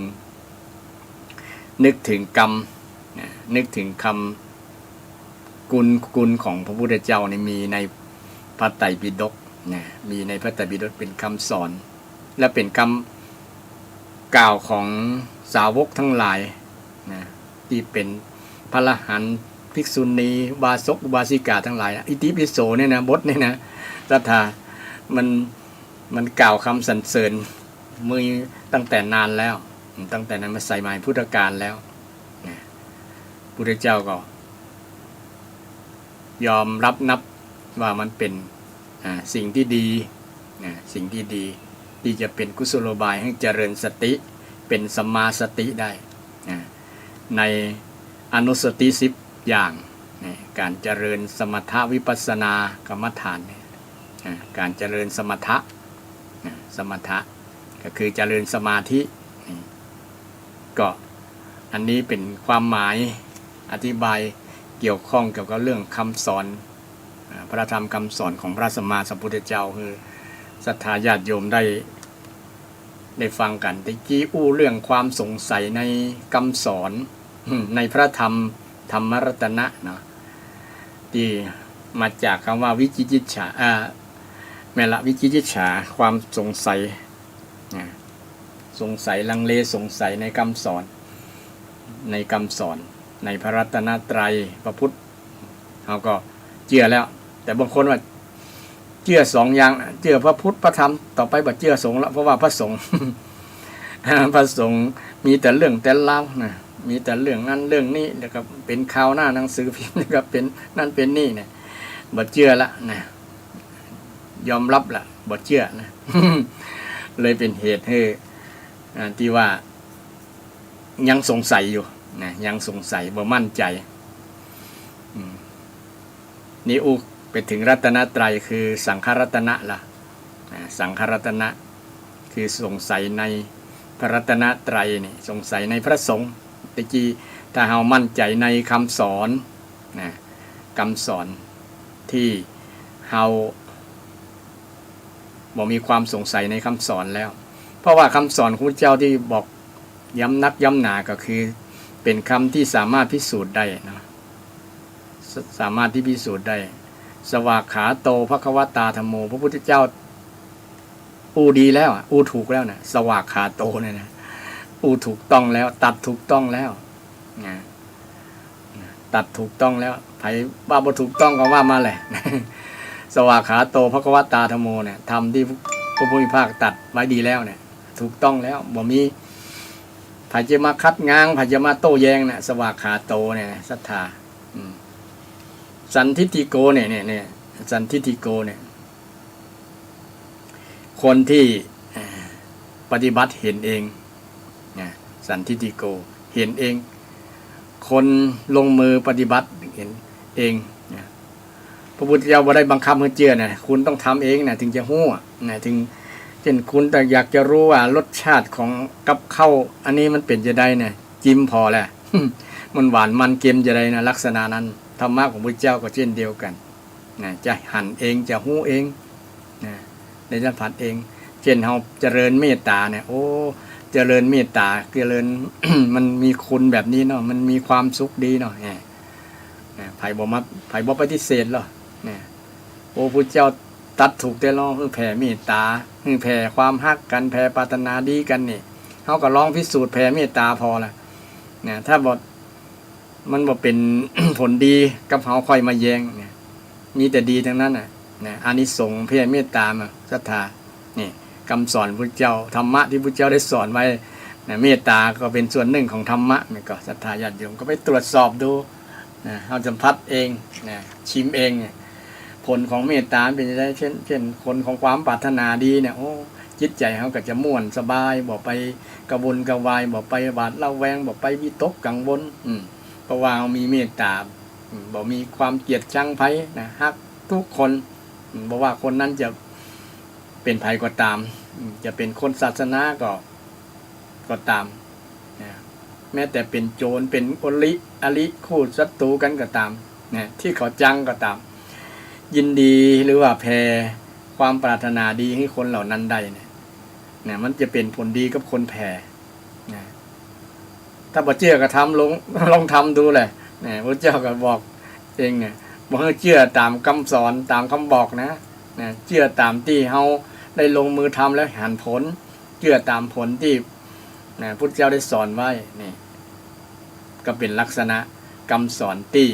กรรมนึกถึงคำกุลของพระพุทธเจ้านี่มีในพระไตรปิฎกมีในพระไตรปิฎกเป็นคำสอนและเป็นคำกล่าวของสาวกทั้งหลายที่เป็นพระอรหันต์ภิกษุณีบาศกอุบาสิกาทั้งหลายอิติปิโสเนี่ยนะบทเนี่ยนะรัฐามันกล่าวคำสรรเสริญมือตั้งแต่นานแล้วตั้งแต่นั้นมาใส่หมายพุทธกาลแล้วพุทธเจ้าก็ยอมรับนับว่ามันเป็นสิ่งที่ดีสิ่งที่ดีที่จะเป็นกุศโลบายให้เจริญสติเป็นสัมมาสติได้ในอนุสติ10อย่างการเจริญสมถวิปัสสนากรรมฐานการเจริญสมถะก็คือเจริญสมาธิก็อันนี้เป็นความหมายอธิบายเกี่ยวข้องเกี่ยวกับเรื่องคำสอนพระธรรมคำสอนของพระสัมมาสัมพุทธเจ้าคือศรัทธาญาติโยมได้ฟังกันตะกี้เรื่องความสงสัยในคำสอนในพระธรรมธรรมรัตนะเนาะที่มาจากคำว่าวิจิกิจฉาแม่ละวิจิกิจฉาความสงสัยลังเลสงสัยในคำสอนในพระรัตนตรัยพระพุทธเขาก็เชื่อแล้วแต่บางคนว่าเชื่อ2อย่างเชื่อพระพุทธพระธรรมต่อไปบัดเชื่อสงฆ์แล้วเพราะว่าพระสงฆ์ พระสงฆ์มีแต่เรื่องแต่เล่านะมีแต่เรื่องนั้นเรื่องนี้แล้วก็เป็นข่าวหน้าหนังสือพิมพ์แล้วก็เป็นนั่นเป็นนี่เนี่ยบัดเชื่อละนะยอมรับละบัดเชื่อนะ เลยเป็นเหตุให้ที่ว่า ยังสงสัยอยู่นะยังสงสัยบ่มั่นใจนี่อุไปถึงรัตนตรัยคือสังขรัตนะล่ะสังขรัตนะคือสงสัยในพระรัตนตรัยนี่สงสัยในพระสงฆ์ตะกี้ถ้าเรามั่นใจในคำสอนนะคำสอนที่เราบ่มีความสงสัยในคำสอนแล้วเพราะว่าคำสอนของพระเจ้าที่บอกย้ำนักย้ำหนาก็คือเป็นคำที่สามารถพิสูจน์ได้นะสามารถที่พิสูจน์ได้สวากขาโตภควตาธัมโมพระพุทธเจ้าอูดีแล้วอูถูกแล้วนะสวากขาโตเนี่ยนะอูถูกต้องแล้วตัดถูกต้องแล้วนะตัดถูกต้องแล้วไผว่าบ่ถูกต้องก็ว่ามาแหละสวากขาโตภควตาธัมโมเนี่ยทำที่พระพุทธภาคตัดไว้ดีแล้วเนี่ยถูกต้องแล้วบ่มีไผจะมาคัดง้างไผจะมาโต้แย้งนะสวากขาโตเนี่ยศรัทธาสันทิฏฐิโกเนี่ยสันทิฏฐิโกเนี่ยคนที่ปฏิบัติเห็นเองสันทิฏฐิโกเห็นเองคนลงมือปฏิบัติเห็นเองพระพุทธเจ้าบ่ได้บังคับให้เชื่อนะคุณต้องทำเองนะถึงจะฮู้นะถึงเช่นคุณแต่อยากจะรู้ว่ารสชาติของกับข้าวอันนี้มันเป็นจะได้เนี่ยจิ้มพอแหละมันหวานมันเค็มจะได้นะลักษณะนั้นธรรมะของพระเจ้าก็เช่นเดียวกันนะจะหั่นเองจะฮู้เองนะได้สัมผัสเองเช่นเราเจริญเมตตาเนี่ยโอ้เจริญเมตตาเจริญ มันมีคุณแบบนี้เนาะมันมีความสุขดีเนาะไผ่บ่ปฏิเสธหรอกเนี่ยโอ้พระเจ้าตัดถูกแต่ลองคือแผ่เมตตาคือแผ่ความฮักกันแผ่ปรารถนาดีกันนี่เขาก็ลองพิสูจน์แผ่เมตตาพอละเนี่ยถ้าบอกมันบอกเป็น ผลดีกับเขาค่อยมาแย้งเนี่ยมีแต่ดีทั้งนั้นน่ะเนี่ยอานิสงส์แผ่เมตตามาศรัทธานี่คำสอนพระเจ้าธรรมะที่พระเจ้าได้สอนไว้เนี่ยเมตตาก็เป็นส่วนหนึ่งของธรรมะนี่ก็ศรัทธาญาติโยมก็ไปตรวจสอบดูนะเอาสัมผัสเองนะชิมเองเนี่ยผลของเมตตาเป็นยังไงเช่นผลของความปรารถนาดีเนี่ยโอ้จิตใจเขาก็จะม่วนสบายบอกไปกระวนกระวายบอกไปบาดเล่าแวงบอกไปวิตกกังวลเพราะว่าเขามีเมตตาบอกมีความเกลียดชังไผนะฮักทุกคนบอกว่าคนนั้นจะเป็นไผก็ตามจะเป็นคนศาสนาก็ตามนะแม้แต่เป็นโจรเป็นอลิคู่ศัตรูกันก็ตามนะที่เขาจังก็ตามยินดีหรือว่าแผ่ความปรารถนาดีให้คนเหล่านั้นได้เนี่ยมันจะเป็นผลดีกับคนแผ่นะถ้าบ่เชื่อก็ลองทำดูเลยเนี่ยพระเจ้าก็บอกเองเนี่ยบอกให้เชื่อตามคำสอนตามคำบอกนะเชื่อตามที่เขาได้ลงมือทำแล้วเห็นผลเชื่อตามผลที่พระเจ้าได้สอนไว้นี่ก็เป็นลักษณะคำสอนที่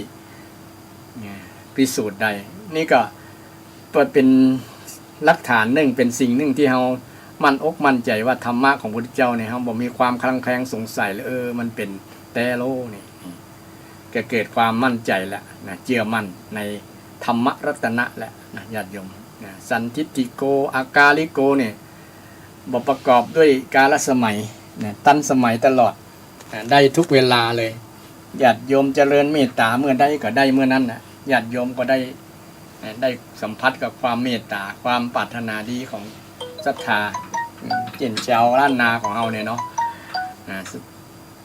พิสูจน์ได้นี่ก็เป็นหลักฐานหนึ่งเป็นสิ่งหนึ่งที่เรามั่นอกมั่นใจว่าธรรมะของพระพุทธเจ้าเนี่ยเราบอกมีความคลังแคลงสงสัยเลยมันเป็นแต่โลนี่ก็เกิดความมั่นใจแล้วนะเชื่อมั่นในธรรมรัตนะแล้วนะญาติโยมนะสันทิฏฐิโกอากาลิโกเนี่ยบอกประกอบด้วยกาลสมัยนะตันสมัยตลอดนะได้ทุกเวลาเลยญาติโยมเจริญเมตตาเมื่อใดก็ได้เมื่อนั้นนะญาติโยมก็ได้สัมผัสกับความเมตตาความปรารถนาดีของศรัทธาเช่นชาวล้านนาของเราเนี่ยเนาะ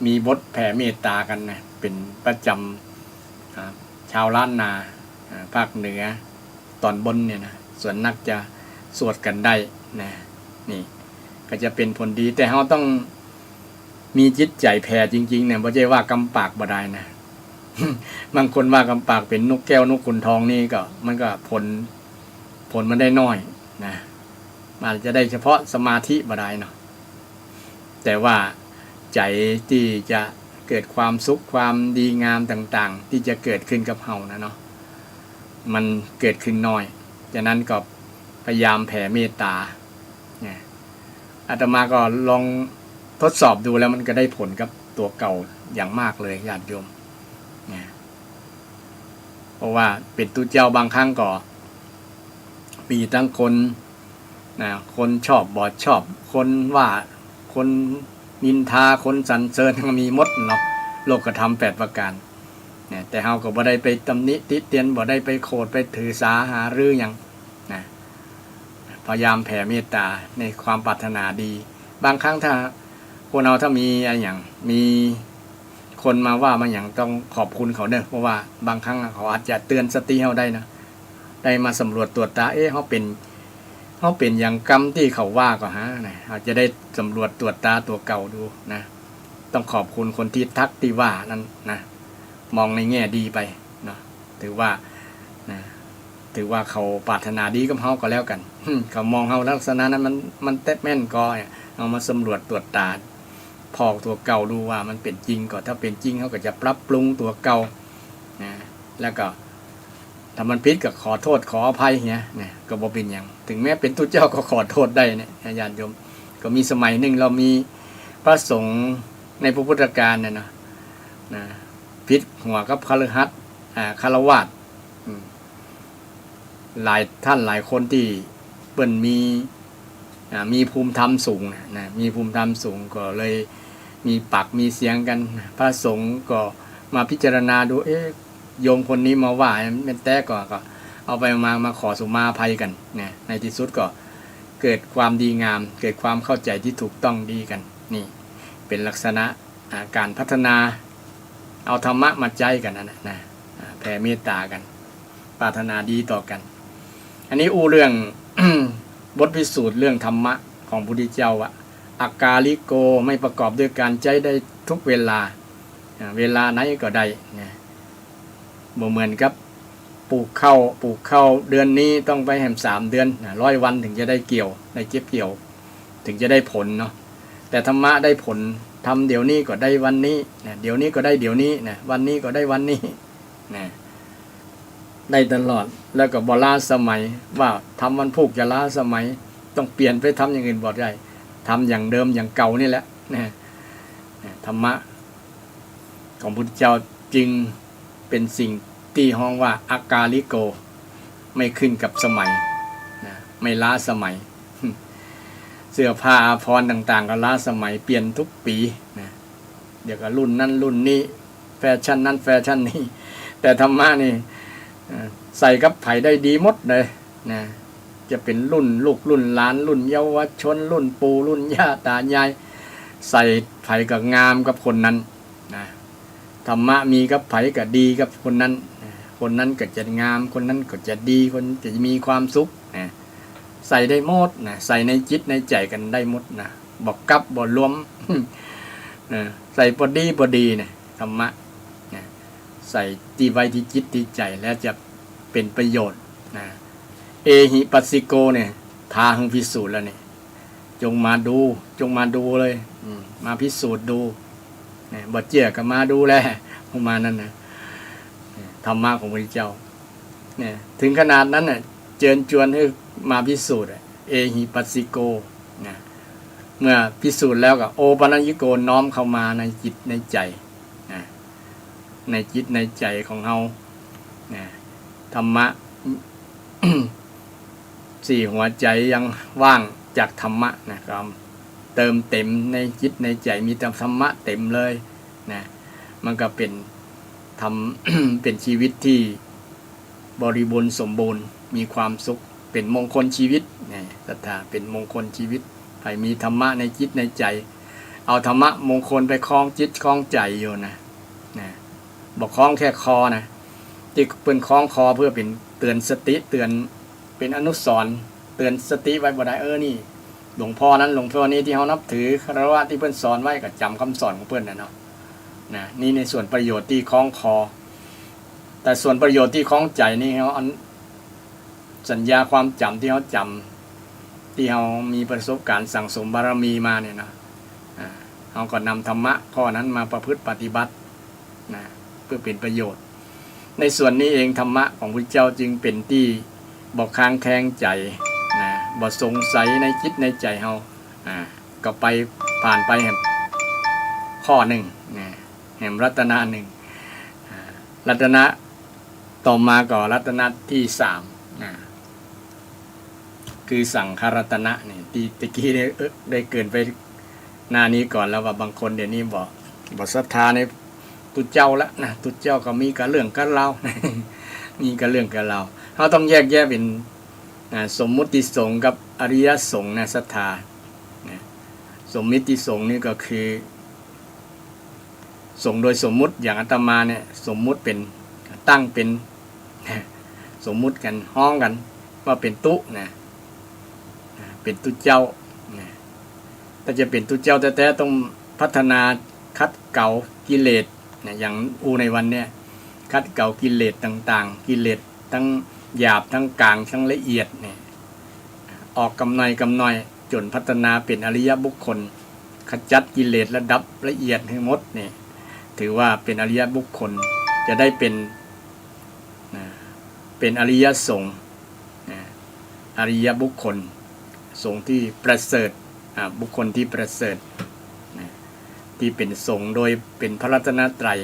มีบทแผ่เมตตากันนะเป็นประจำชาวล้านนาภาคเหนือตอนบนเนี่ยนะส่วนนักจะสวดกันได้นะนี่ก็จะเป็นผลดีแต่เราต้องมีจิตใจแผ่จริงๆเนี่ยไม่ใช่ว่ากำปากบ่ได้นะบางคนว่ากำปากเป็นนกแก้วนกขุนทองนี่ก็มันก็ผลมันได้น้อยนะมันจะได้เฉพาะสมาธิบ่ได้เนาะแต่ว่าใจที่จะเกิดความสุขความดีงามต่างๆที่จะเกิดขึ้นกับเฮานะเนาะมันเกิดขึ้นน้อยฉะนั้นก็พยายามแผ่เมตตาเนี่ยอาตมาก็ลองทดสอบดูแล้วมันก็ได้ผลกับตัวเก่าอย่างมากเลยญาติโยมเพราะว่าเป็นตุเจ้าบางครั้งก็มีทั้งคนคนชอบบอดชอบคนว่าคน นินทาคนสรรเสริญก็มีหมดเนาะโลกธรรม8ประการเนี่ยแต่เฮาก็บ่ได้ไปตำหนิติเตียนบ่ได้ไปโคดไปถือสาหารือหยังนะพยายามแผ่เมตตาในความปรารถนาดีบางครั้งถ้าพวกเราถ้ามีอะไรอย่างมีคนมาว่ามาอย่างต้องขอบคุณเขาเด้อเพราะว่าบางครั้งเขาอาจจะเตือนสติเฮาได้นะได้มาสำรวจตรวจตาเฮาเป็นอย่างกรรมที่เขาว่าก็ฮะนะอาจจะได้สำรวจตรวจตาตัวเก่าดูนะต้องขอบคุณคนที่ทักที่ว่านั้นนะมองในแง่ดีไปเนาะถือว่าเขาปรารถนาดีกับเฮาก็แล้วกัน เขามองเฮาลักษณะนั้นมันแตะแม่นก็เอามาสำรวจตรวจตาพอกตัวเก่าดูว่ามันเป็นจริงก็ถ้าเป็นจริงเขาก็จะปรับปรุงตัวเก่านะแล้วก็ถ้ามันผิดก็ขอโทษขออภัยเนี่ยก็บ่เป็นหยังถึงแม้เป็นทุกเจ้าก็ขอโทษได้เนี่ยญาติโยมก็มีสมัยหนึ่งเรามีพระสงฆ์ในพระพุทธการเนี่ยนะผิดหัวกับคฤหัสถ์ฆราวาสหลายท่านหลายคนที่เปิ้นมีภูมิธรรมสูงนะมีภูมิธรรมสูงก็เลยมีปากมีเสียงกันพระสงฆ์ก็มาพิจารณาดูโยมคนนี้มาว่าเป็นแต้ก็เอาไปมาขอสุมาภัยกันนะในที่สุดก็เกิดความดีงามเกิดความเข้าใจที่ถูกต้องดีกันนี่เป็นลักษณะการพัฒนาเอาธรรมะมาใจกันนะแผ่เมตตากันปรารถนาดีต่อกันอันนี้เรื่อง บทพิสูจน์เรื่องธรรมะของพระพุทธเจ้าว่าอากาลิโกไม่ประกอบด้วยการใจได้ทุกเวลาไหนก็ได้นะบ่เหมือนกับปลูกข้าวเดือนนี้ต้องไปแหม3 เดือน100 วันถึงจะได้เกี่ยวได้เก็บเกี่ยวถึงจะได้ผลเนาะแต่ธรรมะได้ผลทำเดี๋ยวนี้ก็ได้วันนี้นะเดี๋ยวนี้ก็ได้เดี๋ยวนี้นะวันนี้ก็ได้วันนี้นะได้ตลอดแล้วก็บ่ล้าสมัยว่าทำวันพุธจะล้าสมัยต้องเปลี่ยนไปทำอย่างอื่นบ่ได้ทำอย่างเดิมอย่างเก่านี่แหละนะธรรมะของพุทธเจ้าจึงเป็นสิ่งที่ฮ้องว่าอากาลิโกไม่ขึ้นกับสมัยนะไม่ล้าสมัย เสื้อผ้าอาภรณ์ต่างๆก็ล้าสมัยเปลี่ยนทุกปีนะเดี๋ยวก็รุ่นนั้นรุ่นนี้แฟชั่นนั้นแฟชั่นนี้แต่ธรรมะนี่ใส่กับไผ่ได้ดีหมดเลยนะจะเป็นรุ่นลูกรุ่นหลานรุ่นเยาวชนรุ่นปู่รุ่นย่าตายายใส่ไผ่ก็งามกับคนนั้นนะธรรมะมีกับไผ่ก็ดีกับคนนั้นคนนั้นก็จะงามคนนั้นก็จะดีคนจะมีความสุขนะใส่ได้หมดนะใส่ในจิตในใจกันได้หมดนะบอกกับบอกรวม ใส่พอดีนะธรรมะนะใส่ที่ไว้ที่จิตที่ใจแล้วจะเป็นประโยชน์นะเอหิปัสสิโกเนี่ยทาหังพิสูจน์แล้วเนี่ยจงมาดูเลยมาพิสูจน์ดูบ่เจียก็มาดูแลประมาณนั้นนะธรรมะของพระเจ้าเนี่ยถึงขนาดนั้นน่ะเชิญชวนให้มาพิสูจน์เอหิปัสสิโกนะเมื่อพิสูจน์แล้วก็โอปัญญิโกน้อมเข้ามาในจิตในใจนะในจิตในใจของเฮานะธรรมะ 4 หัวใจยังว่างจากธรรมะนะครับเติมเต็มในจิตในใจมีแต่ธรรมะเต็มเลยนะมันก็เป็นทำ เป็นชีวิตที่บริบูรณ์สมบูรณ์มีความสุขเป็นมงคลชีวิตนี่ศรัทธาเป็นมงคลชีวิตใครมีธรรมะในจิตในใจเอาธรรมะมงคลไปคล้องจิตคล้องใจอยู่นะบอกคล้องแค่คอนะที่เป็นคล้องคอเพื่อเป็นเตือนสติเตือนเป็นอนุสรณ์เตือนสติไว้บ่ได้นี่หลวงพ่อนั้นหลวงพ่อนี้ที่เขานับถือคารวะที่เพิ่นสอนไว้ก็จำคำสอนของเพิ่นเนาะนี่ในส่วนประโยชน์ที่คล้องคอแต่ส่วนประโยชน์ที่คล้องใจนี่เขาสัญญาความจำที่เขาจำที่เขามีประสบการณ์สั่งสมบารมีมาเนี่ยนะเขาก็นำธรรมะข้อนั้นมาประพฤติปฏิบัติเพื่อเป็นประโยชน์ในส่วนนี้เองธรรมะของพระเจ้าจึงเป็นที่บอกค้างแข้งใจบ่สงสัยในจิตในใจเฮาก็ไปผ่านไปแห่งข้อหนึ่งแห่งรัตนะหนึ่งรัตนะต่อมาก็รัตนะที่คือสังฆรัตนะนี่ที่ตะกี้ได้เกินไป หน้านี้ก่อนแล้วว่าบางคนเดี๋ยวนี้บอกศรัทธาในตุเจ้าละนะตุเจ้าก็มีกับเรื่องกับเรา มีกับเรื่องกับเราเราต้องแยกแยะเป็นสมมุติสงฆ์กับอริยสงฆ์นะศรัทธาสมมุติสงฆ์นี่ก็คือสงฆ์โดยสมมุติอย่างอาตมาเนี่ยสมมุติเป็นตั้งเป็นสมมุติกันห้องกันว่าเป็นตุนะเป็นตุเจ้าถ้าจะเป็นตุเจ้าแต่ต้องพัฒนาคัดเก่ากิเลสอย่างในวันเนี้ยคัดเก่ากิเลสต่างๆกิเลสทั้งหยาบทั้งกลางทั้งละเอียดเนี่ยออกกำหน่อยจนพัฒนาเป็นอริยบุคคลขจัดกิเลสระดับละเอียดให้หมดเนี่ยถือว่าเป็นอริยบุคคลจะได้เป็นอริยสงฆ์อริยบุคคลสงฆ์ที่ประเสริฐบุคคลที่ประเสริฐที่เป็นสงฆ์โดยเป็นพระรัตนตรัย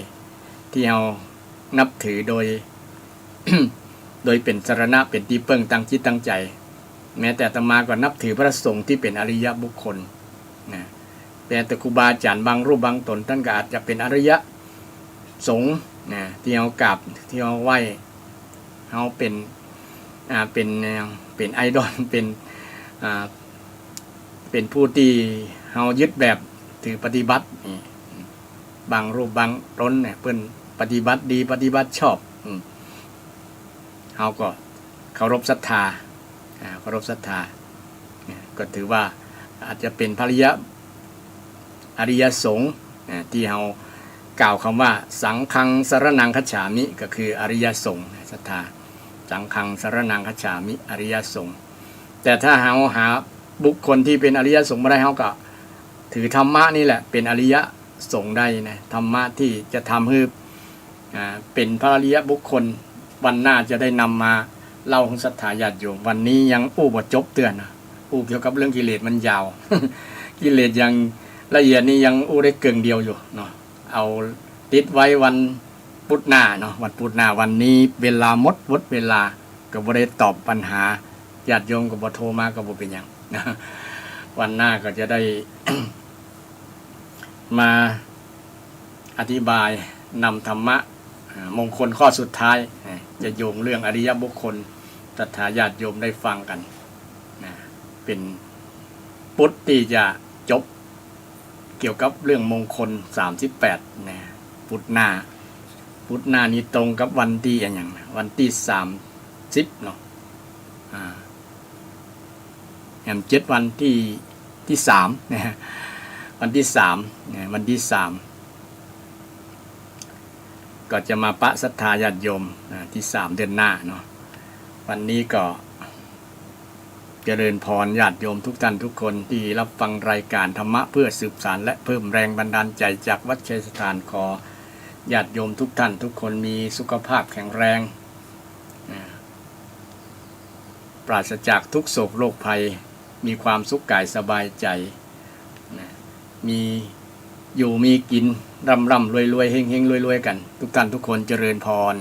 ที่เรานับถือโดย โดยเป็นสรณะเป็นที่เปิ้งตั้งจิตตั้งใจแม้แต่อาตมาก็นับถือพระสงฆ์ที่เป็นอริยบุคคลนะแต่ครูบาอาจารย์บางรูปบางตนท่านก็อาจจะเป็นอริยสงฆ์นะที่เรากราบที่เราไหว้เราเป็นไอดอลเป็นผู้ที่เรายึดแบบถือปฏิบัติบางรูปบางตนเนี่ยเพิ่นปฏิบัติดีปฏิบัติชอบเราก็เคารพศรัทธาก็ถือว่าอาจจะเป็นพระอริยสงฆ์ที่เรากล่าวคำว่าสังฆังสรณังคัจฉามิก็คืออริยสงฆ์ศรัทธาสังฆังสรณังคัจฉามิอริยสงฆ์แต่ถ้าเราหาบุคคลที่เป็นอริยสงฆ์มาได้เราก็ถือธรรมะนี่แหละเป็นอริยสงฆ์ได้นะธรรมะที่จะทำให้เป็นพระอริยบุคคลวันหน้าจะได้นำมาเล่าของศรัทธาญาติโยมวันนี้ยังบ่จบเตือนนะเกี่ยวกับเรื่องกิเลสมันยาว กิเลสยังละเอียดนี่ยังได้เกิงเดียวอยู่เนาะเอาติดไว้วันพุธหน้าเนาะวันพุธหน้าวันนี้เวลาหมดเวลาก็บ่ได้ตอบปัญหาญาติโยมก็บ่โทรมาก็บ่เป็นหยังนะวันหน้าก็จะได้ มาอธิบายนำธรรมะมงคลข้อสุดท้ายจะโยงเรื่องอริยบุคคลศรัทธาญาติโยมได้ฟังกันเป็นพุทธที่จะจบเกี่ยวกับเรื่องมงคล38นะพุทธหน้านี้ตรงกับวันที่อย่างวันที่30เนาะแห่ง7วันที่3นะวันที่3เนี่ยวันที่3ก็จะมาปะศรัทธาญาติโยมที่3เดือนหน้าเนาะวันนี้ก็เจริญพรญาติโยมทุกท่านทุกคนที่รับฟังรายการธรรมะเพื่อสืบสานและเพิ่มแรงบันดาลใจจากวัดชัยสถานขอญาติโยมทุกท่านทุกคนมีสุขภาพแข็งแรงปราศจากทุกโศกโรคภัยมีความสุขกายสบายใจมีอยู่มีกินร่ำรวยเฮงรวยกันทุกท่านทุกคนเจริญพร